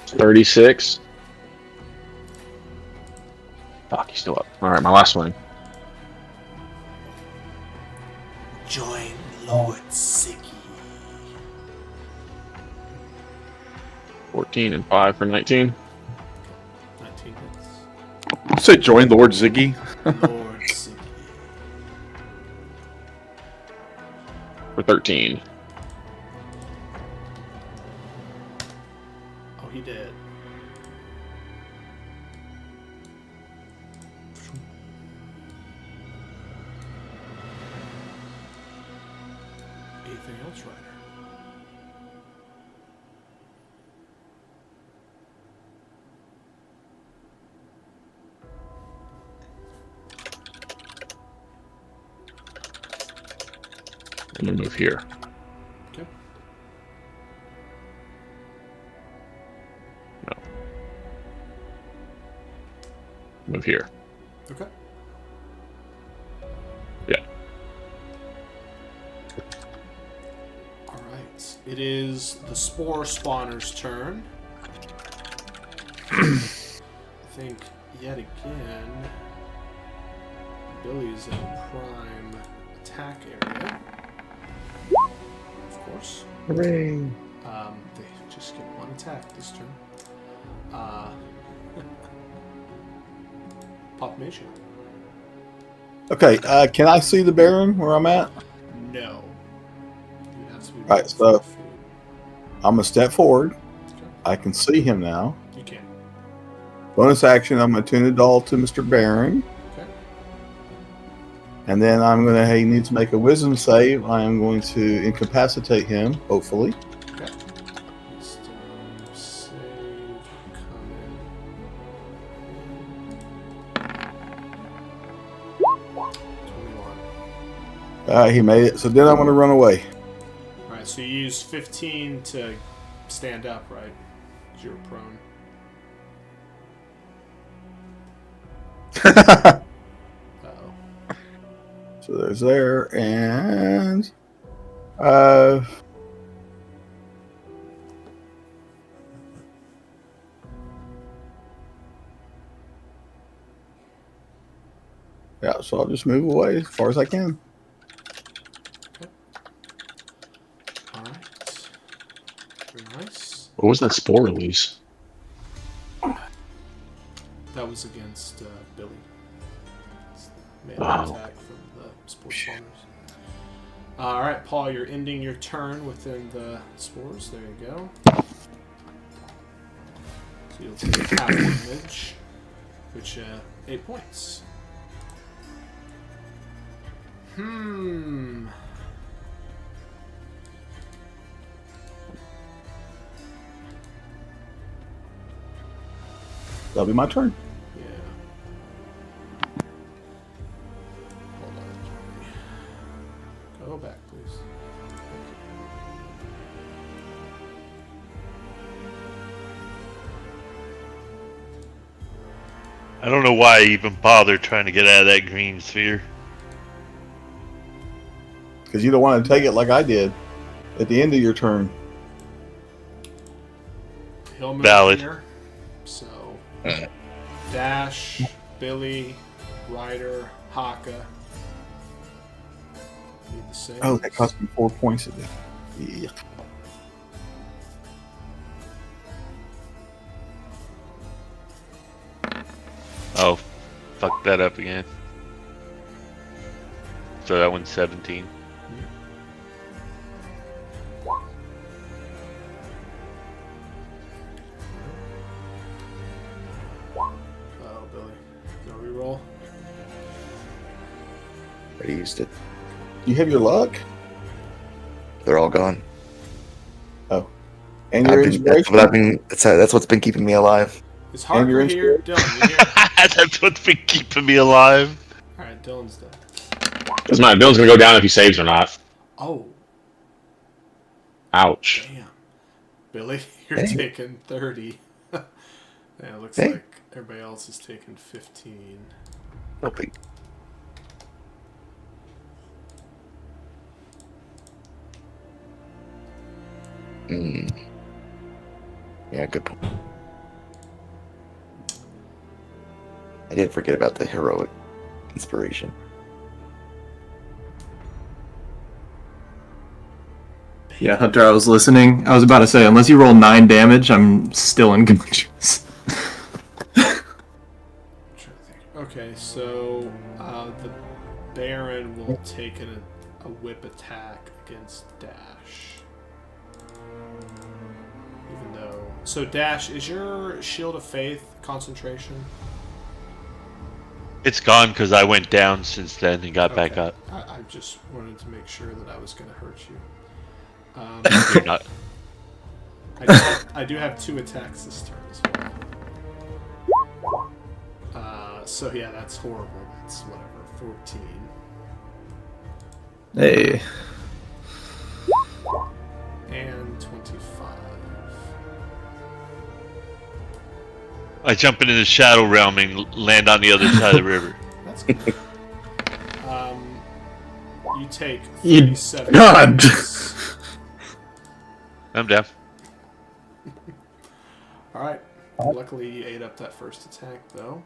$36. Fuck, he's still up. Alright, my last swing. Join Lord Ziggy. 14 and 5 for 19. 19 hits. You say join Lord Ziggy? Lord Ziggy. For 13. Oh, he did. Anything else, Ryder? I'm gonna move here. Okay. No. Move here. Okay. Yeah. Alright. It is the Spore Spawner's turn. I think, yet again, Billy's in prime attack area. Of course. Hooray! They just get one attack this turn. Pop Nation. Okay, can I see the Baron where I'm at? No. It has to be Right, rolled so- for food. I'm going to step forward. Okay. I can see him now. You can. Bonus action, I'm going to tune the doll to Mr. Baron. Okay. And then I'm going to, he needs to make a wisdom save. I am going to incapacitate him, hopefully. Okay. Wisdom save coming. 21. He made it. So then I'm going to run away. Alright, so you use 15 to stand up, right? 'Cause you're prone. Uh-oh. So there's there. And Yeah, so I'll just move away as far as I can. All right. Very nice. What was that spore release? That was against Billy. Melee Wow. attack from the spore spawners. All right, Paul, you're ending your turn within the spores. There you go. So you'll take half damage, which 8 points. That'll be my turn. Yeah. Hold on, Johnny. Go back, please. I don't know why I even bothered trying to get out of that green sphere. Because you don't want to take it like I did at the end of your turn. He'll move Valid. here. So, Dash, Billy, Ryder, Haka. Need the same. Oh, that cost me 4 points of it. Yeah. Oh, fuck that up again. So that one's 17. Oh, Billy. No reroll. Already used it. You have your luck? They're all gone. Oh. And your inspiration? That's what's been keeping me alive. Is And your Harker here? Dylan, you here? That's what's been keeping me alive. Alright, Dylan's dead. Doesn't matter. Dylan's gonna go down if he saves or not. Oh, Ouch. damn. Billy, you're Dang. taking 30. Yeah, it looks Dang. like everybody else is taking 15. No big. Yeah, good point. I did forget about the heroic inspiration. Yeah, Hunter, I was listening. I was about to say, unless you roll 9 damage, I'm still in conditions. I'm trying to think. Okay, so the Baron will take a whip attack against Dash. Even though... So, Dash, is your Shield of Faith concentration? It's gone because I went down since then and got back Okay. up. I just wanted to make sure that I was going to hurt you. You're not. I do have 2 attacks this turn as well. So yeah, that's horrible. That's whatever, 14. Hey. And 25. I jump into the Shadow Realm and land on the other side of the river. That's good. You take You- 37 God. points. I'm down. Alright. Luckily you ate up that first attack though.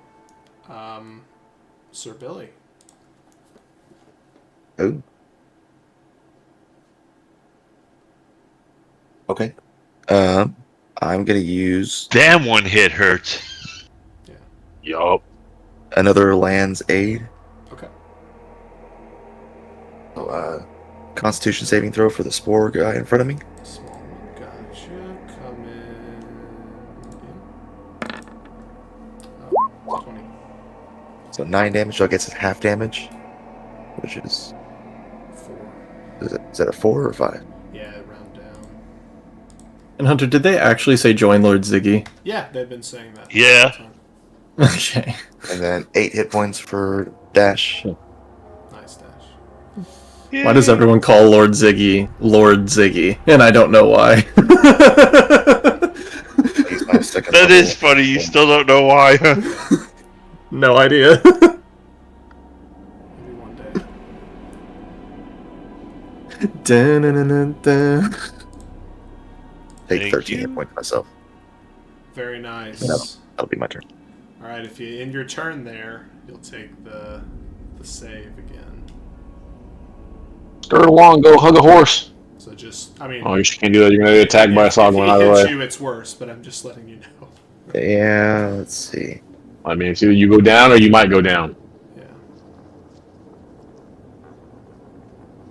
Sir Billy. Oh. Okay. I'm gonna use Damn, one hit hurts. Yup. another Land's Aid. Okay. So, Constitution saving throw for the spore guy in front of me. Small one, gotcha. Come in. Oh, 20. So 9 damage. So I guess it's half damage, which is 4. is that a 4 or 5? Yeah, round down. And Hunter, did they actually say join Lord Ziggy? Yeah, they've been saying that. Yeah. the whole time. Okay. And then 8 hit points for Dash. Nice, Dash. Why does everyone call Lord Ziggy Lord Ziggy? And I don't know why. He's my second That level. is funny. You still don't know why. No idea. Maybe one day. Dun-dun-dun-dun-dun. Take Thank 13 you. hit points myself. Very nice. No. That'll be my turn. Alright, if you end your turn there, you'll take the the save again. Skirt along, go hug a horse. So just, I mean... Oh, you can't do that. You're going to get attacked by a Soglin either way. If he hits you, it's worse, but I'm just letting you know. Yeah, let's see. I mean, it's either you go down or you might go down. Yeah.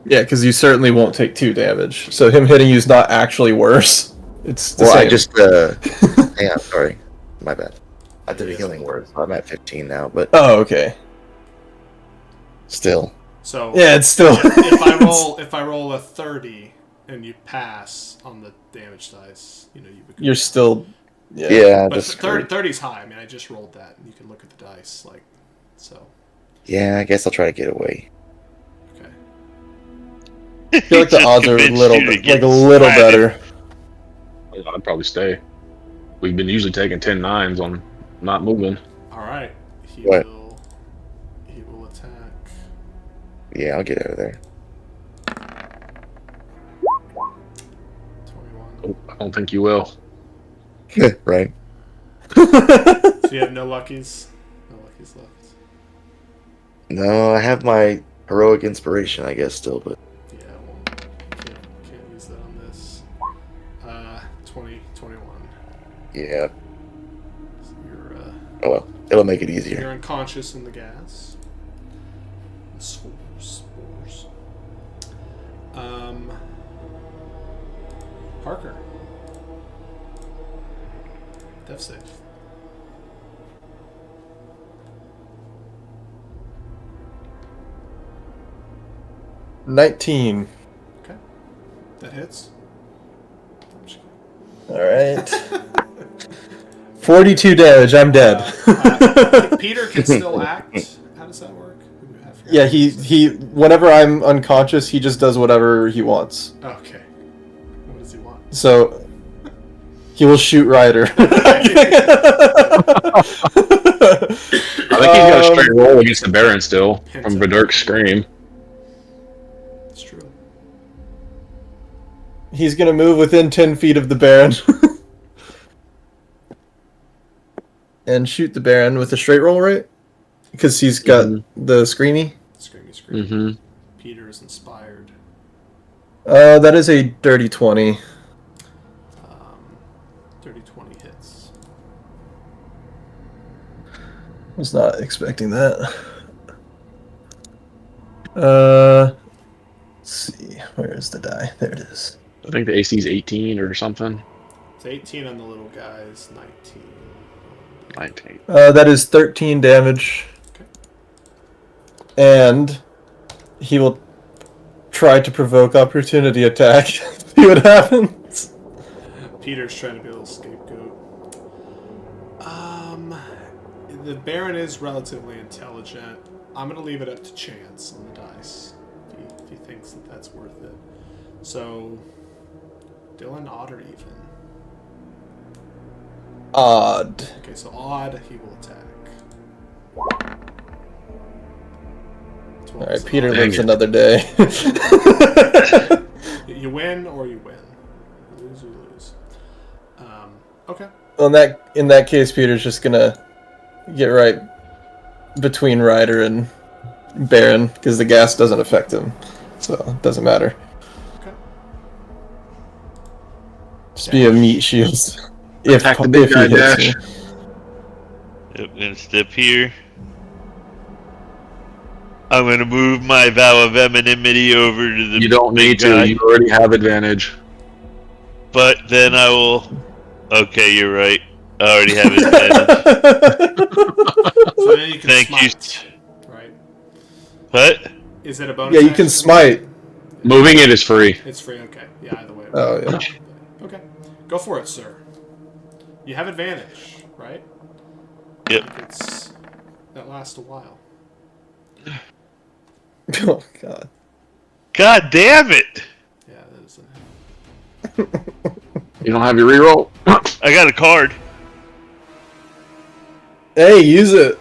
Yeah, because you certainly won't take 2 damage. So him hitting you is not actually worse. It's the same. I just, yeah, sorry. My bad. I did a healing word, so I'm at 15 now, but Oh, okay. still. So Yeah, it's still. if I roll a 30 and you pass on the damage dice, you become... You're still. Yeah, But just 30's high. I mean, I just rolled that, and you can look at the dice, so. Yeah, I guess I'll try to get away. Okay. I feel like the Just odds are a convinced little, you to like get a little smited. better. I'd probably stay. We've been usually taking 10-9s on not moving. All right. He What? will attack. Yeah, I'll get out of there. 21. Oh, I don't think you will. Right? So you have no luckies? No luckies left. No, I have my heroic inspiration, I guess, still, but Yeah, well, can't use that on this. 21. yeah. So you're, Oh well, it'll make it you're easier. unconscious in the gas. The spores. Parker. Death save. $19. Okay. That hits. I'm just kidding. All right. 42 damage. I'm dead. Peter can still act. How does that work? I forgot. Yeah, he. Whenever I'm unconscious, he just does whatever he wants. Okay. What does he want? So he will shoot Ryder. I think he's got a straight roll against the Baron still from Vidurk's scream. It's true. He's gonna move within 10 feet of the Baron. And shoot the Baron with a straight roll, right? Because he's got the screamy. Screamy. Mm-hmm. Peter is inspired. That is a dirty 20. Dirty 20 hits. Was not expecting that. Let's see. Where is the die? There it is. I think the AC is 18 or something. It's 18 on the little guys, 19. 19. That is 13 damage. Okay. And he will try to provoke opportunity attack. See what happens. Peter's trying to be a little scapegoat. The Baron is relatively intelligent. I'm going to leave it up to chance on the dice if he thinks that that's worth it. So, Dylan, odd or even? Odd. Okay, so odd, he will attack. Alright, Peter Dang lives it. another day. You win or you win. You lose or you lose. Okay. Well, in that case, Peter's just gonna get right between Ryder and Baron, because the gas doesn't affect him. So, it doesn't matter. Okay. Just be a meat shield. If Attack the big he guy, hits Dash. me. Yep, I'm gonna step here. I'm gonna move my vow of anonymity over to the You don't big need to. guy, You already have advantage. but then I will. Okay, you're right. I already have advantage. So then you can Thank smite, right? What? Is it a bonus Yeah, you can action? smite. Moving it is free. It's free, okay. Yeah, either way. Oh, yeah. Okay. Go for it, sir. You have advantage, right? Yep. That lasts a while. Oh, God. God damn it! Yeah, that is You don't have your reroll? I got a card. Hey, use it.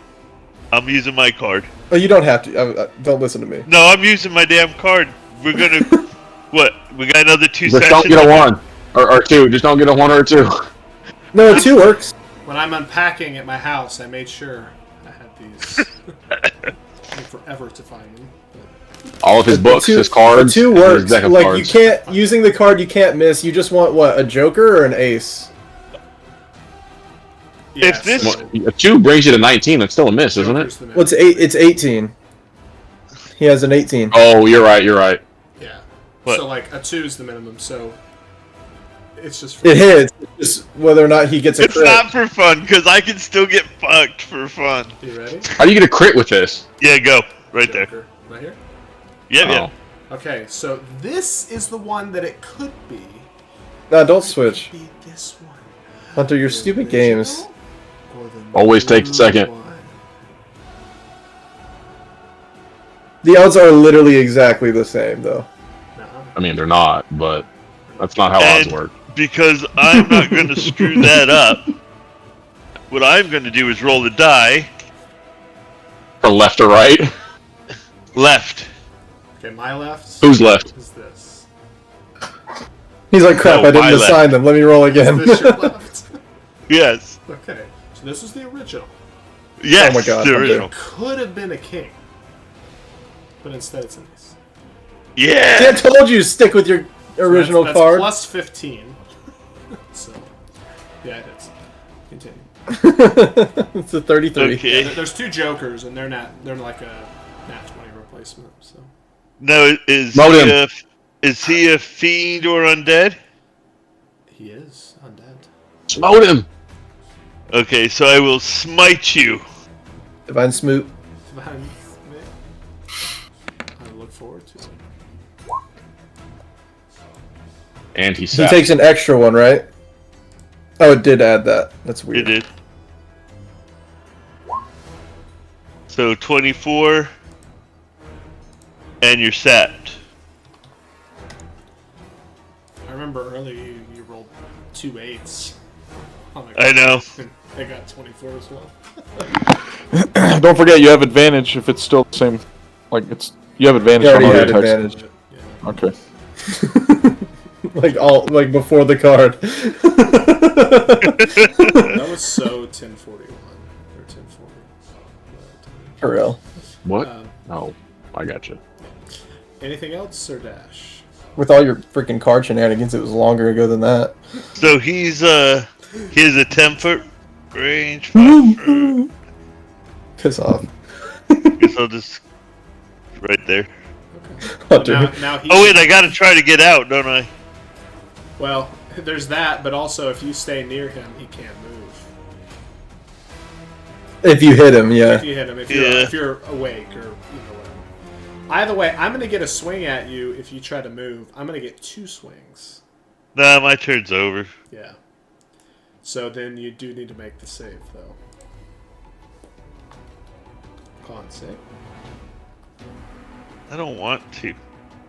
I'm using my card. Oh, you don't have to. Don't listen to me. No, I'm using my damn card. We're gonna. What? We got another 2 Just sessions? don't get a 1. Or 2. Just don't get a 1 or a 2. No, 2 works. When I'm unpacking at my house, I made sure I had these. Took forever to find them. But... All of his books, his The cards, 2 and his works. deck of Like cards. you can't using the card you can't miss. You just want what, a joker or an ace? Yeah, If this- so A 2 brings you to 19. That's still a miss, isn't Joker's it? the What's minimum. 8? It's 18. He has an 18. Oh, you're right. You're right. Yeah. What? So like a 2 is the minimum. So it's just. For It hits. It's just whether or not he gets a It's crit. not for fun, because I can still get fucked for fun. You ready? How do you get a crit with this? Yeah, go. Right there. Joker. Right here. Yep, Oh. yep. Okay, so this is the one that it could be. No, don't switch. Be this one. Hunter, your The stupid original games. or the Always take the new second. one? The odds are literally exactly the same, though. Nuh-uh. I mean, they're not, but that's not how odds And work. because I'm not going to screw that up, what I'm going to do is roll the die For left or right? left. Okay, my left Who's left? is this. He's like, crap, No, I didn't my left. assign them. Let me roll again. Is this your left? Yes. Okay, so this is the original. Yes, Oh my God, the I'm original. Could have been a king, but instead it's an ace. Yeah. See, I told you, stick with your original that's card. plus 15. So, yeah, it is. Continue. It's a 33. Okay. There's 2 jokers, and they're like a nat 20 replacement. So No, is Mold he him. is he a fiend or undead? he is undead. Smote him! Okay, so I will smite you. Divine Smoot. Behind me. I look forward to it. And he He sat. takes an extra one, right? Oh, it did add that. That's It weird. did. So 24, and you're sapped. I remember earlier you rolled 2 8s. on the I know. and they got 24 as well. Don't forget, you have advantage if it's still the same. Like you have advantage He on already all your had attacks. advantage. Okay. like before the card. That was so 1041 or 1040. For real. What? Um, Oh, I got you. anything else or dash? With all your freaking card shenanigans, it was longer ago than that. So he has a 10-foot range. 5 foot. Piss off. Guess I'll just right there. Hunter. Now he. Oh wait, I gotta try to get out, don't I? Well, there's that, but also if you stay near him, he can't move. If you hit him, yeah. If you hit him, if Yeah. you're awake or whatever. Either way, I'm gonna get a swing at you if you try to move. I'm gonna get 2 swings. Nah, my turn's over. Yeah. So then you do need to make the save though. Con save. I don't want to.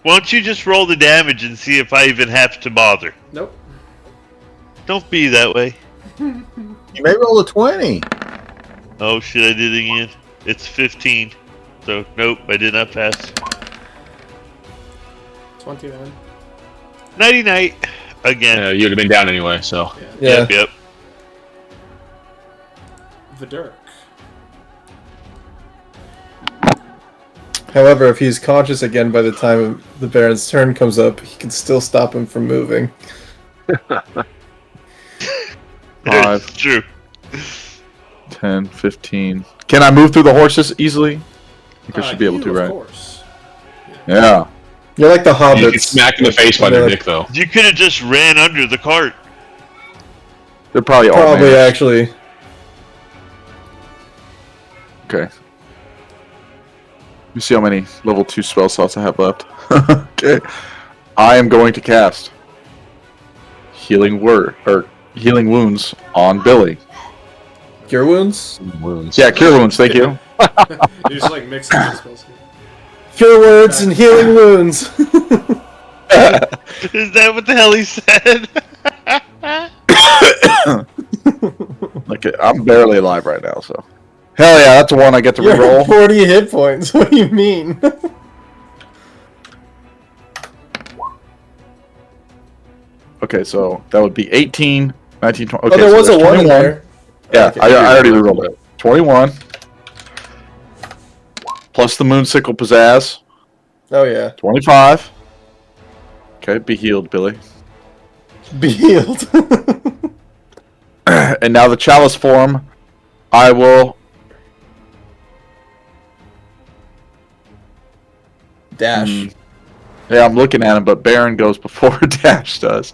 Why don't you just roll the damage and see if I even have to bother? Nope. Don't be that way. You may roll a 20. Oh shit, I did it again. It's 15. So, nope, I did not pass. 29. Nighty night. Again. Yeah, you'd have been down anyway, so. Yeah. Yep. Vidurk. However, if he's conscious again by the time the Baron's turn comes up, he can still stop him from moving. It's true. 10, 15. Can I move through the horses easily? I think I should be able to, Of right? course. Yeah. You're like the hobbits. You get smacked in the face by They're their like- dick, though. You could have just ran under the cart. They're probably all Probably, managed. actually. Okay. Let me see how many level 2 spell slots I have left. Okay. I am going to cast Healing Healing Wounds on Billy. Cure wounds? Wounds. Yeah, Cure Wounds, thank you. You're just like mixing the spells here. Cure words and healing wounds. Is that what the hell he said? Okay, I'm barely alive right now, so. Hell yeah, that's one I get to You're reroll. at 40 hit points. What do you mean? Okay, so that would be 18, 19, 20. Oh, Okay, there so was a there's 1 in 21. there. Yeah, Okay. I already rerolled it. 21. plus the Moonsickle Pizzazz. Oh yeah. 25. Okay, be healed, Billy. Be healed. And now the Chalice form, I will... Dash. Yeah, I'm looking at him, but Baron goes before Dash does.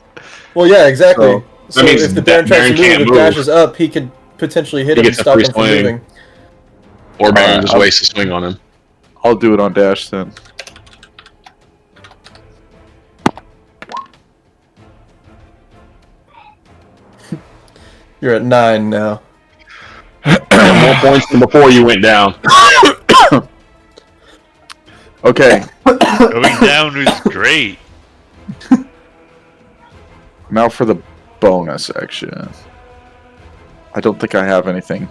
Well, yeah, exactly. So that means if the Baron tries to Baron move, can't if move. Dash is up, he could potentially hit He him and gets a stop free him from swing. moving. Or Baron Alright, just wastes a swing on him. I'll do it on Dash then. You're at 9 now. More points than before you went down. Okay, Going down was great. now for the bonus action. I don't think I have anything.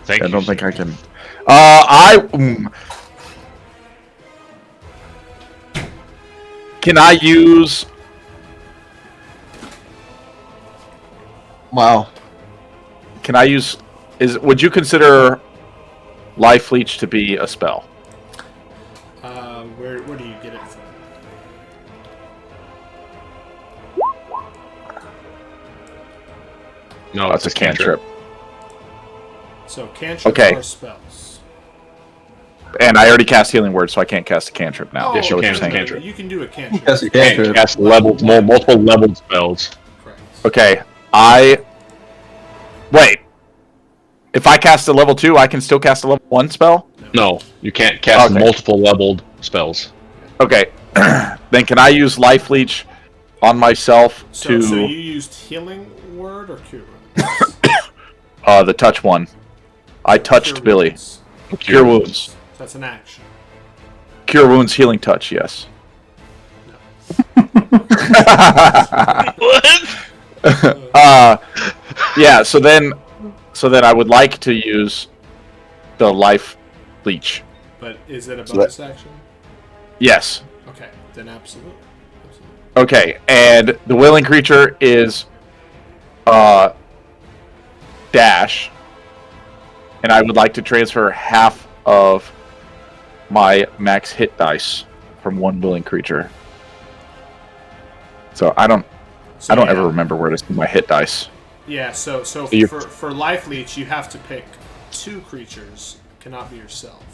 Thank I you. don't think sir. I can. Can I use? Wow. Can I use? Would you consider Life Leech to be a spell? Where do you get it from? No, That's it's a cantrip. So cantrips Okay. are spells. And I already cast Healing Word, so I can't cast a cantrip now. Yes, you What can. you're saying. Cantrip. You can do a cantrip. Yes, you And can. cast multiple leveled spells. Correct. Okay, wait. If I cast a level 2, I can still cast a level 1 spell? No, you can't cast Okay. multiple leveled spells. Okay. Then can I use Life Leech on myself So you to used healing word or cure wounds? the touch one? I touched Cure Billy. wounds. Cure Wounds. So that's an action. Cure Wounds, Healing Touch, yes. What? Yeah, so then I would like to use the Life Leech. But is it a So bonus action? Yes. Okay, then absolutely. Okay, and the willing creature is dash, and I would like to transfer half of my max hit dice from one willing creature. So I don't So ever yeah. remember where to see my hit dice. Yeah, so you're- for Life Leech, you have to pick 2 creatures. It cannot be yourself.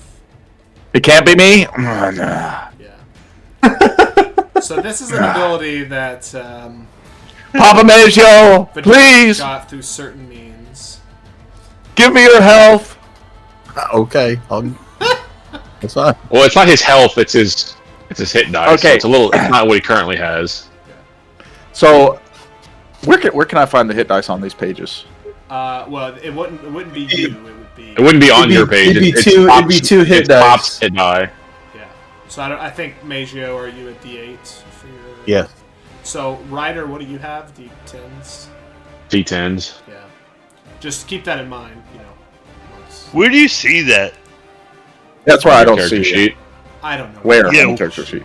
It can't be me. Yeah. So this is an ability that Papa Maggio, Vidar please got through certain means. give me your health. Okay, that's fine. Well, it's not his health; it's his hit dice. Okay. So it's not what he currently has. So where can I find the hit dice on these pages? Well, it wouldn't be you. It wouldn't be on It'd be- your page. it'd be It's two- Pop's- it'd be 2 hit it's dice. Pop's hit die. Yeah. So I think Maggio, are you at D8 for your? Yes. So Ryder, what do you have? D10s. D10s. Yeah. Just keep that in mind. once- Where do you see that? That's why I don't Character see it. sheet. I don't know. Where Yeah. on the character sheet?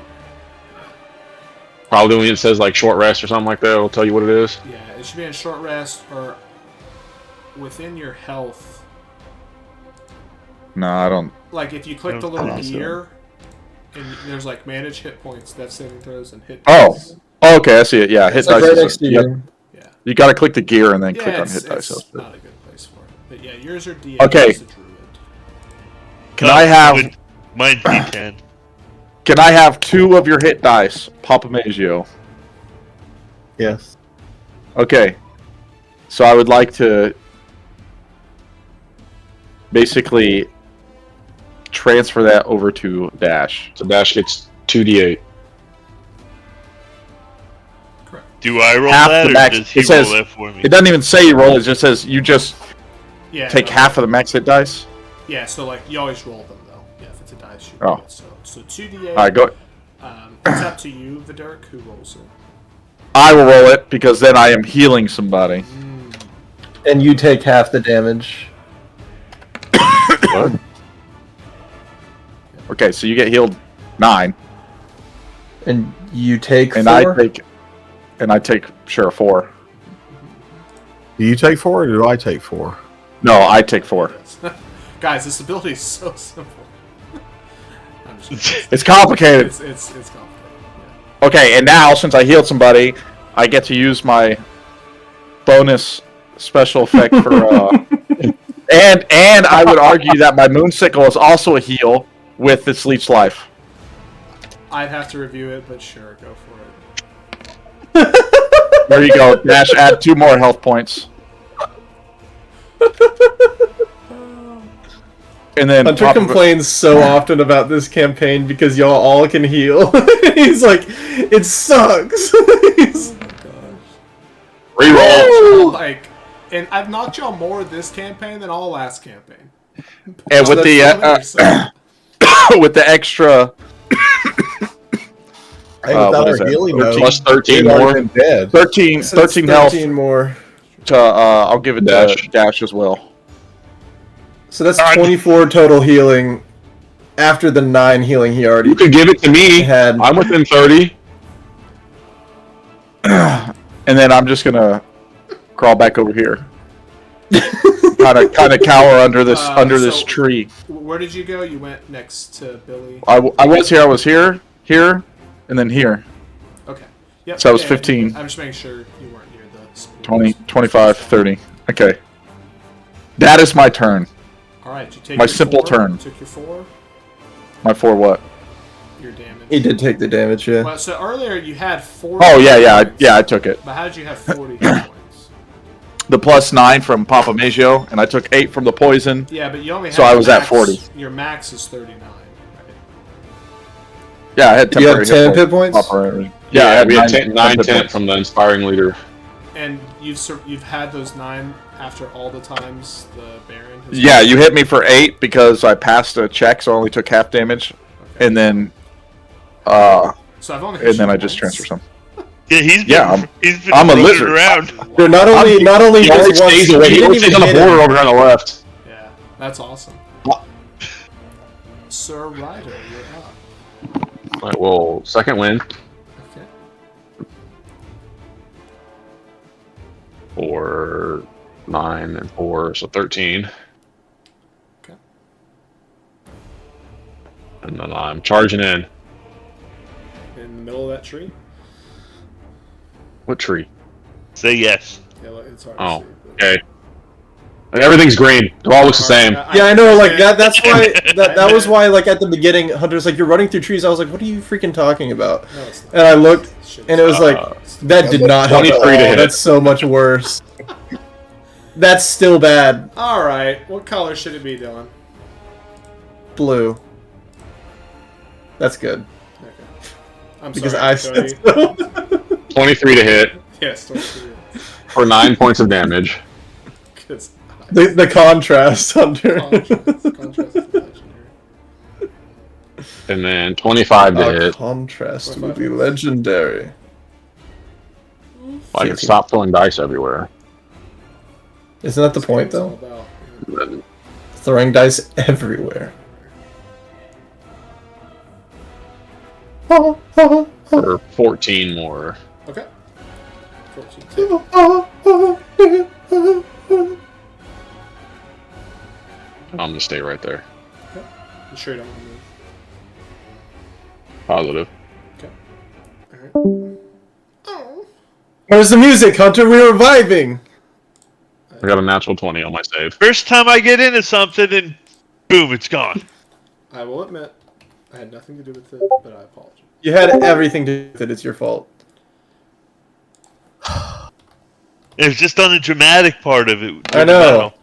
Probably when it says like short rest or something like that, it'll tell you what it is. Yeah, it should be in short rest or within your health. No, I don't. Like if you click the I little don't see gear, and there's like manage hit points, death saving throws, and hit. Oh. dice. Oh, okay, I see it. Yeah, hit It's like dice. right is- next to yep. you. Yeah. You got to click the gear and then Yeah, click on it's, hit dice. it's not a good place for it. But yeah, yours are D8. Okay. Yours are Druid. Can I have Mine's D10. Can I have 2 of your hit dice, Papa Maggio? Yes. Okay. So I would like to basically transfer that over to Dash. So Dash gets 2d8. Correct. Do I roll Half that, the or max- does he it says- roll that for me? It doesn't even say you roll, it just says you just Yeah. take no, half of the max hit dice. Yeah, so like you always roll them though. Yeah, if it's a dice, you Oh. roll it. So 2d8. Alright, go. It's up to you, Vidurk, who rolls it. I will roll it because then I am healing somebody. And you take half the damage. What? Okay, so you get healed 9, And you take and 4? I take sure 4. Do you take 4 or do I take 4? No, I take 4. Guys, this ability is so simple. I'm just kidding. It's complicated. It's complicated. Okay, and now since I healed somebody, I get to use my bonus special effect for. And I would argue that my Moonsickle is also a heal with its leech life. I'd have to review it, but sure, go for it. There you go. Dash, add 2 more health points. And then Hunter complains so often about this campaign because y'all all can heal. He's like, it sucks. He's- Reroll. Like, and I've knocked y'all more this campaign than all last campaign. and with That's the with the extra Hey, what without is our that? healing, 13 though, plus 13 we'd already more. been dead. 13 health 13 more. to I'll give it Dash. to Dash as well. So that's 24 total healing after the 9 healing he already You could give it to me. had. I'm within 30. And then I'm just gonna crawl back over here. kind of cower under this so- tree. Where did you go? You went next to Billy. I was here, and then here. Okay. Yep. So I was yeah, 15. I'm just making sure you weren't near the 20, 25, 30. Okay. That is my turn. All right. You take My your simple 4, turn. You took your 4. My 4 what? Your damage. He did take the damage, yeah. Well, so earlier you had 40. Oh yeah, points. I took it. But how did you have 40 hit points? The +9 from Papa Maggio, and I took 8 from the poison. Yeah, but you only had So I was at max, 40. Your max is 39, right? Yeah, I had You temporary have 10 hit points? Temporary. Yeah, I had we had 10 9 hit tent points. from the inspiring leader. And you've had those 9 after all the times the Baron has... Yeah, you hit me for 8 because I passed a check, so I only took half damage, Okay. and then So I've only hit and then you I just once. transfer some. Yeah, he's been I'm a rolling lizard. around. Dude, not only He only just once, stays away. he He didn't only stays even on the hit him. border over on the left. Yeah, that's awesome. Sir Ryder, you're up. Alright, well, second win. Okay. For 9 and 4, so 13. Okay. And then I'm charging in. In the middle of that tree? What tree? Say yes. Yeah, it's hard Oh, to see. But... okay. Like, everything's green. It all looks the same. Yeah, I know, like, that's why, that was why, like, at the beginning, Hunter's like, you're running through trees, I was like, what are you freaking talking about? No, it's not. And I looked, Shit, and it was like, that did not help at 23 to all, hit. that's so much worse. That's still bad. Alright, what color should it be, Dylan? Blue. That's good. Okay. I'm Because sorry, I Cody. said so. 23 to hit Yes, don't do it. for 9 points of damage. 'Cause The contrast, Hunter. contrast is legendary. And then 25 to Our hit. contrast would be legendary. I can stop throwing dice everywhere. Isn't that the point, That's what though? it's all about. Throwing dice everywhere. For 14 more. Okay. 14. I'm gonna stay right there. You sure you don't want to move? Positive. Okay. Alright. Where's the music, Hunter? We're reviving! I got a natural 20 on my save. First time I get into something and boom, it's gone. I will admit, I had nothing to do with it, but I apologize. You had everything to do with it. It's your fault. It was just on the dramatic part of it. I know.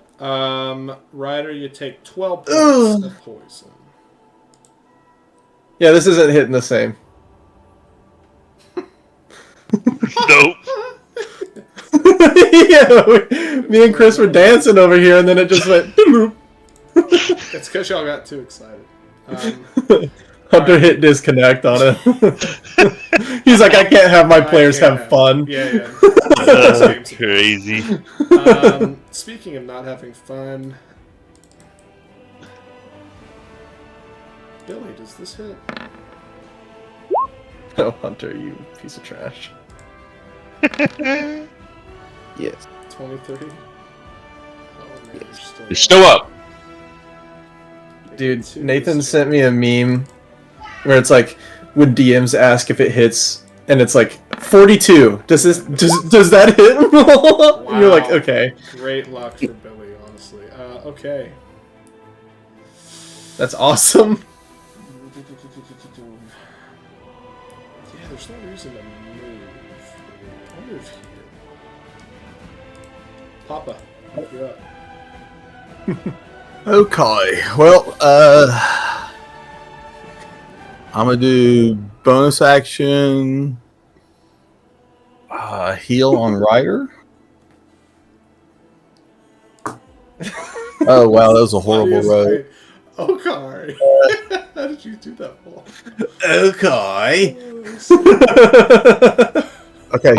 Ryder, you take 12 points Ugh. of poison. Yeah, this isn't hitting the same. Nope. Yeah, me and Chris were dancing over here, and then it just went. It's because y'all got too excited. Hunter hit disconnect on it. He's like, I can't have my players have fun. Yeah. That's crazy. Speaking of not having fun, Billy, does this hit? Oh, Hunter, you piece of trash. Yes. 23? Oh, man, you're still... You're still up. Dude, Nathan sent me a meme where it's like, would DMs ask if it hits, and it's like 42. Does that hit? Wow. And you're like, okay, Great luck for Billy, honestly. Okay. that's awesome. Yeah, there's no reason to move. I'll move here. Papa, you're up. Okay. Well, I'm gonna do bonus action. Heal on Ryder. Oh wow, that was a horrible roll. Okay. How did you do that, Paul? Okay. Okay.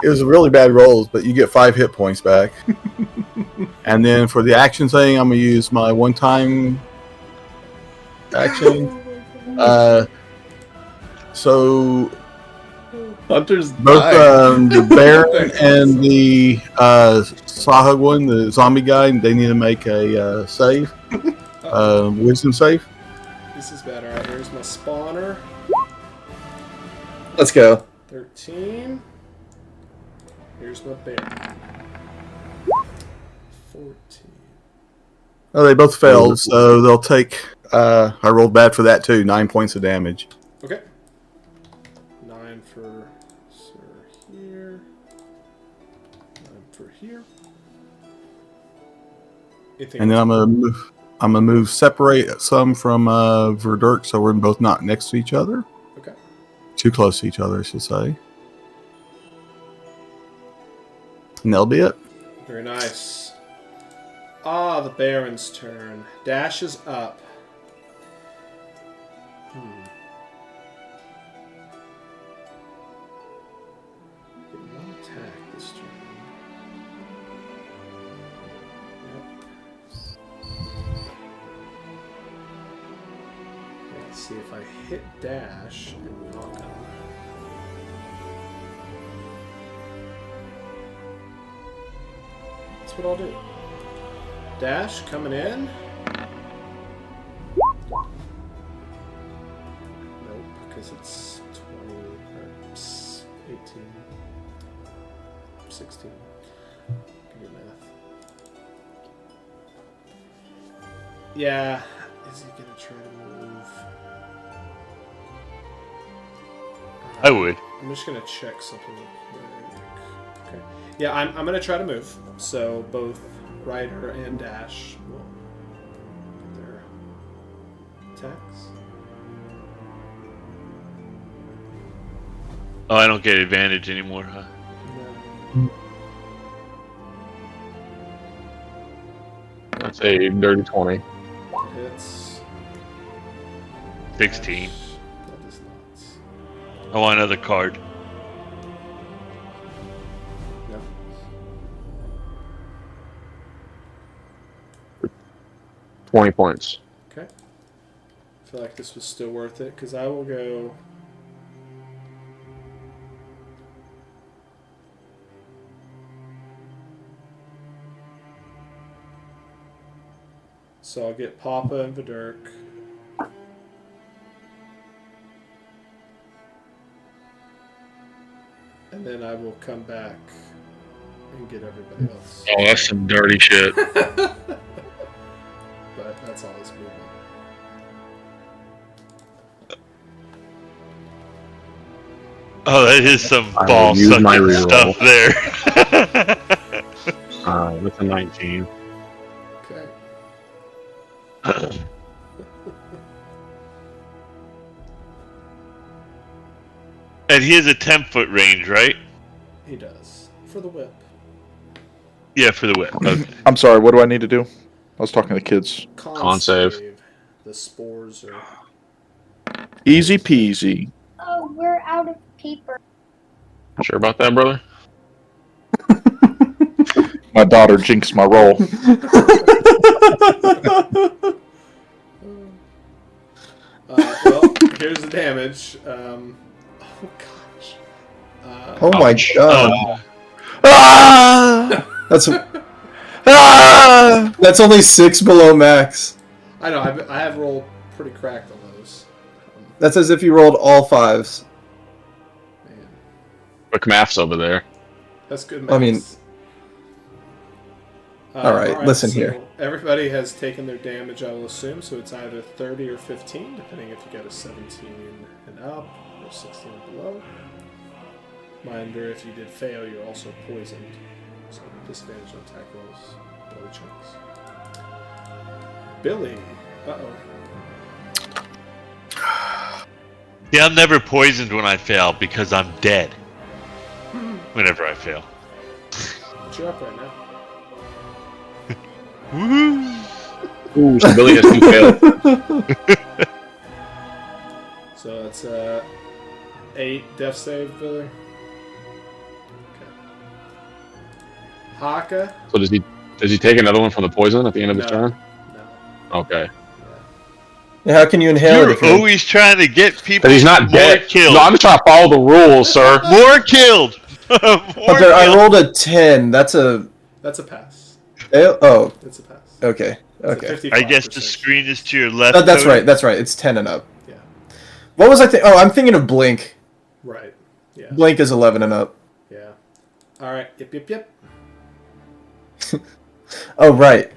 It was a really bad rolls, but you get 5 hit points back. And then for the action thing, I'm gonna use my one-time action. So Hunter's both dying. the Baron and the Sahag one, the zombie guy, they need to make a save, wisdom save. This is bad. Alright, here's my spawner. Let's go. 13. Here's my bear. 14. Oh, they both failed, so they'll take. I rolled bad for that too. 9 points of damage. Okay. 9 for Sir here. 9 for here. And then I'm gonna move separate some from Verdurk, so we're both not next to each other. Okay. Too close to each other, I should say. And that'll be it. Very nice. Ah, the Baron's turn. Dash is up. Get one attack this turn. Yep. Let's see if I hit dash and knock him. That's what I'll do. Dash coming in. Nope, because it's 20 or 18, 16. Give me math. Yeah, is he gonna try to move? I would. I'm just gonna check something real quick. Okay. Yeah, I'm gonna try to move. So both Ryder and Dash will get their attacks. Oh, I don't get advantage anymore, huh? No. That's a dirty 20. Hits. 16. That is nuts. I want another card. No. 20 points. Okay. I feel like this was still worth it because I will go. So I'll get Papa and Vidurk. And then I will come back and get everybody else. Oh, that's some dirty shit. But that's all his movement. Oh, that is some I will ball use my sucking reroll. stuff there. With a 19. Okay. And he has a 10-foot range, right? He does. For the whip. Yeah, for the whip. Okay. I'm sorry. What do I need to do? I was talking to the kids. Con save. The spores are. Easy peasy. Oh, we're out of paper. Sure about that, brother? My daughter jinxed my roll. Well, here's the damage. Oh gosh. Oh my god. Ah! That's Ah! that's only 6 below max. I know. I have rolled pretty cracked on those. That's as if you rolled all 5s. Man, Quick maths over there. that's good. I mean- maths. all right, listen so here. Everybody has taken their damage, I will assume. So it's either 30 or 15, depending if you get a 17 and up or 16 and below. Reminder: if you did fail, you're also poisoned. So disadvantage on attack rolls, blow checks. Billy. Uh-oh. Yeah, I'm never poisoned when I fail because I'm dead. Whenever I fail. But you're up right now. Woohoo! Ooh, so Billy has 2 failed. So it's 8 death save, Billy. Okay. Haka? So does he take another one from the poison at the end of his No. turn? No. Okay. Yeah, how can you inhale it? You're If you always trying to get people But he's not more dead. killed. No, I'm just trying to follow the rules, sir. More killed. More Hunter, I killed. rolled a 10. That's a. That's a pass. Oh, It's a pass. okay. It's a Okay. 55%. I guess the screen is to your left. That's Cody. right. That's right. It's 10 and up. Yeah. What was I thinking? Oh, I'm thinking of Blink. Right. Yeah. Blink is 11 and up. Yeah. All right. Yep. Oh, right.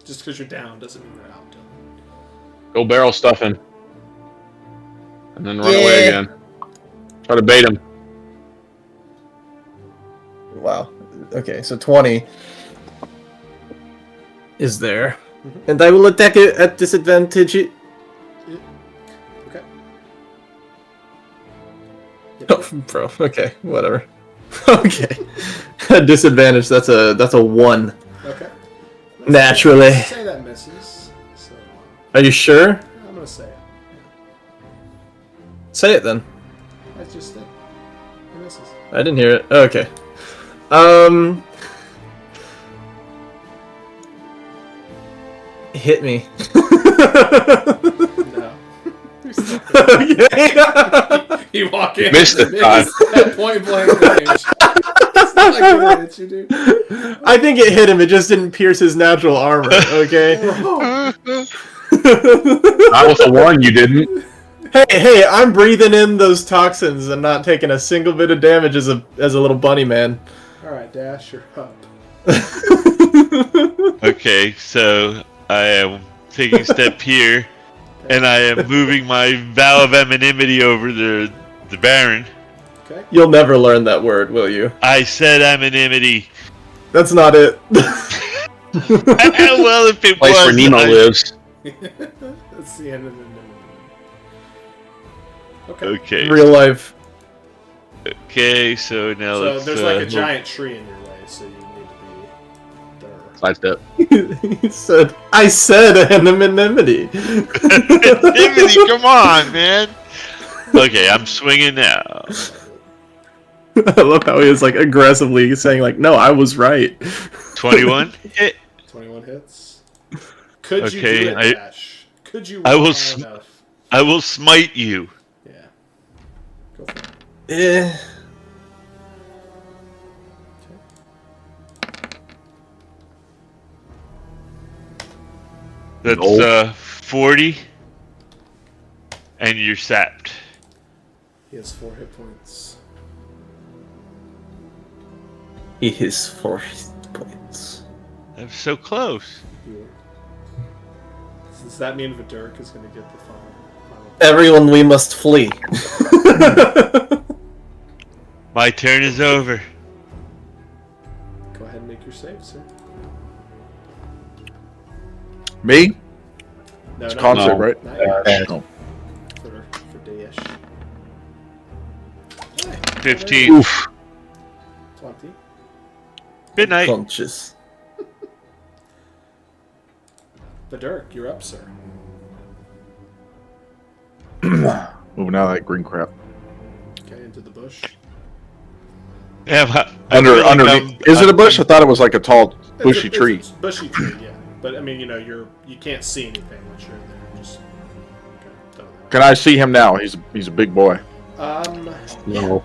Just because you're down doesn't mean you're out, Dylan. Go barrel stuff him. And then run away again. Try to bait him. Wow. Okay, so 20 is there. And I will attack it at disadvantage. Okay. Oh, bro. Okay, whatever. Okay. At disadvantage, that's a 1. Okay. Naturally. Let's say that misses. So Are you sure? I'm gonna say it. Say it then. I just did. It misses. I didn't hear it. Okay. Hit me. No. Okay. You walk in. Missed it, Todd. At point blank range. It's not like it hit you, dude. I think it hit him. It just didn't pierce his natural armor. Okay. Not with the one you didn't. Hey! I'm breathing in those toxins and not taking a single bit of damage as a little bunny man. All right, Dash, you're up. Okay, so I am taking a step here, and I am moving my vow of anonymity over the Baron. Okay. You'll never learn that word, will you? I said anonymity. That's not it. Well, if it Place was, where Nemo lives. That's the end of the. Okay. Okay. Real life. Okay, so now So let's. there's like a giant tree in your way, so you need to be there. Sidestep. He said, I said anonymity. Anonymity, come on, man. Okay, I'm swinging now. I love how he was like aggressively saying like, no, I was right. 21 hit. 21 hits. Could you Okay, do it, I- Dash? Could you? I will roll sm- high enough? I will smite you. Yeah. Go for it. Eh. That's 40, and you're sapped. He has 4 hit points. He has 4 points. That was so close. Does that mean Vidurk is going to get the final? Everyone, we must flee. My turn is over. Go ahead and make your save, sir. Me? No, It's not concept, No. right? Not yet. No. For Dash. 15. Oof. 20. Good night. Conscious. Vidurk, you're up, sir. Moving out of that green crap. Okay, into the bush. Yeah, I feel like Underneath. Is it a bush? I thought it was like a tall, bushy tree. It's a bushy tree, yeah. But I mean, you know, you can't see anything once you're in there. Just okay, done with that. Can I see him now? He's a big boy. No.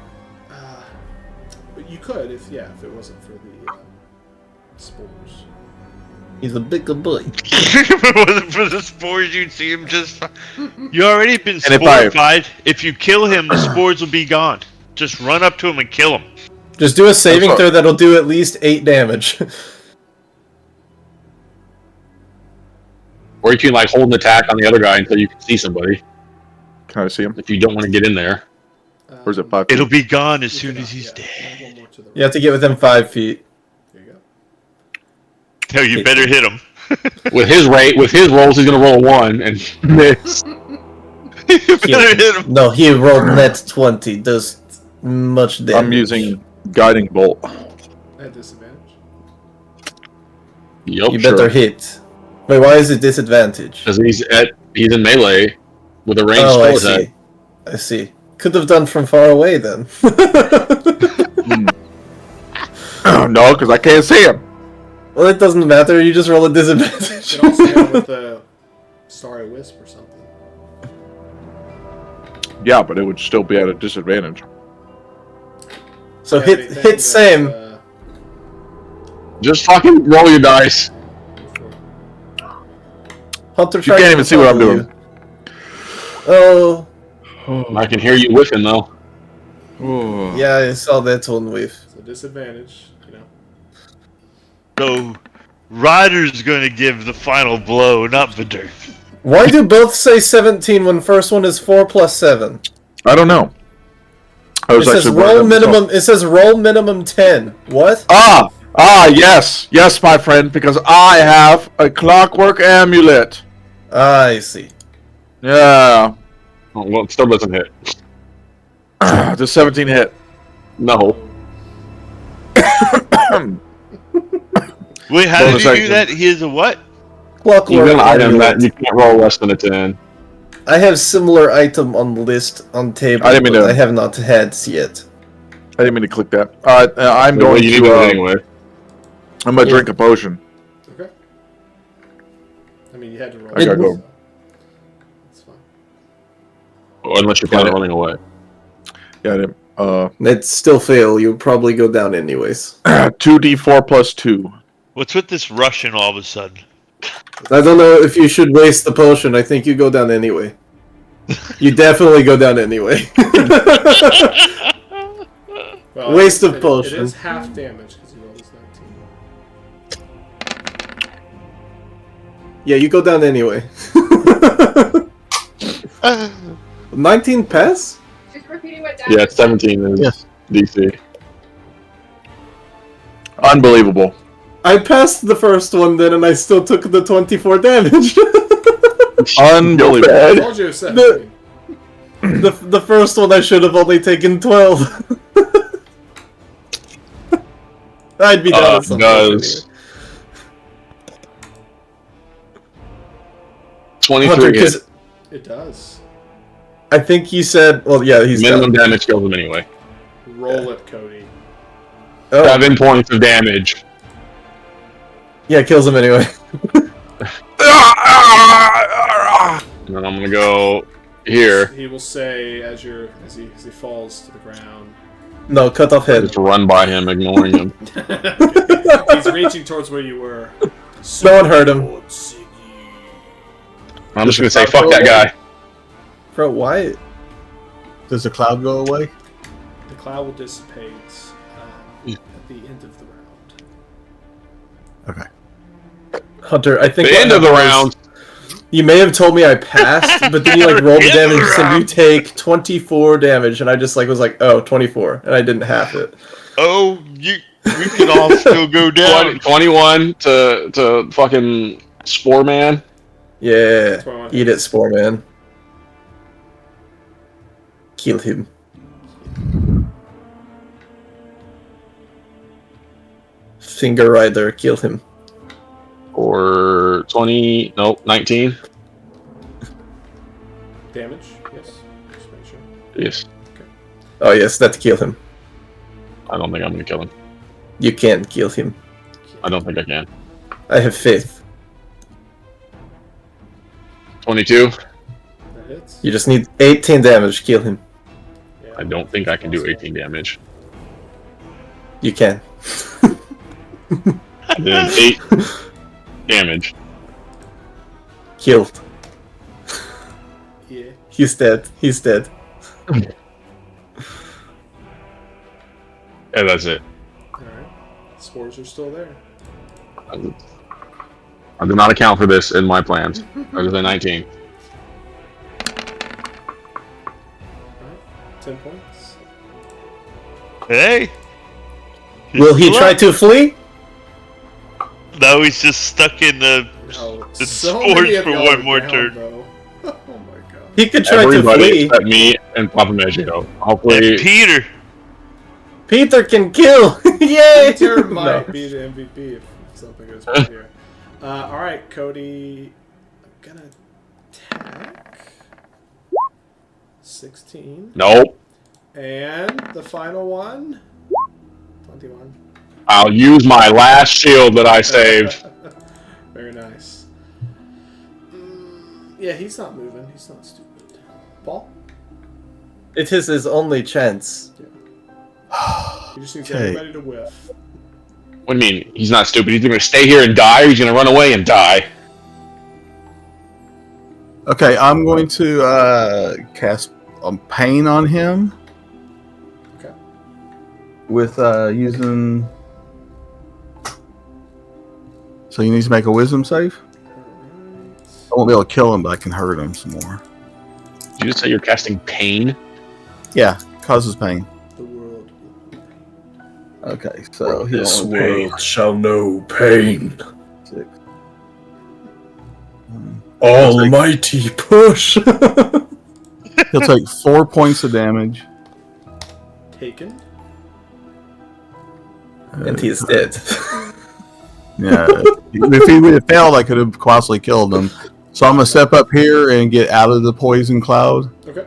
But you could if it wasn't for the spores. He's a bigger boy. If it wasn't for the spores, you'd see him just. You already been And if I- sporified. If you kill him, the spores will be gone. Just run up to him and kill him. Just do a saving That's throw that'll do at least 8 damage. Or you can like hold an attack on the other guy until you can see somebody. Can I see him? If you don't want to get in there. Or is it 5 feet? It'll be gone as You soon can- as he's yeah, dead. one more to the You have to get within 5 feet. There you go. No, you better hit him. With his rolls, he's gonna roll a 1 and miss. You better hit him. No, he rolled net 20. Does much damage. I'm using Guiding Bolt. At disadvantage. Yup, You better hit. Wait, why is it disadvantage? Because he's in melee with a ranged Oh, I spell attack. see. I see. Could have done from far away then. No, because I can't see him. Well, it doesn't matter. You just roll a You disadvantage. can also hit him with the Starry Wisp or something. Yeah, but it would still be at a disadvantage. So Yeah, hit anything hit that's, same. Just fucking roll your dice. Hunter You tries can't to even see what I'm follow doing. you. Oh, I can hear you whiffing though. yeah, I saw that one wave. So disadvantage, you know. So, Ryder's gonna give the final blow, not Vidurf. Why do both say 17 when first one is 4 plus 7? I don't know. I It was says actually roll worried about minimum. It says roll minimum 10. What? Yes, my friend, because I have a clockwork amulet. I see. Yeah. Oh, well, it still doesn't hit. The 17 hit. No. Wait, how Bonus did you do action. that? He is a what? Clockwork You got an item amulet. that you can't roll less than a 10. I have similar item on list on table, I didn't mean but to- I have not had yet. I didn't mean to click that. I'm Well, going you need to. it anyway. I'm gonna drink a potion. Okay. I mean, you had to roll. I gotta go. so That's fine. Or unless you're planning on running away. Yeah, I didn't. It'd still fail. You'll probably go down anyways. 2d4 plus 2. What's with this Russian all of a sudden? I don't know if you should waste the potion. I think you go down anyway. You definitely go down anyway. Well, Waste of it potion. is half damage because you rolled this 19. Yeah, you go down anyway. 19 pass? Just repeating what Dad Yeah, 17 is Yes. DC. Unbelievable. I passed the first one then, and I still took the 24 damage. Unbelievable. I told you it was 17. the first one I should have only taken 12. I'd be down at some point Does. anyway. 23 Hunter, hit. 'cause It does. I think you said, well, yeah, he's Minimum down. damage kills him anyway. Roll it, Cody. Oh, 7 points of damage. yeah, kills him anyway. And then I'm gonna go here. He will say as he falls to the ground. No, cut off head. Just run by him, ignoring him. He's reaching towards where you were. No one heard him. Sword Ziggy. I'm just gonna say, fuck that guy. Bro, why? Does the cloud go away? The cloud will dissipate at the end of the round. Okay. Hunter, I think The what end of the happened was round. You may have told me I passed, but then you like rolled the The end of damage the and you take 24 damage, and I just was like, oh, 24, and I didn't have it. Oh, we can all still go down. 21 to fucking Spore Man. Yeah, 21 eat it, Spore Man. Kill him. Finger Rider, kill him. Or 20, nope, 19. Damage? Yes. Just make sure. Yes. Oh yes, that kill him. I don't think I'm gonna kill him. You can kill him. I don't think I can. I have faith. 22. That hits. You just need 18 damage, kill him. Yeah. I don't think I can do 18 damage. You can. And then 8. damage. Killed. Yeah. He's dead. He's dead. Yeah, that's it. All right. Spores are still there. I did not account for this in my plans. I was at 19. All right. 10 points. Hey. Will he try to flee? No, he's just stuck in the No, the so spores many of for y'all one are more down, turn. though. Oh my god. He could try to Everybody flee. except me and Papa Maggio. Hopefully, And Peter. Peter can kill. Yay! Peter might No. be the MVP if something goes wrong here. All right, Cody. I'm gonna attack. 16. nope. And the final one. 21. I'll use my last shield that I saved. Very nice. Yeah, he's not moving. He's not stupid. Paul? It is his only chance. He just needs Okay. everybody to whiff. What do you mean? He's not stupid. He's gonna stay here and die, or he's gonna run away and die. Okay, I'm going to cast pain on him. Okay. With using. So he needs to make a wisdom save. Alright. I won't be able to kill him, but I can hurt him some more. Did you just say you're casting pain? Yeah, causes pain. The world. Okay, so This he'll world shall know pain. 6. Almighty push. He'll take 4 points of damage. Taken. And he's dead. Yeah, if he would have failed, I could have possibly killed him. So I'm gonna step up here and get out of the poison cloud. Okay.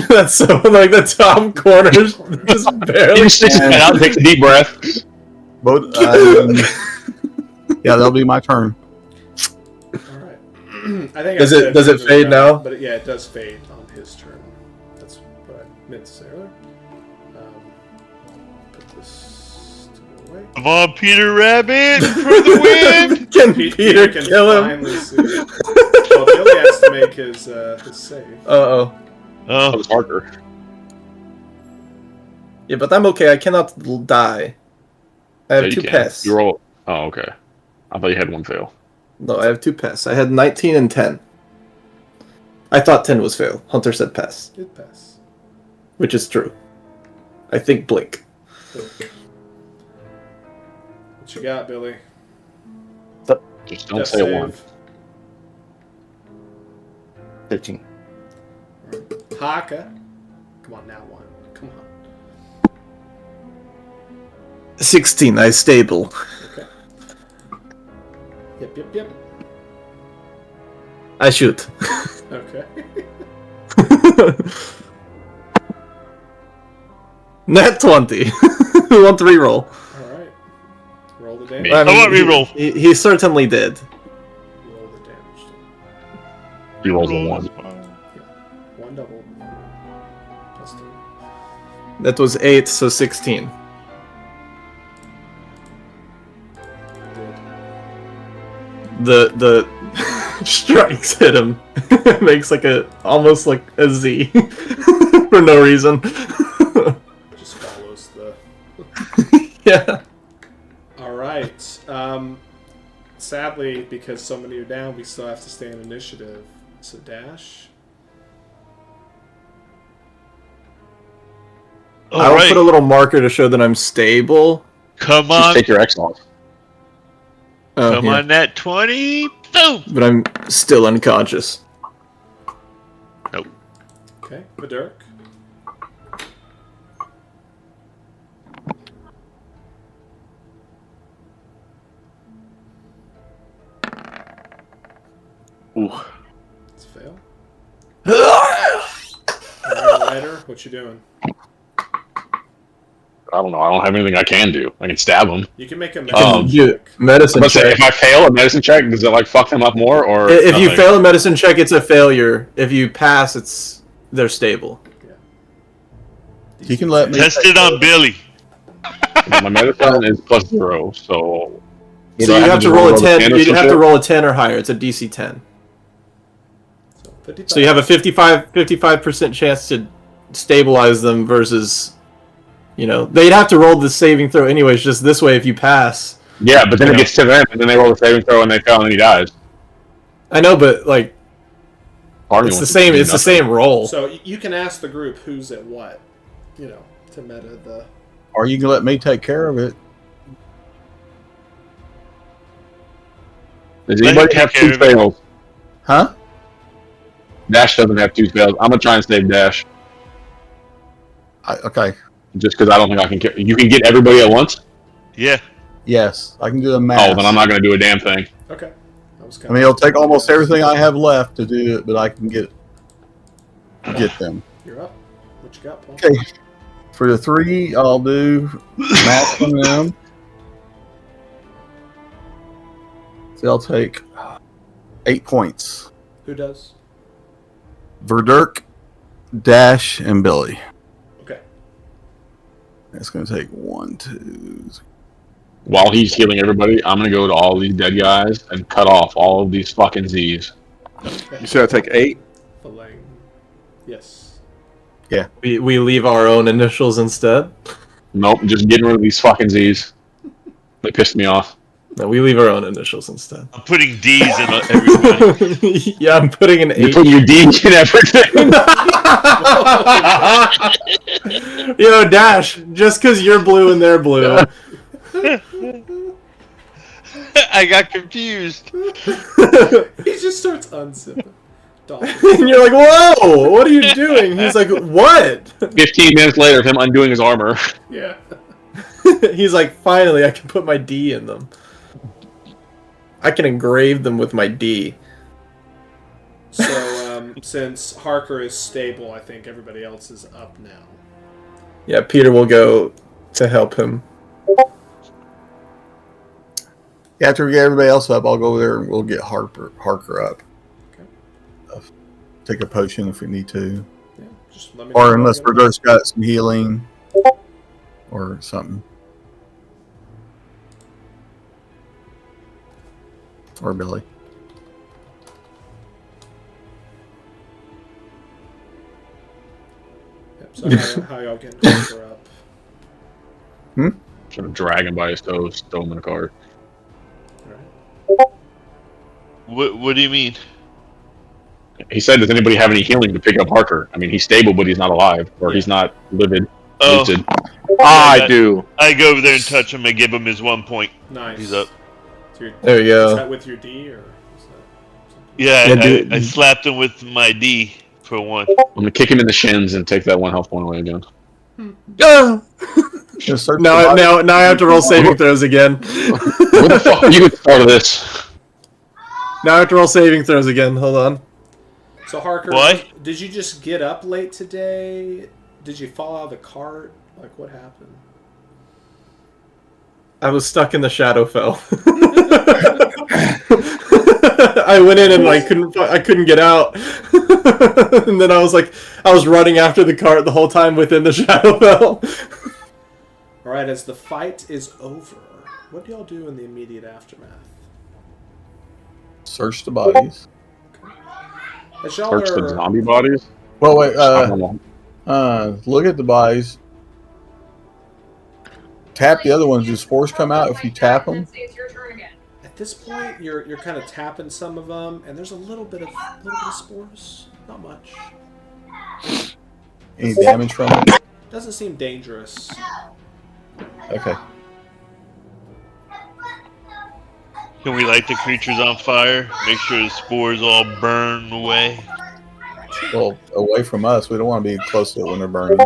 That's so like the top corner just barely. He sticks his head out, takes a deep breath. Both. Yeah, that'll be my turn. Alright. I think Does I it- said does it was fade done, now? But yeah, it does fade on his turn. That's what I meant to say earlier. Put this to go away. Come on, Peter Rabbit, for the win! Can Peter Peter can kill him? finally see. Well, Billy has to make his save. Uh-oh. That Oh, was harder. Yeah, but I'm okay. I cannot die. I have Yeah, you 2 can. pests. You roll. Oh, okay. I thought you had one fail. No, I have 2 pests. I had 19 and 10. I thought 10 was fail. Hunter said pass, It pass. which is true. I think blink. What you got, Billy? Just don't Death say save. one. 15. Haka. Come on, now one. Come on. 16. I stable. Okay. Yep. I shoot. Okay. Nat 20. Who want to reroll? Alright. Roll the damage. Me. I want reroll. He certainly did. Roll the damage. He rolls a 1. One double. Plus 2. That was 8, so 16. The strikes hit him. Makes like almost like a Z for no reason. Just follows the. Yeah. Alright. Sadly, because so many are down, we still have to stay in initiative. So dash. I'll alright. put a little marker to show that I'm stable. Come Just on. take your X off. Oh, Come yeah. on, that 20. Boom! But I'm still unconscious. Okay. Vidurk. Ooh. It's a fail. Alright, Ryder, what you doing? I don't know. I don't have anything I can do. I can stab him. You can make a Oh. medicine You- check. medicine But say, check. if I fail a medicine check, does it like fuck them up more, or If you nothing? fail a medicine check, it's a failure. If you pass, they're stable. You can let me. Test it on Billy. My medicine is +0, so So you have to roll a 10. You have to roll a 10 or higher. It's a DC 10. So you have a 55% chance to stabilize them versus, they'd have to roll the saving throw anyways. Just this way, if you pass. Yeah, but then it gets to them, and then they roll the saving throw, and they fail, and he dies. I know, but it's the same. It's the same roll. So you can ask the group who's at what, to meta the. Or you can let me take care of it. Does anybody have 2 fails? Huh? Dash doesn't have 2 fails. I'm gonna try and save Dash. Okay. Just because I don't think I can. You can get everybody at once. Yeah. Yes, I can do a mass. Oh, then I'm not gonna do a damn thing. Okay. I mean, it'll take almost everything I have left to do it, but I can get them. You're up. What you got, Paul? Okay. For the 3, I'll do mass on them. So I'll take 8 points. Who does? Verdurk, Dash, and Billy. Okay. It's going to take 1, 2. While he's healing everybody, I'm gonna go to all these dead guys and cut off all of these fucking Z's. Okay. You said I take 8? Filling. Yes. Yeah. We leave our own initials instead. Nope, just getting rid of these fucking Z's. They pissed me off. No, we leave our own initials instead. I'm putting D's in everybody. Yeah, I'm putting an 8. You're putting your D's in everything. Dash, just because you're blue and they're blue. I got confused. He just starts unzipping. And you're like, whoa, what are you doing? He's like, what? 15 minutes later, him undoing his armor. Yeah. He's like, finally, I can put my D in them. I can engrave them with my D. So, since Harker is stable, I think everybody else is up now. Yeah, Peter will go to help him. After we get everybody else up, I'll go over there and we'll get Harker up. Okay. Take a potion if we need to. Yeah, just let me know Or unless Verdurk's got some healing or something. Or Billy. Yep, so how y'all getting Harker up? Trying to drag him by his toes, throw him in a cart. What do you mean? He said, does anybody have any healing to pick up Harker? I mean, he's stable, but he's not alive. Or he's not livid. Oh. Lucid. I do. I go over there and touch him and give him his 1 point. Nice. He's up. There you go. Is that with your D or? Yeah, Yeah, I slapped him with my D for 1. I'm going to kick him in the shins and take that 1 health point away again. Now I have to roll saving throws again. What the fuck are you at the start of this? Now I have to roll saving throws again. Hold on. So Harker, What? Did you just get up late today? Did you fall out of the cart? Like, what happened? I was stuck in the Shadowfell. I went in and I couldn't get out. And then I was running after the cart the whole time within the Shadowfell. All right, as the fight is over, what do y'all do in the immediate aftermath? Search the bodies. As y'all Search the are, zombie bodies? Well, wait. Look at the bodies. Tap the other ones. Do spores come out if you tap them? at this point, you're kind of tapping some of them, and there's a little bit of spores. Not much. Any damage from it? Doesn't seem dangerous. Okay. Can we light the creatures on fire? Make sure the spores all burn away? Well, away from us. We don't want to be close to it when they're burning.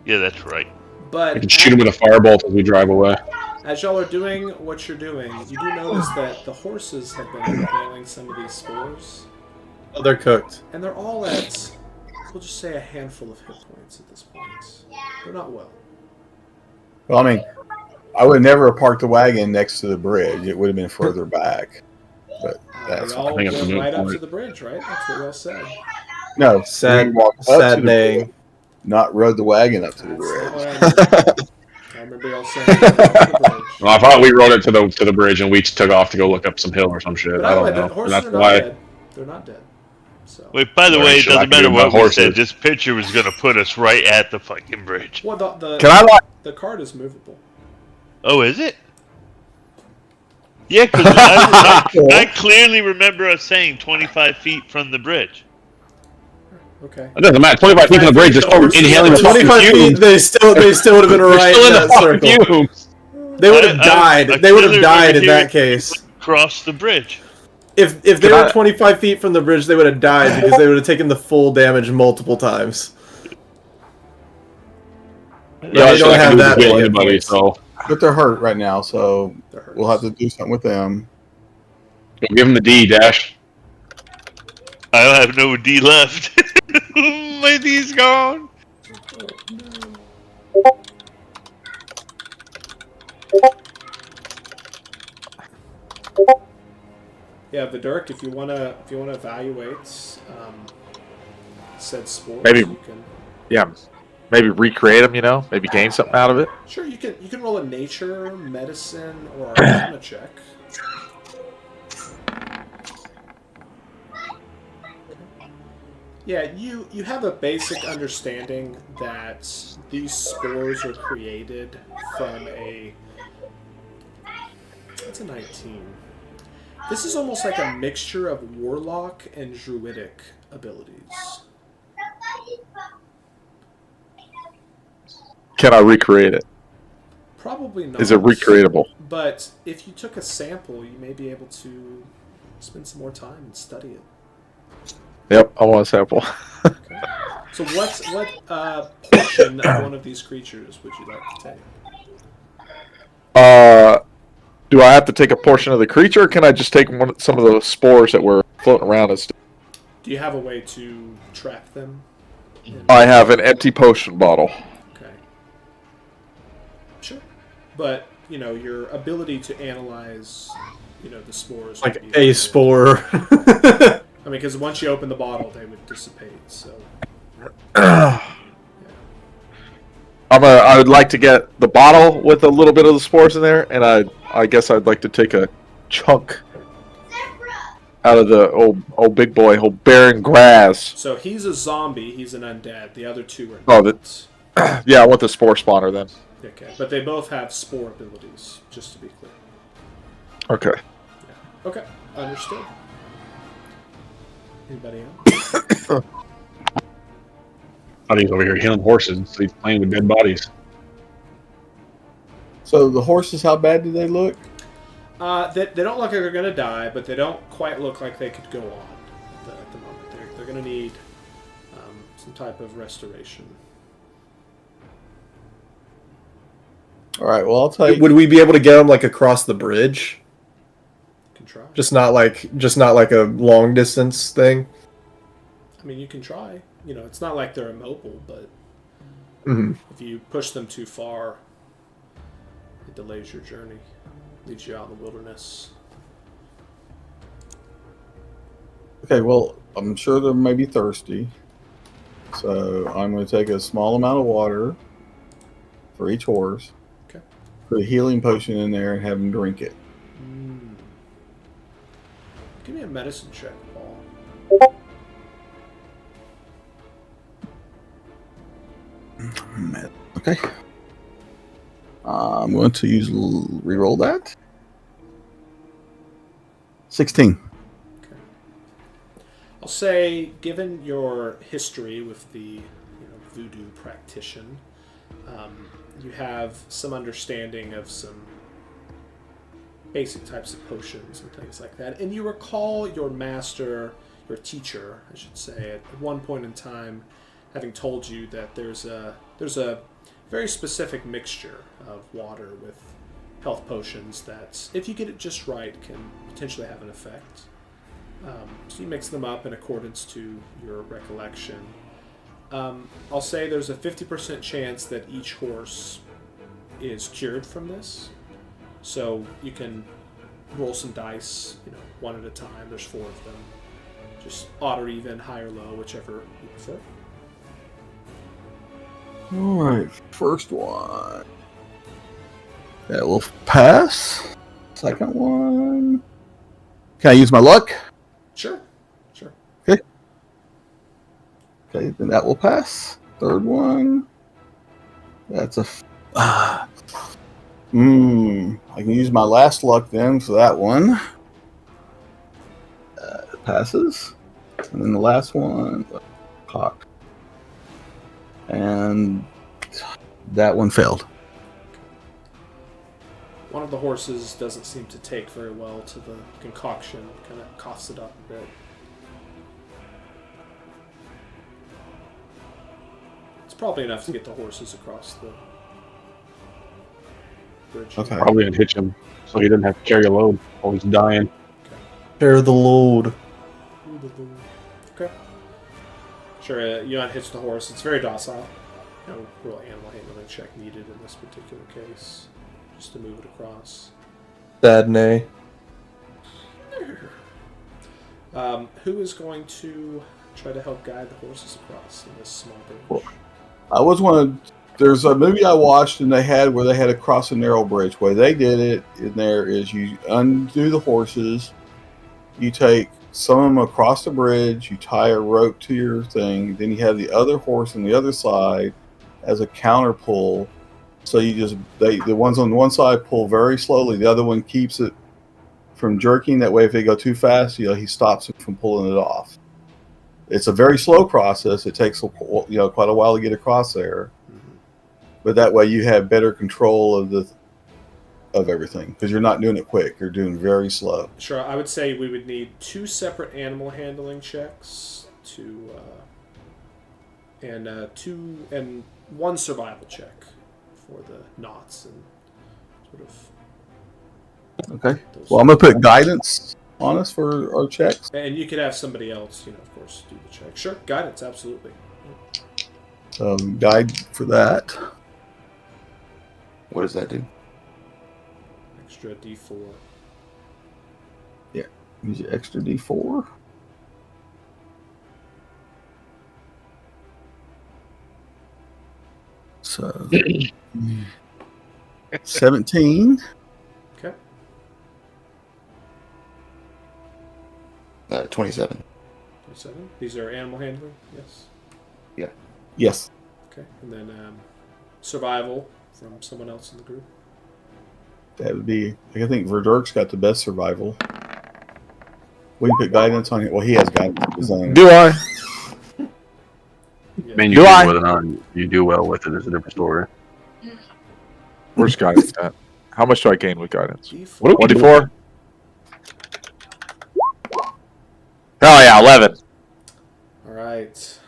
Yeah, that's right. But We can shoot him with a firebolt as we drive away. as y'all are doing what you're doing, you do notice that the horses have been inhaling some of these spores. Oh, they're cooked. And they're all at, we'll just say, a handful of hit points at this point. They're not well. Well, I mean, I would never have parked the wagon next to the bridge. It would have been further back. But that's Y'all I think it's a went moot right up point. to the bridge, right? That's what y'all said. no. Sad, we walked up to the saddening. bridge, not rode the wagon up to the That's not bridge. what I meant. I remember y'all saying to go off the bridge. Well, I thought we rode it to the bridge and we took off to go look up some hill or some shit. But I by the don't way, know. the And horses that's are not why. dead. They're not dead. So. Wait, by the There way, ain't it shit I doesn't can do matter about what we horses. said. This picture was going to put us right at the fucking bridge. Well, Can I like? the card is movable. Oh, is it? Yeah, because I clearly remember us saying 25 feet from the bridge. Okay. It doesn't matter. 25 feet from the bridge is still inhaling the fucking 25 feet, fumes. they still would have been They're right still in in the that fucking circle. fumes. They would have I died. They would have clearly died in remember that case. Cross the bridge. If they were 25 feet from the bridge, they would have died because they would have taken the full damage multiple times. Yeah, They don't have that many hit anybody, points. so But they're hurt right now, so we'll have to do something with them. give them the D, Dash. I have no D left. My D's gone. Yeah, Vidurk, if you wanna evaluate said spores, Maybe- you can. Yeah, maybe recreate them. Maybe gain something out of it. Sure, you can roll a nature, medicine, or arcana check. Yeah, you have a basic understanding that these spores are created from a. That's a 19. This is almost like a mixture of warlock and druidic abilities. Can I recreate it? Probably not. Is it recreatable? But if you took a sample, you may be able to spend some more time and study it. Yep, I want a sample. Okay. So what portion of one of these creatures would you like to take? Do I have to take a portion of the creature, or can I just take some of the spores that were floating around and stuff? Do you have a way to track them? I have an empty potion bottle. Okay. Sure. But, your ability to analyze, the spores. Like would be a spore. I mean, because once you open the bottle, they would dissipate, so. I would like to get the bottle with a little bit of the spores in there, and I guess I'd like to take a chunk out of the old big boy, old Baron Graz. So he's a zombie, he's an undead. The other two are not. Yeah, I want the spore spawner then. Okay, but they both have spore abilities, just to be clear. Okay. Yeah. Okay, understood. Anybody else? He's over here healing horses, so he's playing with dead bodies. So the horses, how bad do they look? They don't look like they're going to die, but they don't quite look like they could go on at the moment. They're going to need some type of restoration. All right. Well, I'll take. Would we be able to get them like across the bridge? Can try. Just not like a long distance thing. I mean, you can try. It's not like they're immobile, but if you push them too far, it delays your journey, leaves you out in the wilderness. Okay. Well, I'm sure they may be thirsty, so I'm going to take a small amount of water for each horse. Okay. Put a healing potion in there and have them drink it. Give me a medicine check, Paul. Okay. I'm going to reroll that. 16. Okay. I'll say, given your history with the voodoo practitioner, you have some understanding of some basic types of potions and things like that. And you recall your master, your teacher, I should say, at one point in time having told you that there's a very specific mixture of water with health potions that, if you get it just right, can potentially have an effect. So you mix them up in accordance to your recollection. I'll say there's a 50% chance that each horse is cured from this. So you can roll some dice, one at a time. There's 4 of them. Just odd or even, high or low, whichever you prefer. All right, first one. That will pass. Second one. Can I use my luck? Sure. Okay, then that will pass. Third one. That's a. I can use my last luck then for that one. It passes. And then the last one. Cocked. And that one failed. One of the horses doesn't seem to take very well to the concoction. Kind of coughs it up a bit. It's probably enough to get the horses across the bridge. Okay. Probably unhitch him so he didn't have to carry a load while he's dying. Share the load. Okay. Sure, you unhitch the horse. It's very docile. No real animal handling check needed in this particular case. Just to move it across. Sad nay. Who is going to try to help guide the horses across in this small bridge? I was one. There's a movie I watched, and they had where they had to cross a narrow bridge. Way they did it in there is you undo the horses, you take some of them across the bridge, you tie a rope to your thing, then you have the other horse on the other side as a counter pull. So you just the ones on one side pull very slowly, the other one keeps it from jerking. That way, if they go too fast, he stops it from pulling it off. It's a very slow process. It takes quite a while to get across there, but that way you have better control of everything because you're not doing it quick. You're doing very slow. Sure, I would say we would need 2 separate animal handling checks and 1 survival check for the knots and sort of. Okay. Well, I'm gonna put guidance on us for our checks. And you could have somebody else, of course, do the check. Sure, guidance, absolutely. Guide for that. What does that do? Extra D4. Yeah, use the extra D4. So 17. Okay. 27. 27. These are animal handling, yes? Yeah. Yes. Okay. And then survival from someone else in the group. That would be. I think Verdurk's got the best survival. We can put guidance on it. Well, he has guidance of his own. Do I? Yeah. I mean, you Do do I? whether or not you do well with it is a different story. Where's guidance at? How much do I gain with guidance? D4. What do we do? 24? Oh yeah, 11. All right.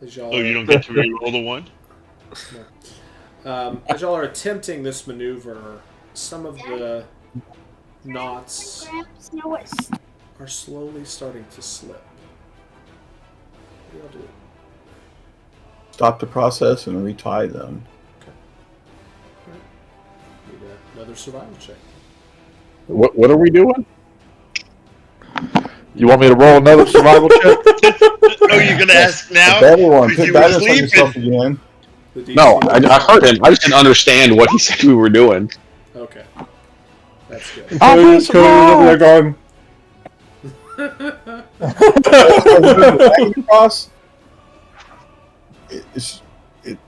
As y'all Oh, you don't get to re-roll the 1? as y'all are attempting this maneuver, some of the knots are slowly starting to slip. What do y'all do? Stop the process and retie them. Need another survival check. What are we doing? You want me to roll another survival check? Oh, you're gonna ask now? A better one. Because Put you were guidance on yourself sleeping. again. The DC No, I heard him. I just didn't understand what he said we were doing. Okay. That's good. Across.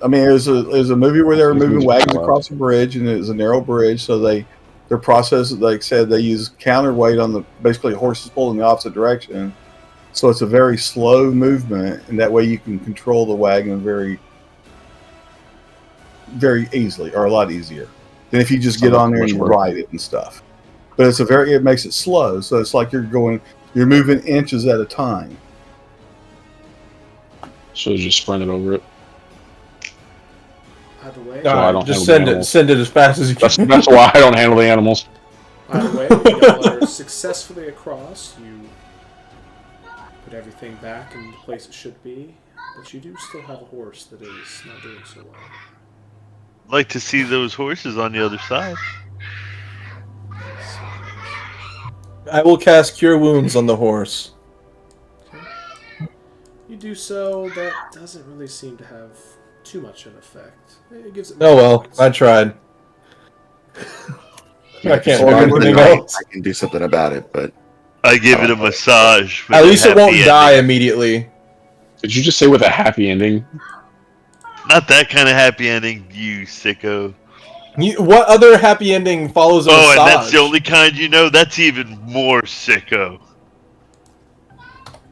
I mean, there's a movie where they were moving wagons across a bridge, and it was a narrow bridge. So their process, like I said, they use counterweight on basically horses pulling the opposite direction. So it's a very slow movement, and that way you can control the wagon very, very easily, or a lot easier than if you just get on there and you ride it and stuff. But it makes it slow, so it's like you're moving inches at a time. Should have just sprinted over it. Either way, So I don't just handle the send it as fast as you can. That's why I don't handle the animals. either way, y'all are successfully across. You put everything back in the place it should be, but you do still have a horse that is not doing so well. I'd like to see those horses on the other side. I will cast Cure Wounds on the horse. You do so, that doesn't really seem to have too much of an effect. It gives it Oh more well, points. I tried. I can't So do I'm anything tonight, else. I can do something about it, but I give it a massage. With At a least it happy won't die ending. immediately. Did you just say with a happy ending? Not that kind of happy ending, you sicko. What other happy ending follows a massage? And that's the only kind you know? That's even more sicko.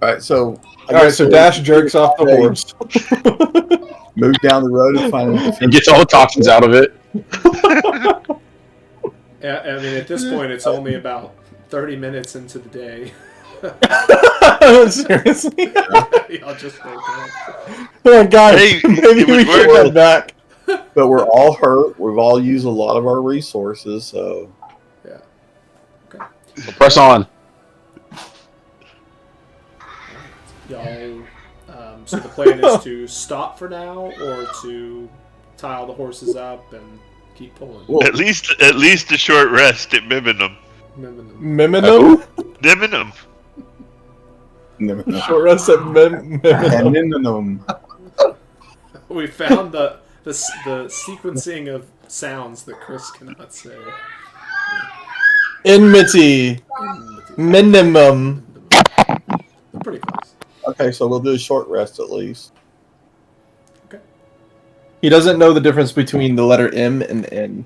All right, so So Dash jerks off the horse. Move down the road and find a And gets all the toxins out of it. I mean, at this point, it's only about 30 minutes into the day. Seriously? Y'all just woke up. Oh my god, Hey, maybe it we would should work. head back. But we're all hurt. We've all used a lot of our resources, so Yeah. Okay. So press on. Y'all. So the plan is to stop for now, or to tie all the horses up and keep pulling. Well, At least a short rest at Miminum. Miminum? Miminum. Short rest at Miminum. We found the sequencing of sounds that Chris cannot say. Enmity. Minimum. Pretty close. okay, so we'll do a short rest at least. Okay. He doesn't know the difference between the letter M and N.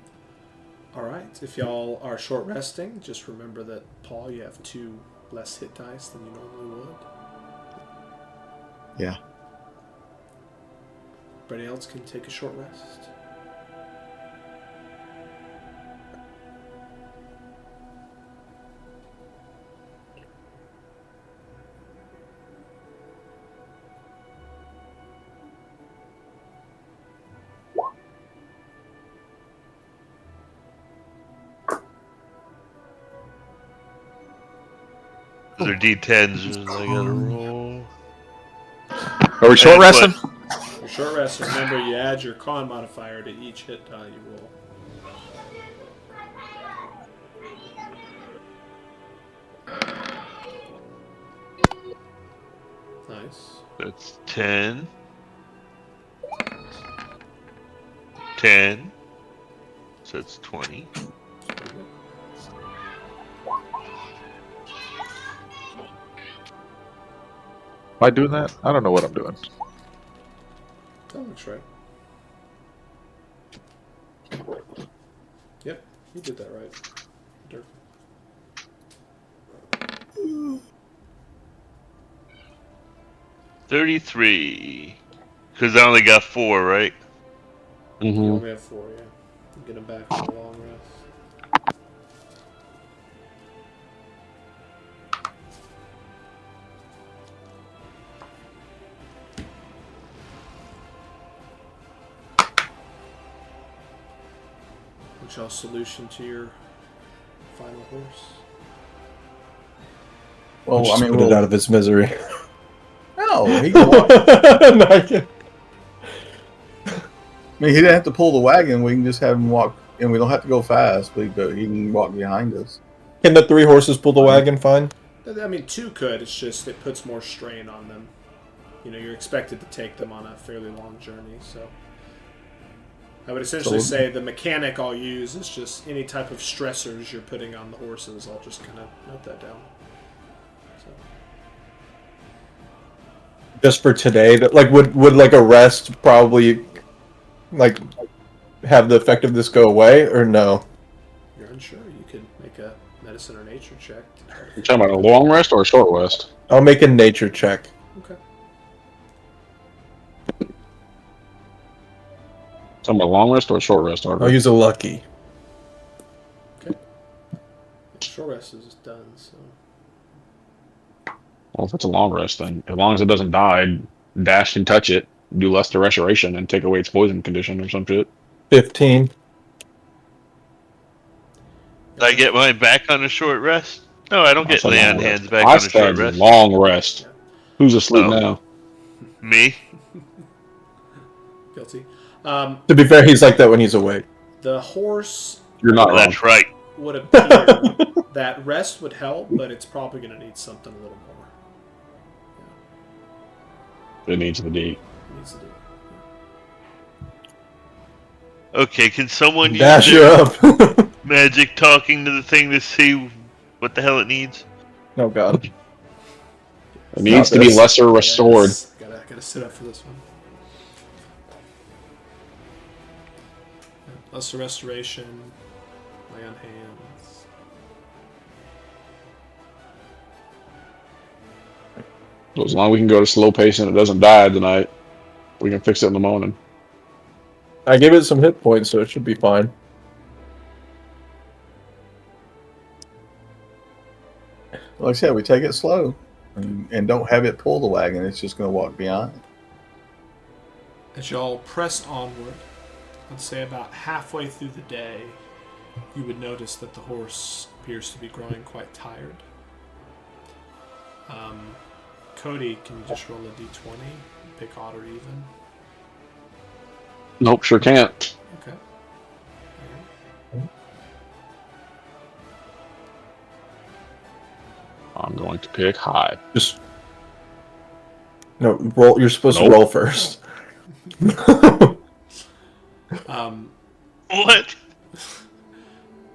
Alright, if y'all are short resting, just remember that, Paul, you have 2 less hit dice than you normally would. Yeah. Anybody else can take a short rest? Those are D10s. I gotta roll. Are we short And resting? Your short rest, remember you add your con modifier to each hit die you roll. Nice. That's 10. 10. So it's 20. Am I doing that? I don't know what I'm doing. That looks right. Yep, you did that right. Dirk. $33. Because I only got 4, right? You Mm-hmm. only have 4, yeah. You get them back for a long rest. What's y'all's solution to your final horse? Well, Just I mean, put it out of his misery. no, he can walk. No, I can't. I mean, he didn't have to pull the wagon. We can just have him walk, and we don't have to go fast. But he can walk behind us. Can the 3 horses pull the wagon fine? I mean, 2 could. It's just it puts more strain on them. You know, you're expected to take them on a fairly long journey, so I would essentially say the mechanic I'll use is just any type of stressors you're putting on the horses. I'll just kind of note that down. So. Just for today, like would like a rest probably like have the effect of this go away or no? You're unsure. You could make a medicine or nature check. You talking about a long rest or a short rest? I'll make a nature check. Okay. Talking about a long rest or a short rest, Arthur? I'll use a lucky. Okay. Short rest is done. So. Well, if it's a long rest, then as long as it doesn't die, Dash can touch it, do less to restoration, and take away its poison condition or some shit. 15. Did I get mine back on a short rest? No, I don't get That's a lay long on rest. hands back I on a said short rest. long rest. Who's asleep Oh. now? Me? Guilty. To be fair, he's like that when he's awake. The horse You're not wrong. That's right. would appear that rest would help, but it's probably going to need something a little more. It needs the D. It needs to do. Okay, can someone Dash, use you're their, up. magic talking to the thing to see what the hell it needs. Oh god. It needs to be this. lesser restored. Yes. Gotta sit up for this one. Lesser restoration. Lay on hands. So as long as we can go to slow pace and it doesn't die tonight, we can fix it in the morning. I gave it some hit points, so it should be fine. Like I said, we take it slow and don't have it pull the wagon. It's just going to walk behind. As y'all press onward, I'd say about halfway through the day, you would notice that the horse appears to be growing quite tired. Cody, can you just roll a d20? Pick odd or even? Nope, sure can't. Okay. I'm going to pick high. Just no roll. You're supposed to roll first. What?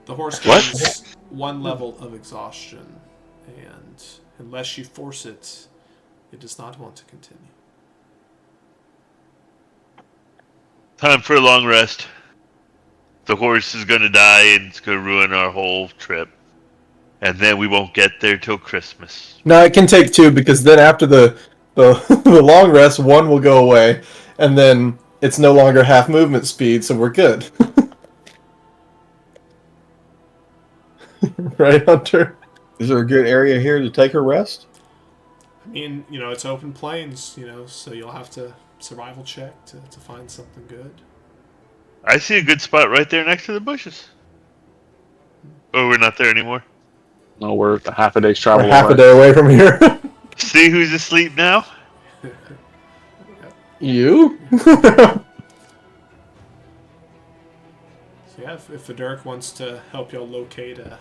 The horse gains one level of exhaustion, and unless you force it, it does not want to continue. Time for a long rest. The horse is going to die and it's going to ruin our whole trip. And then we won't get there till Christmas. No, it can take two because then after the the long rest, one will go away, and then it's no longer half movement speed, so we're good. Right, Hunter? Is there a good area here to take a rest? I mean, it's open plains, so you'll have to survival check to find something good. I see a good spot right there next to the bushes. Oh, we're not there anymore. No, we're a half a day's travel. We're half a day away from here. See who's asleep now? You? So yeah, if Federic wants to help y'all locate a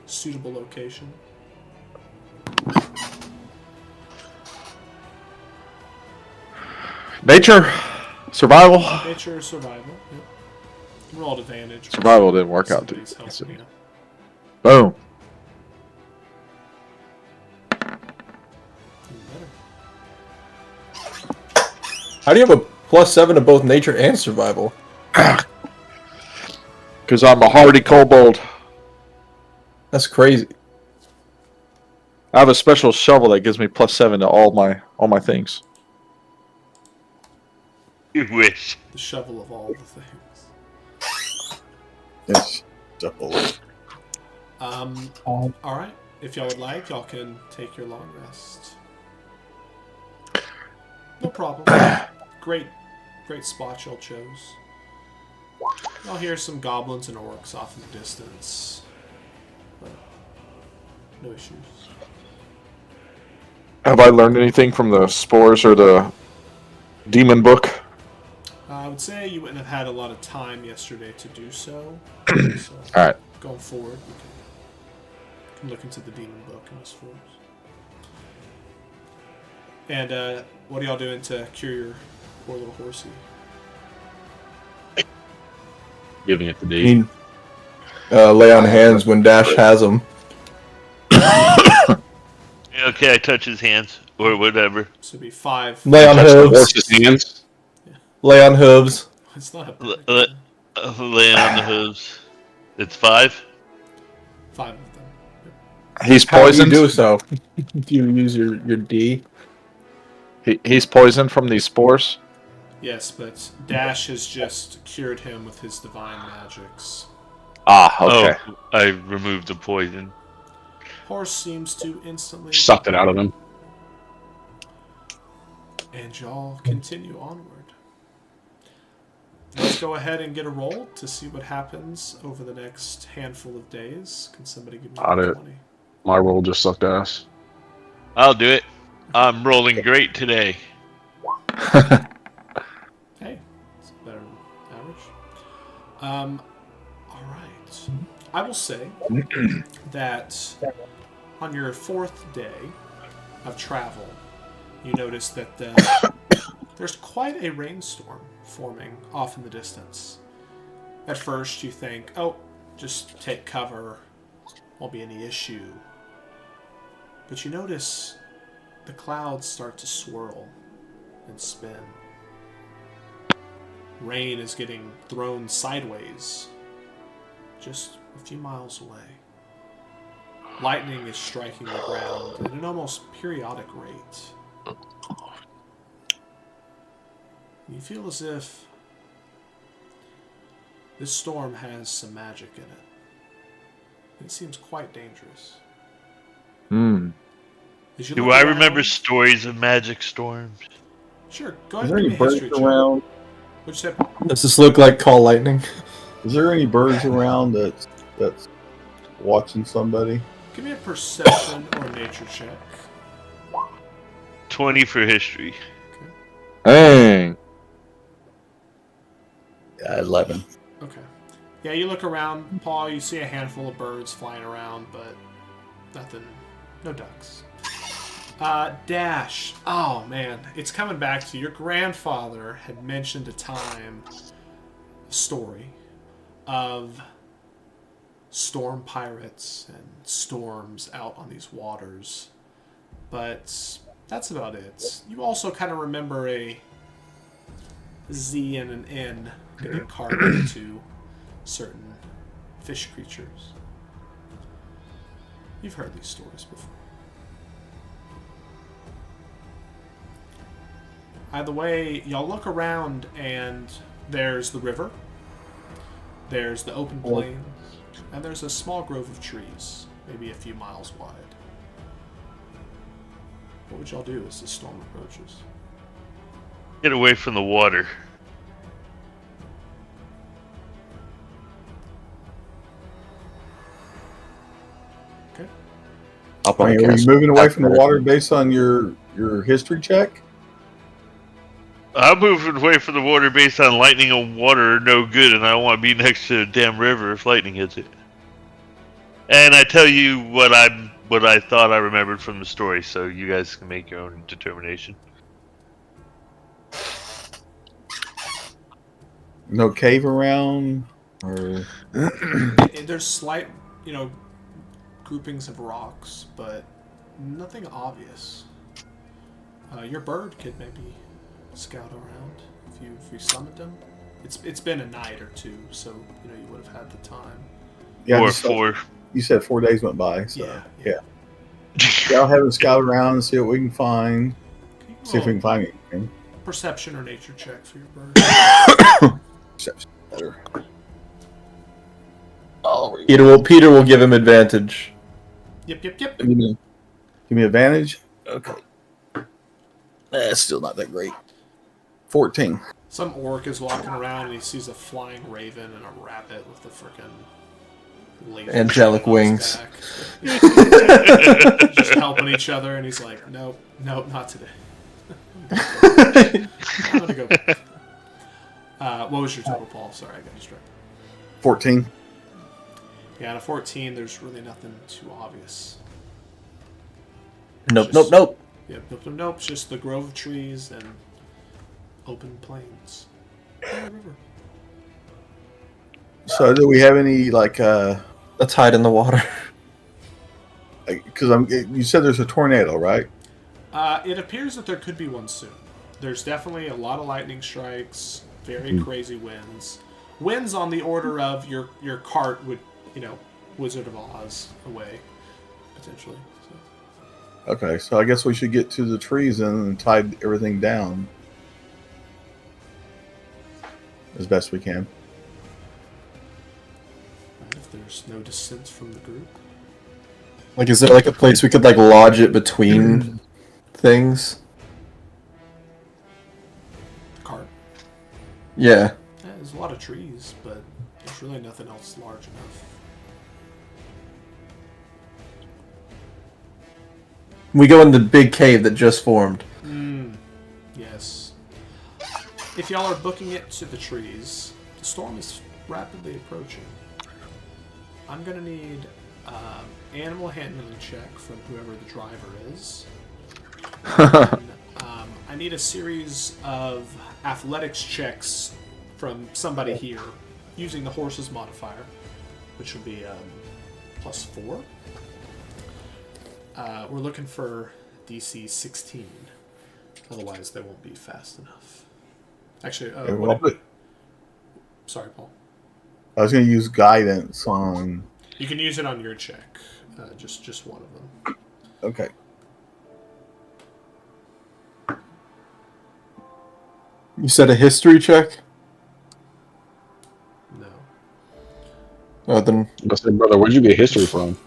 suitable location. Nature, survival. Nature or survival. Yep. Roll advantage. Survival didn't work out. Somebody's helping you. Boom. How do you have a +7 to both nature and survival? Because I'm a hardy kobold. That's crazy. I have a special shovel that gives me +7 to all my things. You wish. The shovel of all the things. It's double. Alright. If y'all would like, y'all can take your long rest. No problem. Great spot y'all chose. Y'all hear some goblins and orcs off in the distance. But no issues. Have I learned anything from the spores or the demon book? I would say you wouldn't have had a lot of time yesterday to do so. So All right. going forward, we can look into the demon book and the spores. And what are y'all doing to cure your poor little horsey? Giving it the D. Lay on hands when Dash has them. Okay, I touch his hands or whatever. So it'd be 5. Lay on Touch the hooves. horse's hands. Lay on hooves. It's not a bad Lay on the hooves. It's 5. 5 of them. He's How do you poisoned. do so? Do you use your D? He's poisoned from these spores. Yes, but Dash has just cured him with his divine magics. Ah, okay. Oh, I removed the poison. Horse seems to instantly... Sucked it out of him. And y'all continue onward. Let's go ahead and get a roll to see what happens over the next handful of days. Can somebody give me Got a it. 20? My roll just sucked ass. I'll do it. I'm rolling great today. Hey, it's better than average. Alright. I will say that on your 4th day of travel, you notice that there's quite a rainstorm forming off in the distance. At first you think, oh, just take cover. Won't be any issue. But you notice the clouds start to swirl and spin. Rain is getting thrown sideways just a few miles away. Lightning is striking the ground at an almost periodic rate. You feel as if this storm has some magic in it. It seems quite dangerous. As you Do look I around- remember stories of magic storms? Sure, go Is ahead there and any give me a birds history check. around? What'd you say? Does this look like Call Lightning? Is there any birds around that's watching somebody? Give me a perception or nature check. 20 for history. Dang. 11. Okay. Yeah, you look around, Paul, you see a handful of birds flying around, but nothing, no ducks. Dash. Oh, man, it's coming back to you. Your grandfather had mentioned a story of storm pirates and storms out on these waters. But that's about it. You also kind of remember a Z and an N getting carved into certain fish creatures. You've heard these stories before. Either way, y'all look around and there's the river, there's the open plains, and there's a small grove of trees, maybe a few miles wide. What would y'all do as the storm approaches? Get away from the water. Okay. Up on Are the you castle. moving away from the water based on your history check? I'm moving away from the water based on lightning and water are no good, and I want to be next to a damn river if lightning hits it. And I tell you what I thought I remembered from the story, so you guys can make your own determination. No cave around? Or There's slight, groupings of rocks, but nothing obvious. Your bird could maybe scout around if you summoned him. It's been a night or two, so you would have had the time. yeah, Or just- 4. You said 4 days went by. So, Yeah. I'll have him scout around and see what we can find. See if we can find anything. Perception or nature check for your bird. Perception better. Peter will give him advantage. Yep. Give me advantage. Okay. That's still not that great. 14. Some orc is walking around and he sees a flying raven and a rabbit with the frickin' laser Angelic shooting on wings. his back. Just helping each other, and he's like, nope, not today. I'm gonna go back. What was your total, Paul? Sorry, I got distracted. 14. Yeah, on a 14, there's really nothing too obvious. Nope. Yeah, nope. It's just the grove of trees and open plains. And the river. So, do we have any, Let's hide in the water. because you said there's a tornado, right? It appears that there could be one soon. There's definitely a lot of lightning strikes, very crazy winds. Winds on the order of your cart would, Wizard of Oz away, potentially. So. Okay, so I guess we should get to the trees and tie everything down as best we can. If there's no dissent from the group. Is there a place we could lodge it between things? The cart. Yeah. Yeah, there's a lot of trees, but there's really nothing else large enough. We go in the big cave that just formed. Yes. If y'all are booking it to the trees, the storm is rapidly approaching. I'm gonna need animal handling check from whoever the driver is. And, I need a series of athletics checks from somebody here using the horse's modifier. which would be +4. We're looking for DC 16. Otherwise, they won't be fast enough. Actually, sorry, Paul. I was going to use guidance on. You can use it on your check. Just one of them. Okay. You said a history check? No. Oh, then. I said, brother, where'd you get history from?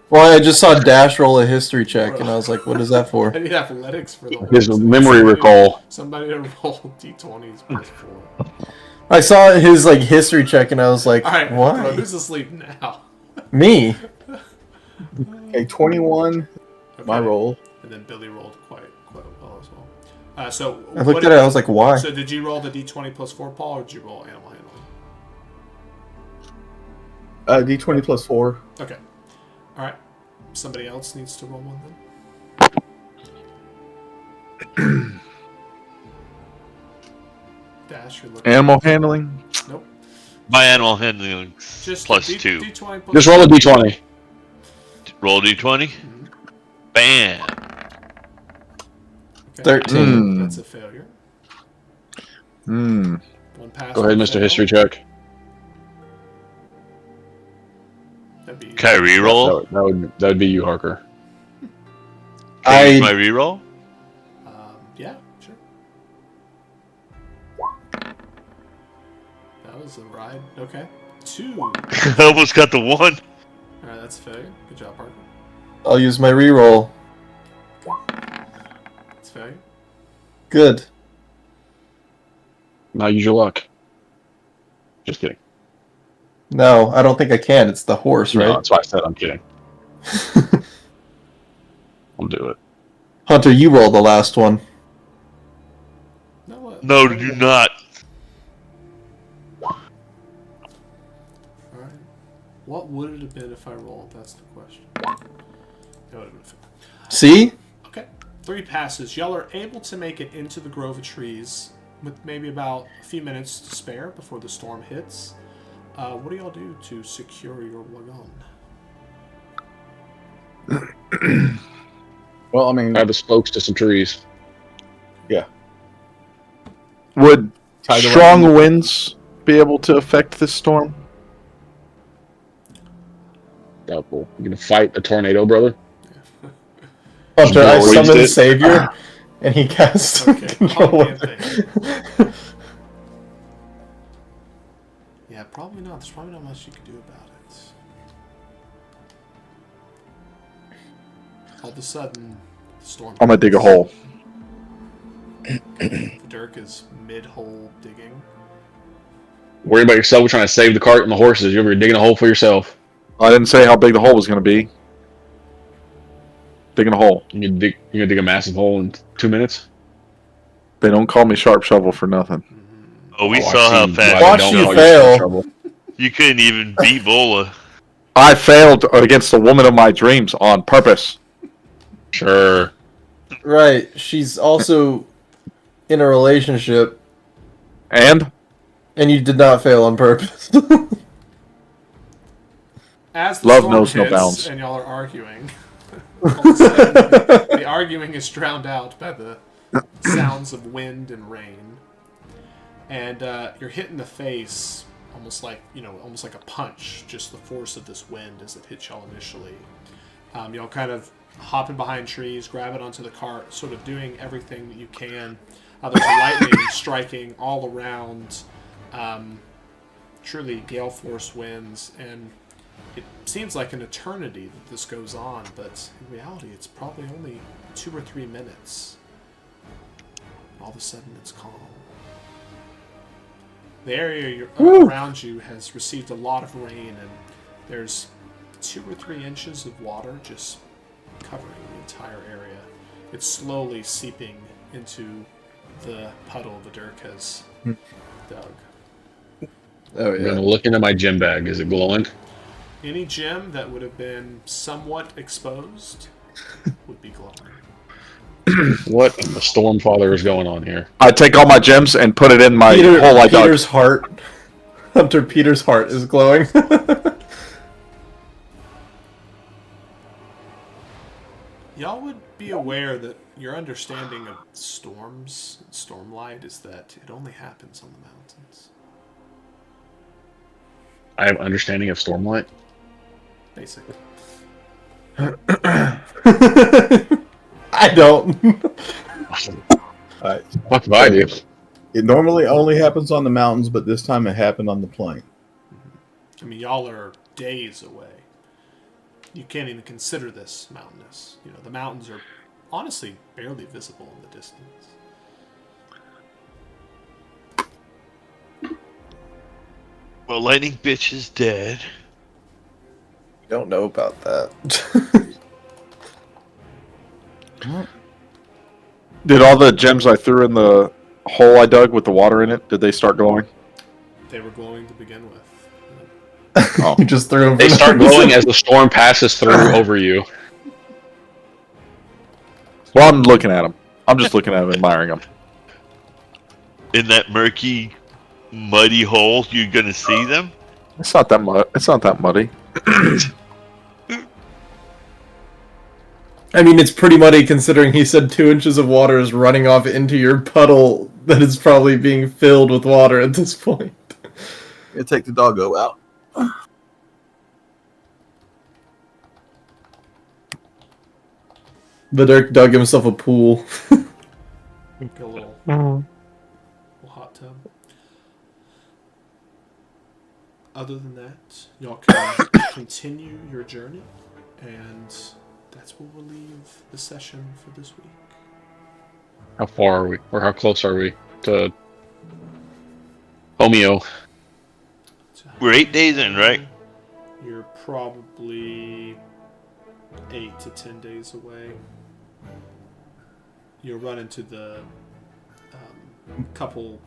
Well, I just saw Dash roll a history check, and I was like, what is that for? I need athletics for the His horse. memory recall. Somebody to roll d20s +4. I saw his like history check, and I was like, All right, why? bro, who's asleep now? Me? Okay, 21. Okay. My roll. And then Billy rolled quite well as well. So I looked at it, I was like, why? So did you roll the d20 +4, Paul, or did you roll animal handling? D20 +4. Okay. All right. Somebody else needs to roll one then. Dash, you're looking. Animal handling. Nope. My animal handling Just +2. D20 Just roll a d20. Roll d20. Mhm. Bam. Okay. 13. That's a failure. Hmm. One pass. Go ahead, one Mr. fail. History check. That'd be Can I reroll? That would be you, Harker. Can I use my reroll? Yeah, sure. That was a ride. Okay. 2. I almost got the 1. Alright, that's a failure. Good job, Parker. I'll use my reroll. That's a failure. Good. Now use your luck. Just kidding. No, I don't think I can. It's the horse, No, right? that's why I said I'm kidding. I'll do it. Hunter, you roll the last one. No, do not. Alright. What would it have been if I rolled? That's the question. It would have been a failure. See? Okay. 3 passes. Y'all are able to make it into the grove of trees with maybe about a few minutes to spare before the storm hits. What do y'all do to secure your wagon? Well, I mean, Add the spokes to some trees. yeah. Would Tie the strong wagon. winds be able to affect this storm? Doubtful. You gonna fight a tornado, brother? Hunter, I Raised summoned it. Savior, and he cast Okay. control. I can't think. Yeah, probably not. There's probably not much you can do about it. All of a sudden, the storm. I'm gonna dig a hole. Dirk is mid-hole digging. Worry about yourself. We're trying to save the cart and the horses. You're digging a hole for yourself. I didn't say how big the hole was gonna be. Digging a hole. You gonna dig a massive hole in 2 minutes? They don't call me Sharp Shovel for nothing. Oh, we Oh, I saw how see fast why Watch they don't you call fail. trouble. you couldn't even beat Vola. I failed against the woman of my dreams on purpose. Sure. Right. She's also in a relationship, And and you did not fail on purpose. As the Love storm knows no hits bounds. and y'all are arguing, all of a sudden, the arguing is drowned out by the sounds of wind and rain, and you're hit in the face, almost like a punch. Just the force of this wind as it hits y'all initially. Y'all kind of hopping behind trees, grabbing onto the cart, sort of doing everything that you can. There's lightning striking all around. Truly gale force winds, and it seems like an eternity that this goes on, but in reality it's probably only 2 or 3 minutes. All of a sudden it's calm. The area around you has received a lot of rain, and there's 2 or 3 inches of water just covering the entire area. It's slowly seeping into the puddle the Dirk has dug. Oh I'm gonna look into my gym bag. Is it glowing? Any gem that would have been somewhat exposed would be glowing. What in the storm father is going on here? I take all my gems and put it in my hole I dug. Peter's heart. Hunter Peter's heart is glowing. Y'all would be aware that your understanding of storms, stormlight, is that it only happens on the mountains. I have understanding of stormlight. Basically. I don't. Alright. What do I do? It normally only happens on the mountains, but this time it happened on the plain. I mean, y'all are days away. You can't even consider this mountainous. You know, the mountains are honestly barely visible in the distance. Well, lightning bitch is dead. Don't know about that. Did all the gems I threw in the hole I dug with the water in it, did they start glowing? They were glowing to begin with. Oh. You just threw them. They start glowing as the storm passes through over you. Well, I'm looking at them. I'm just looking at them, admiring them. In that murky, muddy hole, you're gonna see them? It's not that It's not that muddy. I mean, it's pretty muddy considering he said 2 inches of water is running off into your puddle that is probably being filled with water at this point. You take the doggo out. But Dirk dug himself a pool. A little hot tub. Other than that, y'all can continue your journey, and that's where we'll leave the session for this week. How far are we, or how close are we to Homeo? We're 8 days in, right? You're probably 8 to 10 days away. You'll run into the couple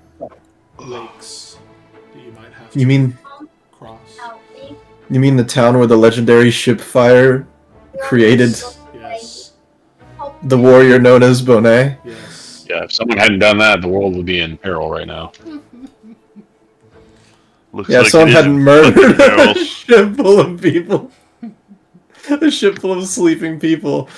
lakes that you might have to You mean cross. you mean the town where the legendary ship fire created Yes. the warrior known as Bonet? Yes. Yeah, if someone hadn't done that, the world would be in peril right now. Looks Yeah, like someone it is hadn't in murdered fucking peril. a ship full of people. A ship full of sleeping people.